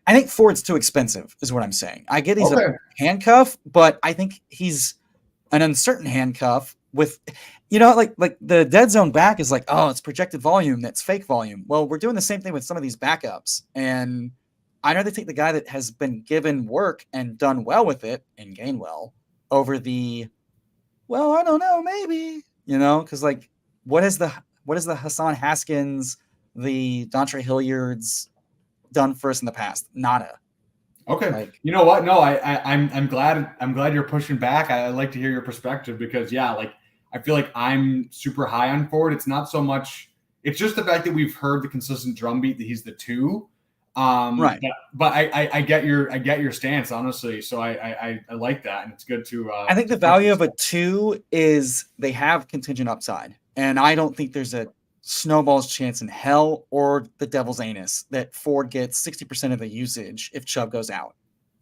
I think Ford's too expensive is what I'm saying. I get he's a handcuff, but I think he's an uncertain handcuff with, like the dead zone back is like, oh, it's projected volume. That's fake volume. Well, we're doing the same thing with some of these backups. And I'd rather take the guy that has been given work and done well with it and Gainwell over the, well, I don't know, maybe, because like, what is the Hassan Haskins, the Dontre Hilliards done for us in the past? Nada. Okay. Like, you know what? No, I'm glad you're pushing back. I like to hear your perspective because I feel like I'm super high on Ford. It's not so much, it's just the fact that we've heard the consistent drumbeat that he's the 2. Right. But I get your stance, honestly. So I like that. And it's good to, I think the value of a 2 is they have contingent upside. And I don't think there's a snowball's chance in hell or the devil's anus that Ford gets 60% of the usage if Chubb goes out.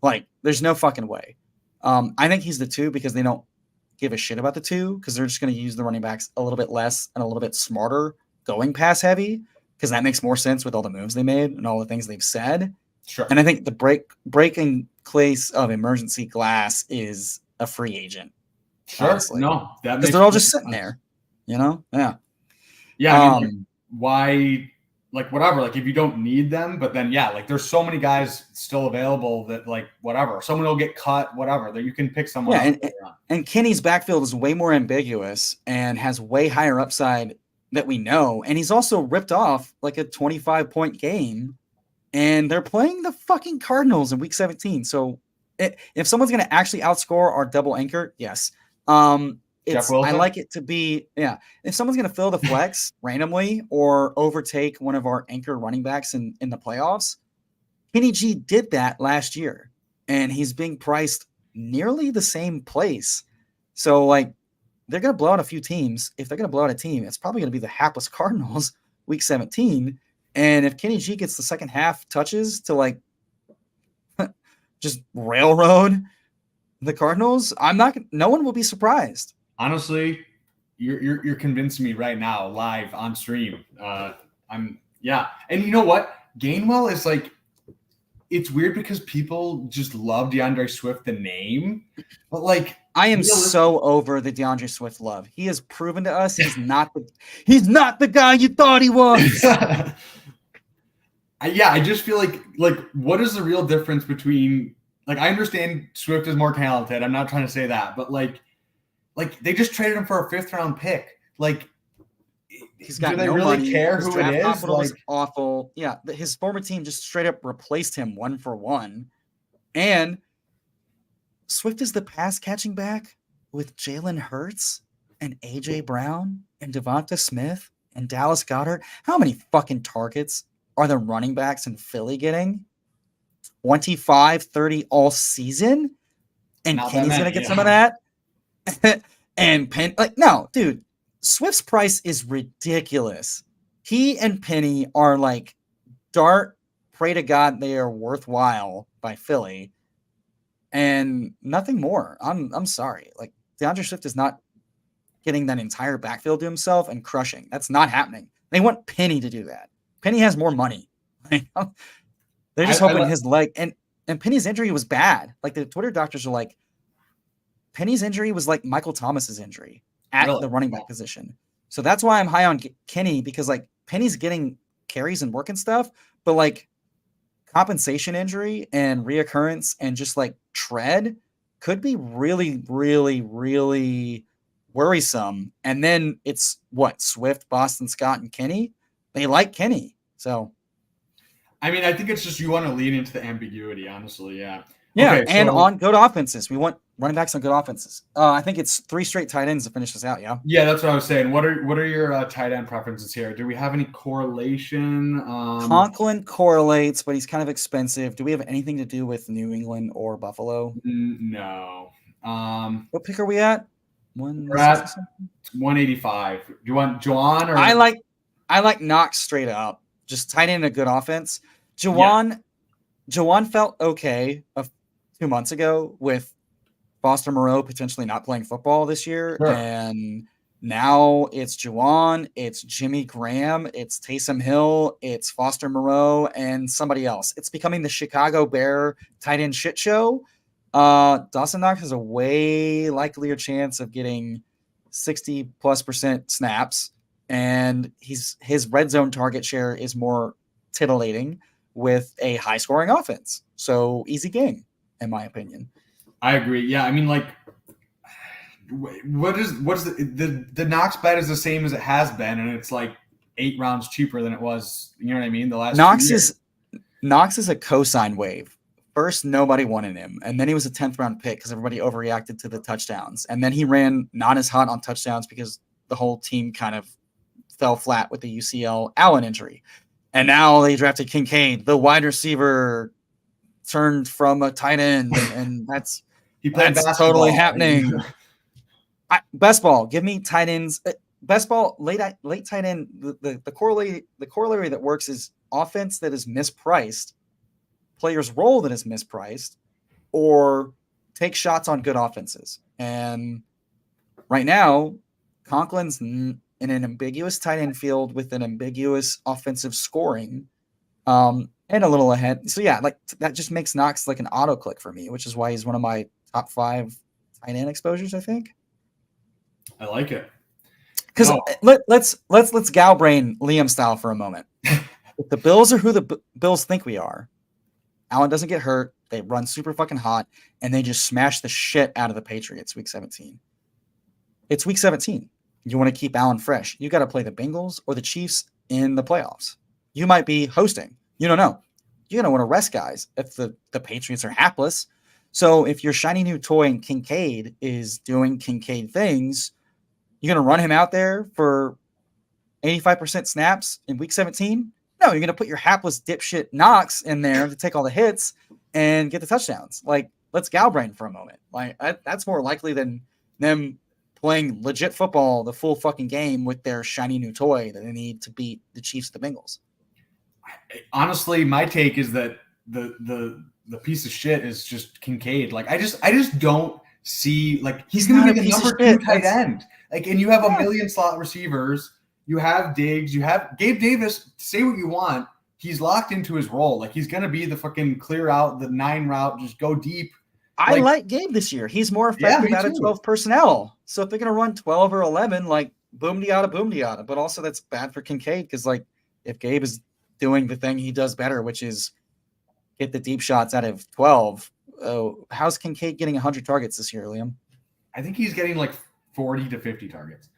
Like, there's no fucking way. I think he's the 2 because they don't give a shit about the 2 because they're just going to use the running backs a little bit less and a little bit smarter going pass heavy because that makes more sense with all the moves they made and all the things they've said. Sure. And I think the breaking place of emergency glass is a free agent. Sure. Honestly. No, that because they're all just sitting there, Yeah. Yeah, I mean, why, whatever, if you don't need them, but then, there's so many guys still available that, whatever, someone will get cut, whatever, that you can pick someone. Yeah, and Kenny's backfield is way more ambiguous and has way higher upside that we know, and he's also ripped off, a 25-point game, and they're playing the fucking Cardinals in Week 17, so if someone's going to actually outscore our double anchor, yes. I like it to be, if someone's going to fill the flex randomly or overtake one of our anchor running backs in the playoffs, Kenny G did that last year, and he's being priced nearly the same place. So, they're going to blow out a few teams. If they're going to blow out a team, it's probably going to be the hapless Cardinals Week 17. And if Kenny G gets the second half touches to, just railroad the Cardinals, no one will be surprised. Honestly, you're convincing me right now, live on stream. And you know what? Gainwell is it's weird because people just love DeAndre Swift, the name, but I am so over the DeAndre Swift love. He has proven to us he's not the guy you thought he was. I just feel like what is the real difference between I understand Swift is more talented. I'm not trying to say that, but they just traded him for a 5th round pick. He's got do they no really money. care His who draft it is? capital is awful. Yeah, his former team just straight up replaced him 1-for-1. And Swift is the pass catching back with Jalen Hurts and AJ Brown and Devonta Smith and Dallas Goedert. How many fucking targets are the running backs in Philly getting? 25, 30 all season? And Not Kenny's going to get some of that? And Penny, no, dude, Swift's price is ridiculous. He and Penny are pray to God they are worthwhile by Philly, and nothing more. I'm sorry. DeAndre Swift is not getting that entire backfield to himself and crushing. That's not happening. They want Penny to do that. Penny has more money. They're just hoping his leg and Penny's injury was bad. The Twitter doctors are Penny's injury was like Michael Thomas's injury at the running back position. So that's why I'm high on Kenny because Penny's getting carries and work and stuff, but compensation injury and reoccurrence and just tread could be really, really, really worrisome. And then it's what, Swift, Boston Scott, and Kenny? They like Kenny. So I mean, I think it's just you want to lean into the ambiguity, honestly. Yeah. yeah, Okay, and so on good offenses. We want running backs on good offenses. I think it's 3 straight tight ends to finish this out, yeah. yeah, that's what I was saying. What are your tight end preferences here? Do we have any correlation? Conklin correlates, but he's kind of expensive. Do we have anything to do with New England or Buffalo? No. What pick are we at? We're at 185. Do you want Juwan or I like Knox straight up. Just tight end a good offense. Juwan felt okay 2 months ago with Foster Moreau potentially not playing football this year. Sure. And now it's Juwan, it's Jimmy Graham, it's Taysom Hill, it's Foster Moreau, and somebody else. It's becoming the Chicago Bear tight end shit show. Dawson Knox has a way likelier chance of getting 60+% snaps, and his red zone target share is more titillating with a high scoring offense. So easy game, in my opinion. I agree. Yeah, I mean, like, what's the Knox bet is the same as it has been, and it's like 8 rounds cheaper than it was. You know what I mean? The last Knox is a cosign wave. First, nobody wanted him, and then he was a 10th round pick because everybody overreacted to the touchdowns, and then he ran not as hot on touchdowns because the whole team kind of fell flat with the UCL Allen injury, and now they drafted Kincaid, the wide receiver turned from a tight end, and that's totally happening. Best ball, give me tight ends. Best ball, late tight end. The corollary that works is offense that is mispriced, player's role that is mispriced, or take shots on good offenses. And right now, Conklin's in an ambiguous tight end field with an ambiguous offensive scoring, and a little ahead. So yeah, like that just makes Knox like an auto click for me, which is why he's one of my top 5 tight end exposures, I think. I like it. Because let's gal brain Liam style for a moment. If the Bills are who the Bills think we are, Allen doesn't get hurt. They run super fucking hot, and they just smash the shit out of the Patriots week 17. It's week 17. You want to keep Allen fresh. You got to play the Bengals or the Chiefs in the playoffs. You might be hosting. You don't know. You're going to want to rest guys if the Patriots are hapless. So if your shiny new toy in Kincaid is doing Kincaid things, you're going to run him out there for 85% snaps in week 17? No, you're going to put your hapless dipshit Knox in there to take all the hits and get the touchdowns. Like, let's galbrain for a moment. Like, that's more likely than them playing legit football the full fucking game with their shiny new toy that they need to beat the Chiefs, the Bengals. Honestly, my take is that the piece of shit is just Kincaid. Like, I just don't see, like, he's going to be the number 2 tight end. Like, and you have a million slot receivers. You have Diggs. You have Gabe Davis. Say what you want. He's locked into his role. Like, he's going to be the fucking clear out, the 9 route, just go deep. I like Gabe this year. He's more effective out of 12 personnel. So if they're going to run 12 or 11, like, boom diata. But also that's bad for Kincaid because, like, if Gabe is doing the thing he does better, which is get the deep shots out of 12, how's Kincaid getting 100 targets this year, Liam? I think he's getting like 40 to 50 targets.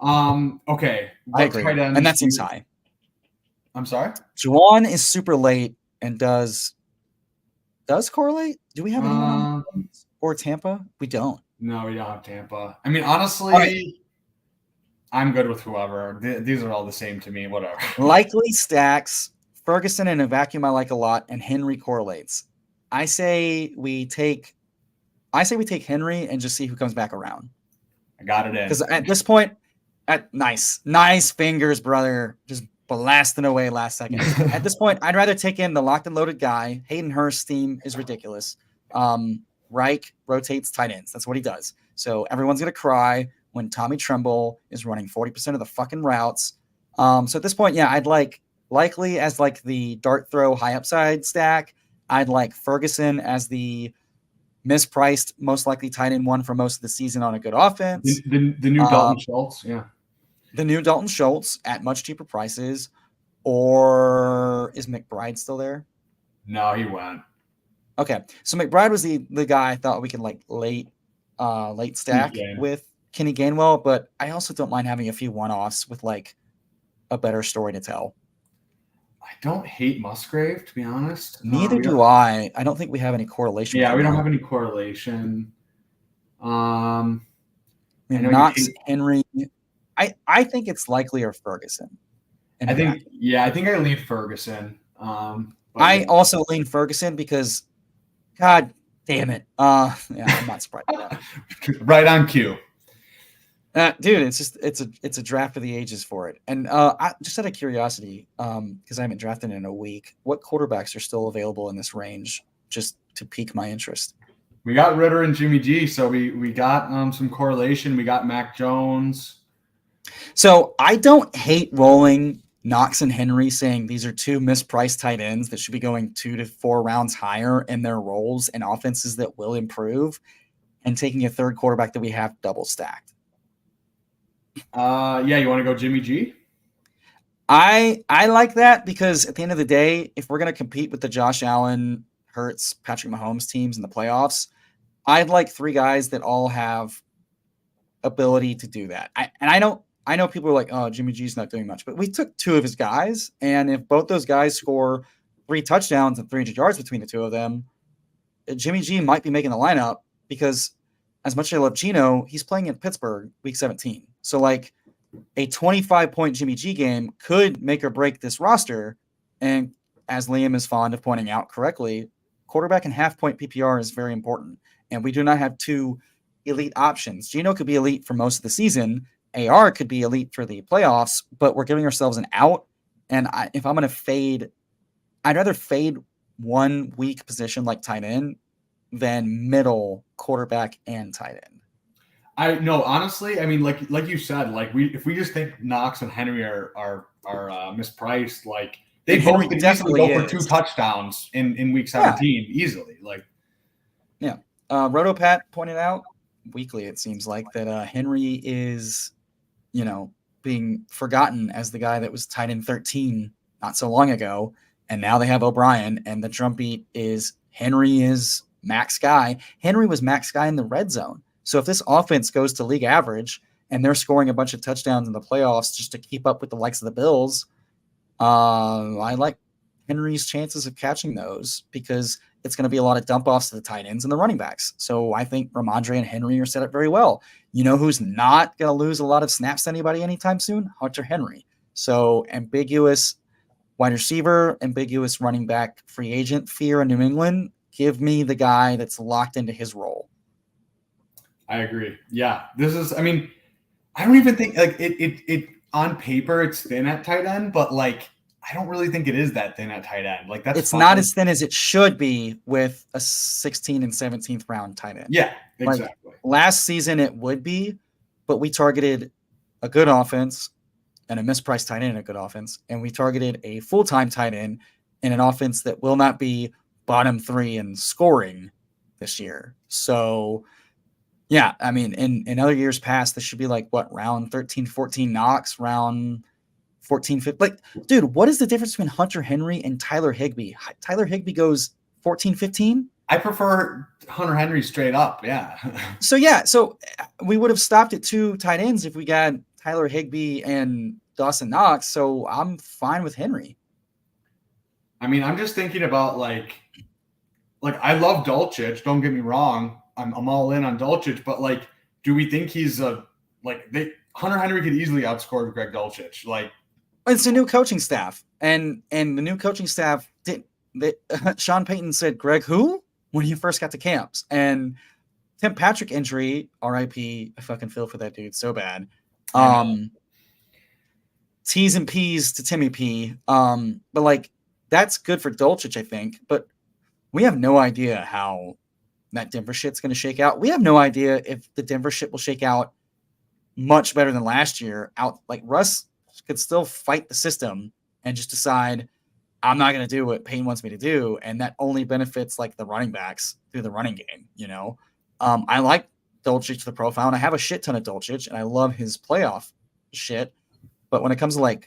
Okay. I agree. And that seems high. I'm sorry? Juwan is super late and does correlate? Do we have anyone or Tampa? We don't. No, we don't have Tampa. I mean, honestly, I'm good with whoever. These are all the same to me. Whatever. Likely stacks. Ferguson in a vacuum I like a lot, and Henry correlates. I say we take Henry and just see who comes back around. I got it in. Because at this point, nice fingers, brother. Just blasting away last second. At this point, I'd rather take in the locked and loaded guy. Hayden Hurst's team is ridiculous. Reich rotates tight ends. That's what he does. So everyone's going to cry when Tommy Tremble is running 40% of the fucking routes. So at this point, yeah, I'd likely as like the dart throw high upside stack. I'd like Ferguson as the mispriced, most likely tight end one for most of the season on a good offense. The new Dalton Schultz, yeah. The new Dalton Schultz at much cheaper prices. Or is McBride still there? No, he went. Okay, so McBride was the guy I thought we could like late stack with Kenny Gainwell, but I also don't mind having a few one-offs with like a better story to tell. I don't hate Musgrave, to be honest. Neither do I. I don't think we have any correlation. Yeah, we don't have any correlation. Knox, Henry. I think it's likely or Ferguson. I think I lead Ferguson. I also lean Ferguson because, God damn it. Yeah, I'm not surprised. Right on cue. Dude, it's a draft of the ages for it. And I just out of curiosity, because I haven't drafted in a week, what quarterbacks are still available in this range, just to pique my interest? We got Ritter and Jimmy G, so we got some correlation. We got Mac Jones. So I don't hate rolling Knox and Henry, saying these are two mispriced tight ends that should be going 2 to 4 rounds higher in their roles and offenses that will improve, and taking a third quarterback that we have double stacked. Yeah, you want to go Jimmy G? I like that because at the end of the day, if we're going to compete with the Josh Allen, Hurts, Patrick Mahomes teams in the playoffs, I'd like 3 guys that all have ability to do that. I know people are like, oh, Jimmy G's not doing much, but we took 2 of his guys, and if both those guys score 3 touchdowns and 300 yards between the 2 of them, Jimmy G might be making the lineup because as much as I love Gino, he's playing in Pittsburgh week 17. So like a 25-point Jimmy G game could make or break this roster. And as Liam is fond of pointing out correctly, quarterback and half-point PPR is very important. And we do not have 2 elite options. Gino could be elite for most of the season. AR could be elite for the playoffs, but we're giving ourselves an out. And if I'm going to fade, I'd rather fade one weak position like tight end than middle quarterback and tight end. I no, honestly, I mean, like you said, like if we just think Knox and Henry are mispriced, like they both could easily go for 2 touchdowns in week 17 easily. Like, yeah, Rotopat pointed out weekly, it seems like that Henry is, being forgotten as the guy that was tight end 13 not so long ago, and now they have O'Brien, and the drumbeat is Henry is max guy. Henry was max guy in the red zone. So if this offense goes to league average and they're scoring a bunch of touchdowns in the playoffs just to keep up with the likes of the Bills, I like Henry's chances of catching those because it's going to be a lot of dump offs to the tight ends and the running backs. So I think Ramondre and Henry are set up very well. You know who's not going to lose a lot of snaps to anybody anytime soon? Hunter Henry. So ambiguous wide receiver, ambiguous running back, free agent fear in New England. Give me the guy that's locked into his role. I agree. Yeah, this is. I mean, I don't even think like it on paper it's thin at tight end, but like I don't really think it is that thin at tight end. Like that's it's not as thin as it should be with a 16th and 17th round tight end. Yeah, exactly. Like, last season it would be, but we targeted a good offense and a mispriced tight end in a good offense, and we targeted a full-time tight end in an offense that will not be bottom 3 in scoring this year. So yeah, I mean, in other years past, this should be like what, round 13, 14 Knox, round 14, 15. Like, dude, what is the difference between Hunter Henry and Tyler Higbee? Tyler Higbee goes 14, 15. I prefer Hunter Henry straight up. Yeah. So we would have stopped at 2 tight ends if we got Tyler Higbee and Dawson Knox. So I'm fine with Henry. I mean, I'm just thinking about like I love Dulcich. Don't get me wrong. I'm all in on Dulcich, but like, do we think he's Hunter Henry could easily outscore Greg Dulcich? Like, it's a new coaching staff, and the new coaching staff Sean Payton said, Greg who? When he first got to camps, and Tim Patrick injury, RIP, I fucking feel for that dude so bad. T's and P's to Timmy P. But like, that's good for Dulcich, I think, but we have no idea how that Denver shit's going to shake out. We have no idea if the Denver shit will shake out much better than last year. Like Russ could still fight the system and just decide, I'm not going to do what Payne wants me to do. And that only benefits like the running backs through the running game. I like Dulcich, the profile, and I have a shit ton of Dulcich, and I love his playoff shit. But when it comes to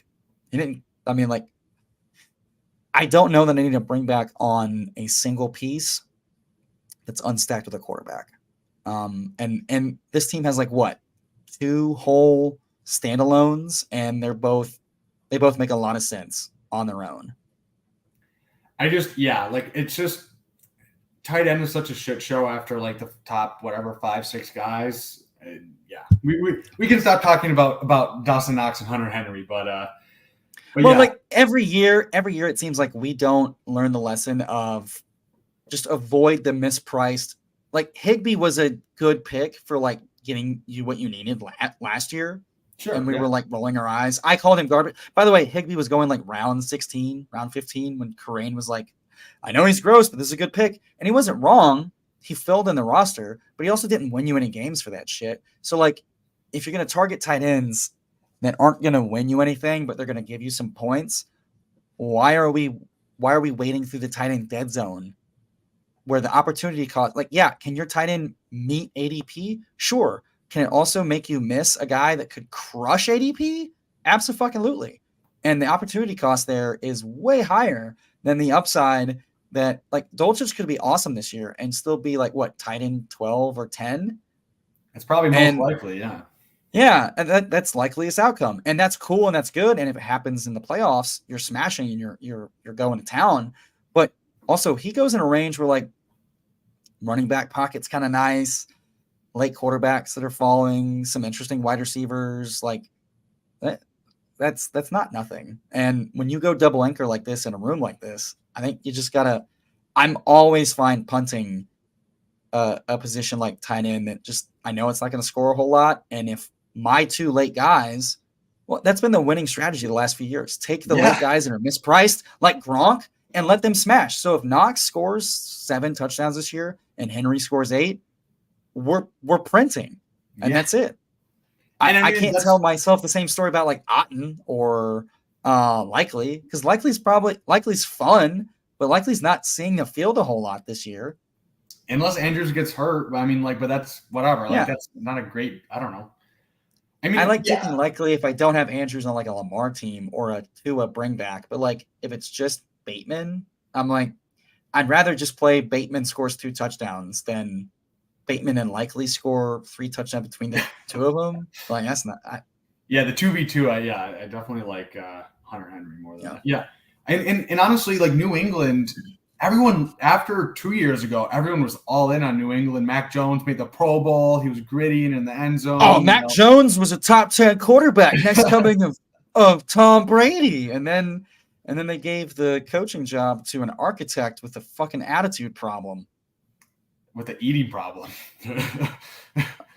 I don't know that I need to bring back on a single piece that's unstacked with a quarterback. And this team has like what, 2 whole standalones, and they both make a lot of sense on their own. It's just tight end was such a shit show after like the top 5-6 guys. And we can stop talking about Dawson Knox and Hunter Henry, but like every year it seems like we don't learn the lesson of just avoid the mispriced. Like Higbee was a good pick for like getting you what you needed last year. Sure, and we were like rolling our eyes. I called him garbage. By the way, Higbee was going like round 16, round 15 when Corain was like, I know he's gross, but this is a good pick. And he wasn't wrong. He filled in the roster, but he also didn't win you any games for that shit. So like, if you're going to target tight ends that aren't going to win you anything, but they're going to give you some points, why are we wading through the tight end dead zone where the opportunity cost, like, yeah, can your tight end meet ADP? Sure. Can it also make you miss a guy that could crush ADP? Absolutely. And the opportunity cost there is way higher than the upside that, like, Dolchich could be awesome this year and still be like, what, tight end 12 or 10? It's probably most likely, yeah. Yeah, and that's likeliest outcome. And that's cool and that's good. And if it happens in the playoffs, you're smashing and you're going to town. But also, he goes in a range where, like, running back pocket's kind of nice. Late quarterbacks that are falling, some interesting wide receivers, like that's not nothing. And when you go double anchor like this in a room like this, I think you just gotta. I'm always fine punting a position like tight end that just I know it's not going to score a whole lot. And if my 2 late guys, well, that's been the winning strategy the last few years. Take the late guys that are mispriced, like Gronk, and let them smash. So if Knox scores 7 touchdowns this year and Henry scores 8. We're printing, and that's it. I can't tell myself the same story about like Otten or Likely, because Likely's fun, but Likely's not seeing the field a whole lot this year. Unless Andrews gets hurt, I mean, like, but that's whatever. Like, that's not a great. I don't know. I mean, I like taking Likely if I don't have Andrews on like a Lamar team or a Tua bring back, but like if it's just Bateman, I'm like, I'd rather just play Bateman scores 2 touchdowns than Bateman and Likely score 3 touchdowns between the 2 of them. Like, that's not. The 2v2. I definitely like Hunter Henry more than that. Yeah, and honestly, like New England, everyone after 2 years ago, everyone was all in on New England. Mac Jones made the Pro Bowl. He was gritty and in the end zone. Oh, Mac Jones was a top 10 quarterback, next coming of Tom Brady, and then they gave the coaching job to an architect with a fucking attitude problem. With the eating problem.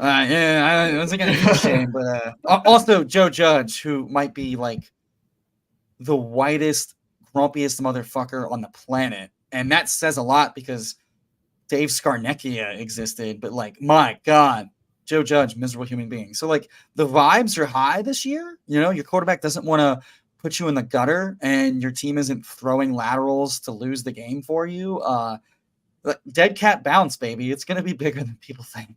I wasn't going to eat shame, but also Joe Judge, who might be like the whitest, grumpiest motherfucker on the planet. And that says a lot because Dave Scarnecchia existed, but like, my God, Joe Judge, miserable human being. So like the vibes are high this year. You know, your quarterback doesn't want to put you in the gutter and your team isn't throwing laterals to lose the game for you. Dead cat bounce, baby. It's going to be bigger than people think.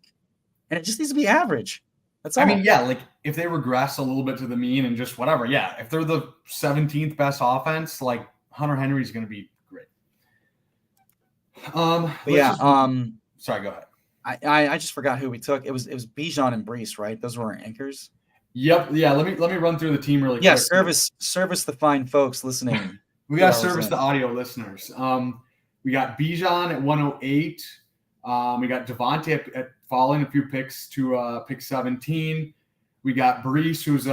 And it just needs to be average. That's all. I mean, yeah, like if they regress a little bit to the mean and just whatever, yeah. If they're the 17th best offense, like Hunter Henry's going to be great. Sorry, go ahead. I just forgot who we took. It was Bijan and Brees, right? Those were our anchors. Yep. Yeah. Let me run through the team really quick. Yeah. Service the fine folks listening. We got to service the audio listeners. We got Bijan at 108. We got Devontae at falling a few picks to pick 17. We got Brees, who's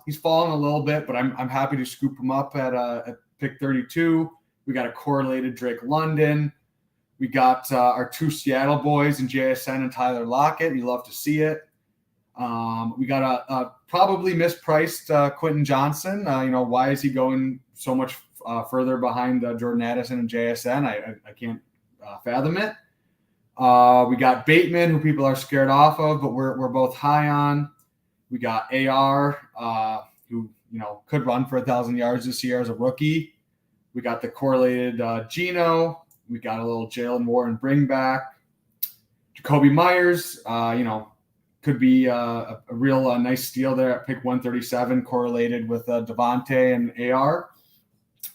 he's fallen a little bit, but I'm happy to scoop him up at pick 32. We got a correlated Drake London. We got our 2 Seattle boys in JSN and Tyler Lockett. You love to see it. We got a probably mispriced Quentin Johnson. Why is he going so much further behind Jordan Addison and JSN? I can't fathom it. We got Bateman, who people are scared off of, but we're both high on. We got AR, who could run for 1,000 yards this year as a rookie. We got the correlated Geno. We got a little Jalen Warren bring back. Jacoby Myers, could be a real nice steal there at pick 137, correlated with Devontae and AR.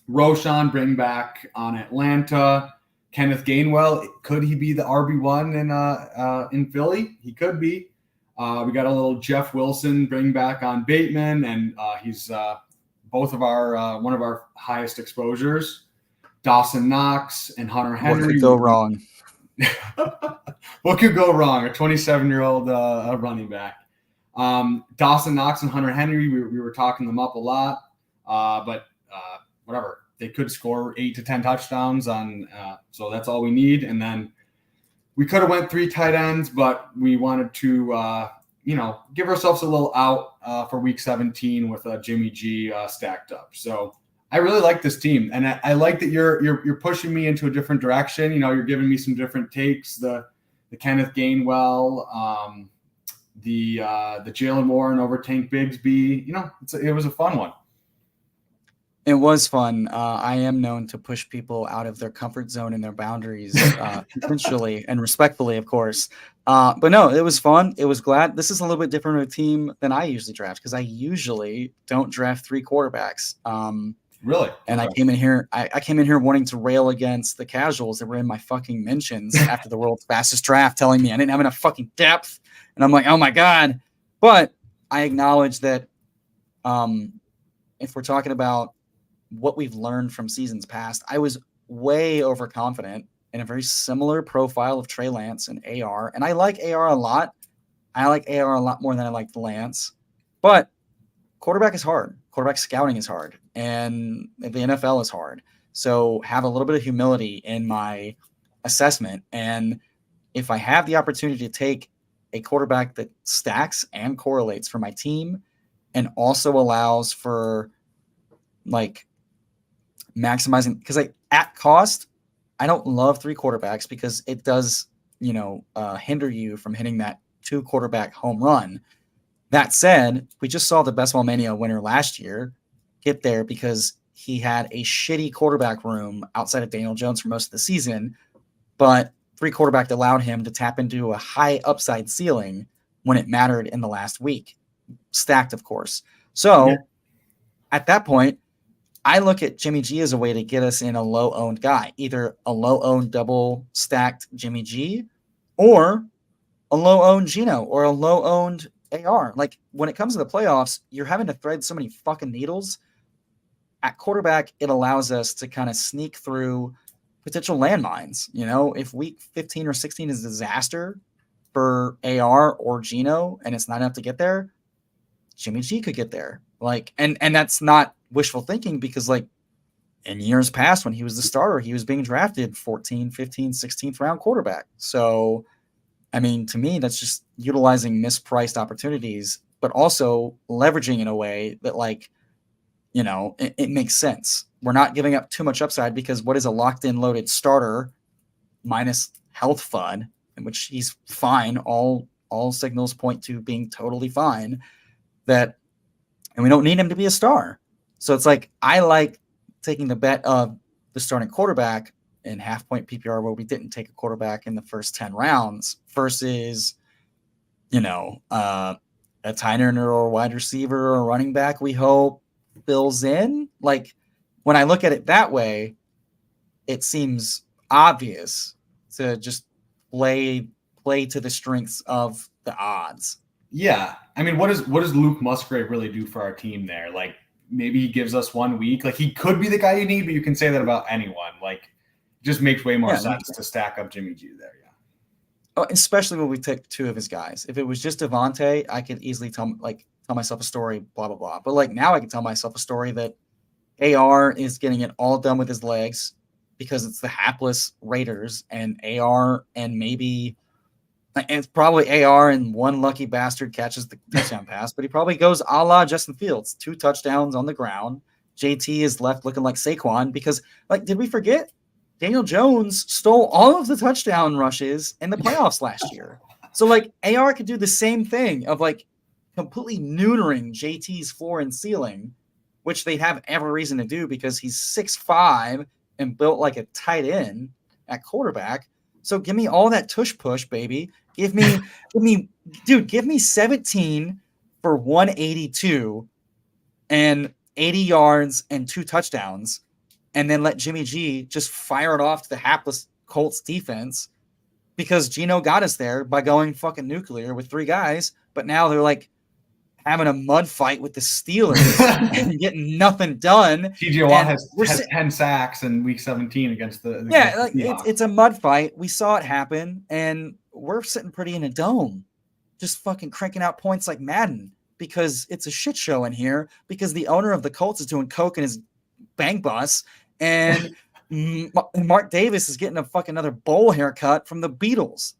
Roshan bring back on Atlanta. Kenneth Gainwell, could he be the RB1 in Philly? He could be. We got a little Jeff Wilson bring back on Bateman, and he's both of our one of our highest exposures. Dawson Knox and Hunter Henry. What could go wrong? What could go wrong? A 27-year-old running back. Dawson Knox and Hunter Henry, we were talking them up a lot, but whatever. They could score 8 to 10 touchdowns on, so that's all we need. And then we could have went 3 tight ends, but we wanted to, give ourselves a little out for Week 17 with Jimmy G stacked up. So I really like this team, and I like that you're pushing me into a different direction. You're giving me some different takes. The Kenneth Gainwell, the Jalen Warren over Tank Bigsby. It was a fun one. It was fun. I am known to push people out of their comfort zone and their boundaries, potentially and respectfully, of course. But no, it was fun. It was glad. This is a little bit different of a team than I usually draft because I usually don't draft 3 quarterbacks. Really? And okay. I came in here wanting to rail against the casuals that were in my fucking mentions after the world's fastest draft, telling me I didn't have enough fucking depth. And I'm like, oh my God. But I acknowledge that if we're talking about what we've learned from seasons past, I was way overconfident in a very similar profile of Trey Lance and AR. And I like AR a lot. I like AR a lot more than I like Lance. But quarterback is hard. Quarterback scouting is hard. And the NFL is hard. So have a little bit of humility in my assessment. And if I have the opportunity to take a quarterback that stacks and correlates for my team and also allows for maximizing, because at cost, I don't love 3 quarterbacks because it does, hinder you from hitting that 2 quarterback home run. That said, we just saw the Bestball Mania winner last year get there because he had a shitty quarterback room outside of Daniel Jones for most of the season, but 3 quarterback allowed him to tap into a high upside ceiling when it mattered in the last week. Stacked, of course. So at that point, I look at Jimmy G as a way to get us in a low-owned guy, either a low-owned double-stacked Jimmy G or a low-owned Geno or a low-owned AR. Like, when it comes to the playoffs, you're having to thread so many fucking needles. At quarterback, it allows us to kind of sneak through potential landmines. If week 15 or 16 is a disaster for AR or Geno and it's not enough to get there, Jimmy G could get there. And that's not wishful thinking because in years past when he was the starter, he was being drafted 14, 15, 16th round quarterback. So, I mean, to me, that's just utilizing mispriced opportunities, but also leveraging in a way that it makes sense. We're not giving up too much upside because what is a locked in loaded starter minus health fund, in which he's fine. All signals point to being totally fine. And we don't need him to be a star. So it's I like taking the bet of the starting quarterback in half-point PPR where we didn't take a quarterback in the first 10 rounds versus, a tight end or a wide receiver or a running back we hope fills in. When I look at it that way, it seems obvious to just play to the strengths of the odds. Yeah. I mean, what does Luke Musgrave really do for our team there? Maybe he gives us 1 week. He could be the guy you need, but you can say that about anyone. It just makes way more sense to stack up Jimmy G there. Yeah. Oh, especially when we took 2 of his guys. If it was just Devontae, I could easily tell myself a story, blah, blah, blah. But now I can tell myself a story that AR is getting it all done with his legs because it's the hapless Raiders and AR and maybe – and it's probably AR and 1 lucky bastard catches the touchdown pass, but he probably goes a la Justin Fields, 2 touchdowns on the ground. JT is left looking like Saquon because, did we forget? Daniel Jones stole all of the touchdown rushes in the playoffs last year. So, AR could do the same thing of, completely neutering JT's floor and ceiling, which they have every reason to do because he's 6'5" and built like a tight end at quarterback. So give me all that tush push, baby. Give me 17 for 182 and 80 yards and 2 touchdowns, and then let Jimmy G just fire it off to the hapless Colts defense because Geno got us there by going fucking nuclear with 3 guys. But now they're like having a mud fight with the Steelers and getting nothing done. TJ Watt has 10 sacks in week 17 against the like it's a mud fight. We saw it happen, and we're sitting pretty in a dome, just fucking cranking out points like Madden because it's a shit show in here because the owner of the Colts is doing coke in his bank bus, and Mark Davis is getting a fucking another bowl haircut from the Beatles.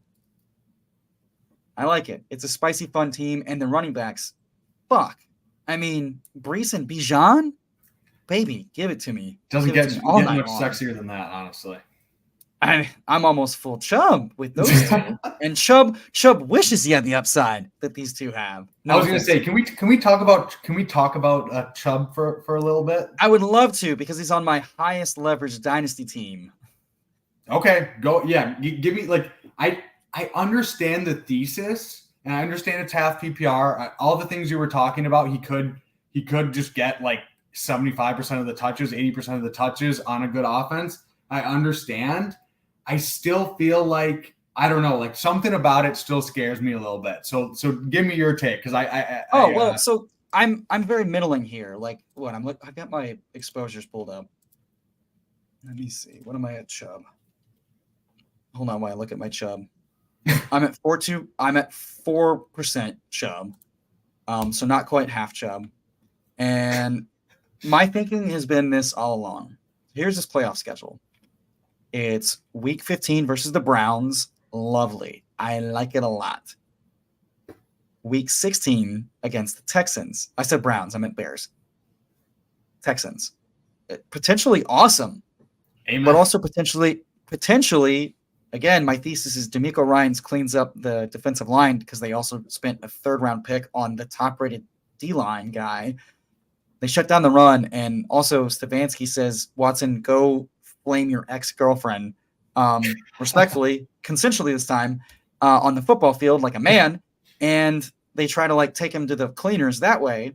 I like it. It's a spicy, fun team, and the running backs, fuck. I mean, Brees and Bijan, baby, give it to me. Doesn't get much sexier than that, honestly. I'm almost full Chubb with those two, and Chubb wishes he had the upside that these two have. I was going to say, can we talk about Chubb for a little bit? I would love to because he's on my highest leverage dynasty team. Okay, go. Yeah, give me I understand the thesis, and I understand it's half PPR. All the things you were talking about, he could just get like 75% of the touches, 80% of the touches on a good offense. I understand. I still feel like, I don't know, like something about it still scares me a little bit. So give me your take, because so I'm very middling here. Like what I've got my exposures pulled up. Let me see. What am I at Chubb? Hold on while I look at my Chubb. I'm at 4% Chubb. So not quite half Chubb. And my thinking has been this all along. Here's this playoff schedule. It's week 15 versus the Browns. Lovely. I like it a lot. Week 16 against the Texans. I said Browns. I meant Bears. Texans. Potentially awesome. Amen. But also potentially, again, my thesis is DeMeco Ryans cleans up the defensive line because they also spent a 3rd-round pick on the top-rated D-line guy. They shut down the run, and also Stefanski says, Watson, go blame your ex-girlfriend, respectfully, consensually this time, on the football field like a man, and they try to like take him to the cleaners that way.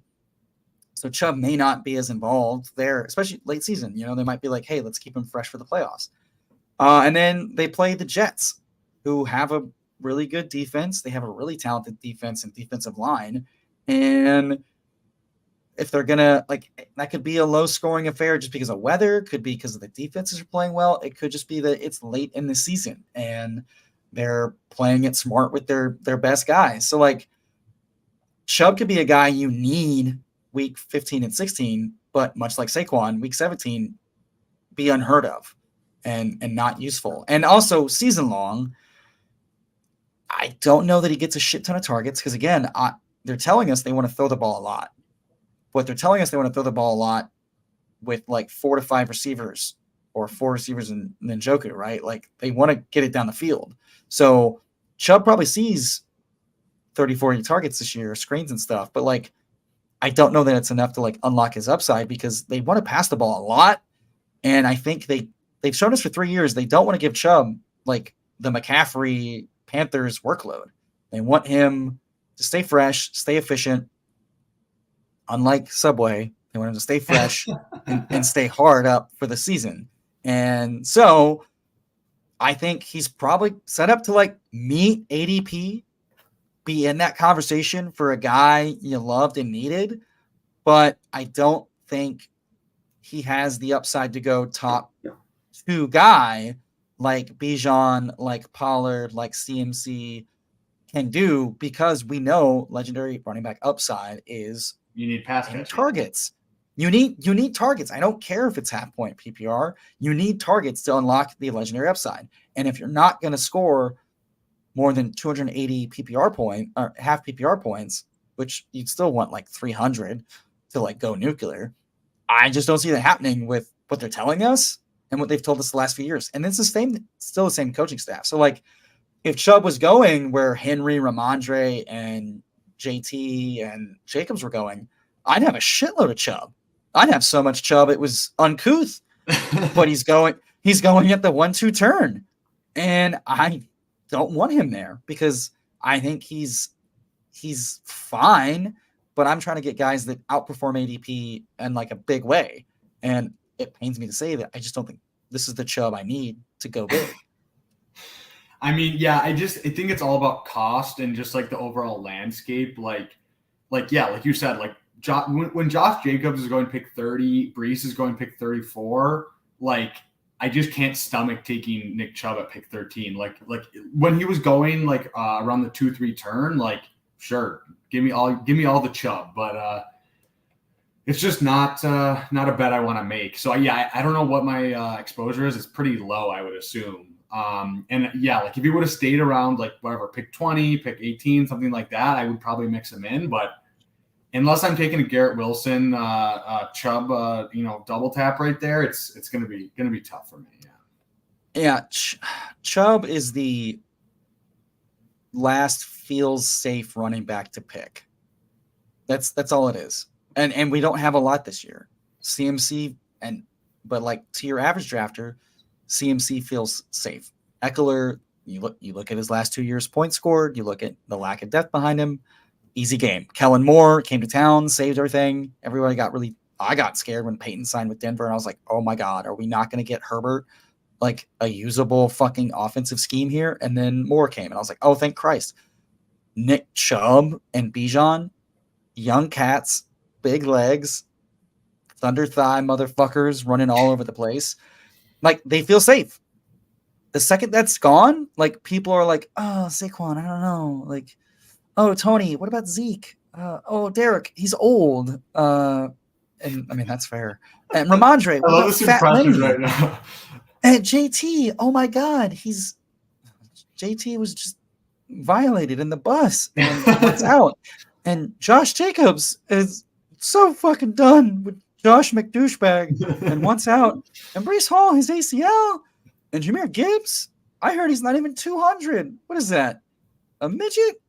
So Chubb may not be as involved there, especially late season. They might be like, hey, let's keep him fresh for the playoffs. And then they play the Jets, who have a really good defense. They have a really talented defense and defensive line. And if they're going to, that could be a low-scoring affair just because of weather. Could be because of the defenses are playing well. It could just be that it's late in the season, and they're playing it smart with their best guys. So, Chubb could be a guy you need week 15 and 16, but much like Saquon, week 17, be unheard of and not useful. And also, season long, I don't know that he gets a shit ton of targets because, again, they're telling us they want to throw the ball a lot. But they're telling us they want to throw the ball a lot with 4 to 5 receivers or 4 receivers in Njoku, right? They want to get it down the field. So Chubb probably sees 30, 40 targets this year, screens and stuff. But I don't know that it's enough to unlock his upside because they want to pass the ball a lot. And I think they've shown us for 3 years they don't want to give Chubb the McCaffrey Panthers workload. They want him to stay fresh, stay efficient. Unlike Subway, they want him to stay fresh and stay hard up for the season. And so I think he's probably set up to meet ADP, be in that conversation for a guy you loved and needed. But I don't think he has the upside to go top 2 guy like Bijan, like Pollard, like CMC can do because we know legendary running back upside is you need pass catching targets. You need targets. I don't care if it's half point PPR. You need targets to unlock the legendary upside. And if you're not going to score more than 280 PPR point or half PPR points, which you'd still want 300 to go nuclear, I just don't see that happening with what they're telling us and what they've told us the last few years. And it's still the same coaching staff. So if Chubb was going where Henry, Ramondre, and JT and Jacobs were going, I'd have a shitload of Chubb. I'd have so much Chubb it was uncouth. But he's going at the 1-2 turn. And I don't want him there because I think he's fine, but I'm trying to get guys that outperform ADP in a big way. And it pains me to say that I just don't think this is the Chubb I need to go big. I mean, yeah, I think it's all about cost and just like the overall landscape. Yeah, like you said, like when Josh Jacobs is going to pick 30, Brees is going to pick 34. Like, I just can't stomach taking Nick Chubb at pick 13. Like when he was going like around the 2-3 turn, like sure, give me all the Chubb, but it's just not a bet I want to make. So yeah, I don't know what my exposure is. It's pretty low, I would assume. And yeah, like if he would have stayed around like whatever, pick 20, pick 18, something like that, I would probably mix him in. But unless I'm taking a Garrett Wilson, Chubb, double tap right there, it's gonna be tough for me. Yeah, Chubb is the last feels safe running back to pick. That's all it is. And we don't have a lot this year. CMC but like to your average drafter, CMC feels safe. Eckler, you look at his last 2 years points scored, you look at the lack of depth behind him, easy game. Kellen Moore came to town, saved everything. Everybody I got scared when Peyton signed with Denver, and I was like, oh my God, are we not going to get Herbert like a usable fucking offensive scheme here? And then Moore came, and I was like, oh, thank Christ. Nick Chubb and Bijan, young cats, big legs, thunder thigh motherfuckers running all over the place. Like, they feel safe. The second that's gone, like, people are like, oh, Saquon, I don't know. Like, oh, Tony, what about Zeke? Oh, Derek, he's old. And I mean, that's fair. And Ramondre, I love this impression right now. And JT, oh my God, JT was just violated in the bus and what's out. And Josh Jacobs is so fucking done with Josh McDouchebag and what's out. And Breece Hall, his ACL. And Jahmyr Gibbs, I heard he's not even 200. What is that? A midget?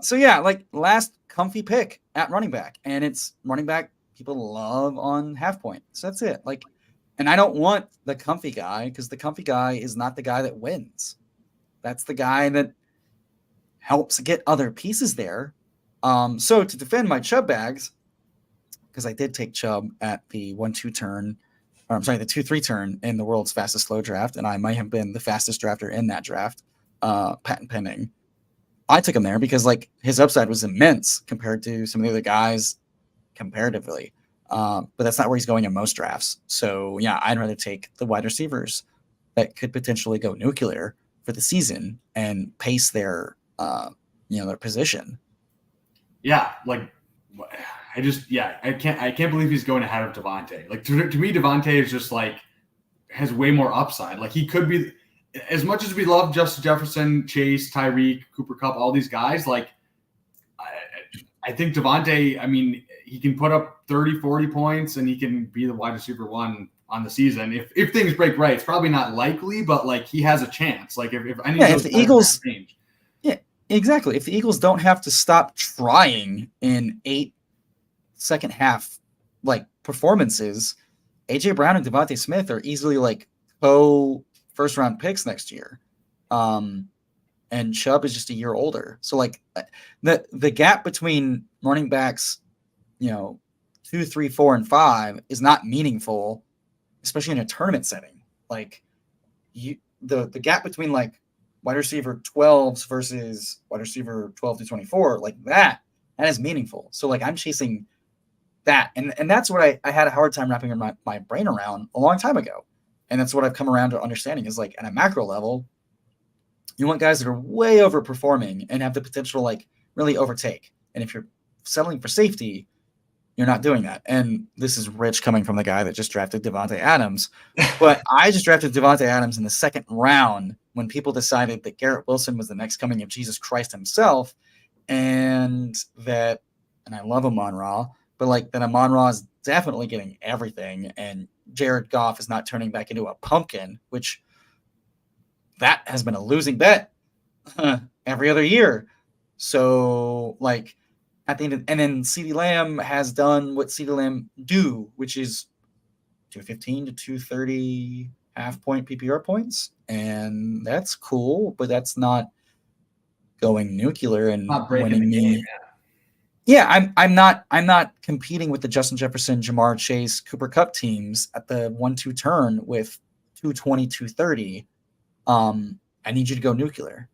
So yeah, like last comfy pick at running back. And it's running back people love on half point. So that's it. Like, and I don't want the comfy guy because the comfy guy is not the guy that wins. That's the guy that helps get other pieces there. So to defend my Chubb bags, because I did take Chubb at the 1-2 turn, or I'm sorry, the 2-3 turn in the world's fastest slow draft, and I might have been the fastest drafter in that draft, patent pending. I took him there because like his upside was immense compared to some of the other guys comparatively. But that's not where he's going in most drafts. So yeah, I'd rather take the wide receivers that could potentially go nuclear for the season and pace their their position. Yeah, like I can't believe he's going ahead of Devontae. Like to me, Devontae is just like has way more upside. Like he could be, as much as we love Justin Jefferson, Chase, Tyreek, Cooper Kupp, all these guys. Like I think Devontae, I mean, he can put up 30, 40 points and he can be the wide receiver one on the season. If things break right, it's probably not likely, but like he has a chance. Like if the Eagles change. Yeah, exactly. If the Eagles don't have to stop trying in 8 second half like performances, AJ Brown and Devontae Smith are easily like first round picks next year. And Chubb is just a year older. So like the gap between running backs, 2, 3, 4, and 5 is not meaningful, especially in a tournament setting. Like the gap between like wide receiver 12s versus wide receiver 12 to 24, like that is meaningful. So like I'm chasing that. And that's what I had a hard time wrapping my brain around a long time ago. And that's what I've come around to understanding is like at a macro level, you want guys that are way overperforming and have the potential to like really overtake. And if you're settling for safety, you're not doing that. And this is rich coming from the guy that just drafted Devontae Adams. But I just drafted Devontae Adams in the second round when people decided that Garrett Wilson was the next coming of Jesus Christ himself. And I love Amon-Ra, but like that Amon-Ra is definitely getting everything. And Jared Goff is not turning back into a pumpkin, which that has been a losing bet every other year. So like at the end and then CeeDee Lamb has done what CeeDee Lamb do, which is 215 to 230 half point PPR points. And that's cool, but that's not going nuclear and not breaking winning the game. me. Yeah, I'm not competing with the Justin Jefferson, Jamar Chase, Cooper Kupp teams at the 1-2 turn with 220, 230. I need you to go nuclear.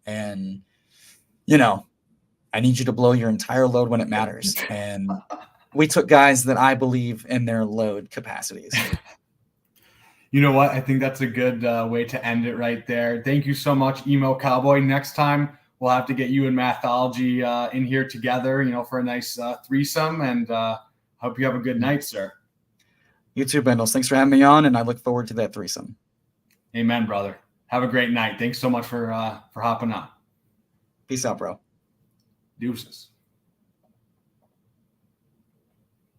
And, you know, I need you to blow your entire load when it matters. And we took guys that I believe in their load capacities. You know what? I think that's a good way to end it right there. Thank you so much, Emocowboy. Next time, we'll have to get you and Mathology in here together, for a nice threesome. And hope you have a good night, sir. You too, Bindles. Thanks for having me on, and I look forward to that threesome. Amen, brother. Have a great night. Thanks so much for hopping on. Peace out, bro. Deuces.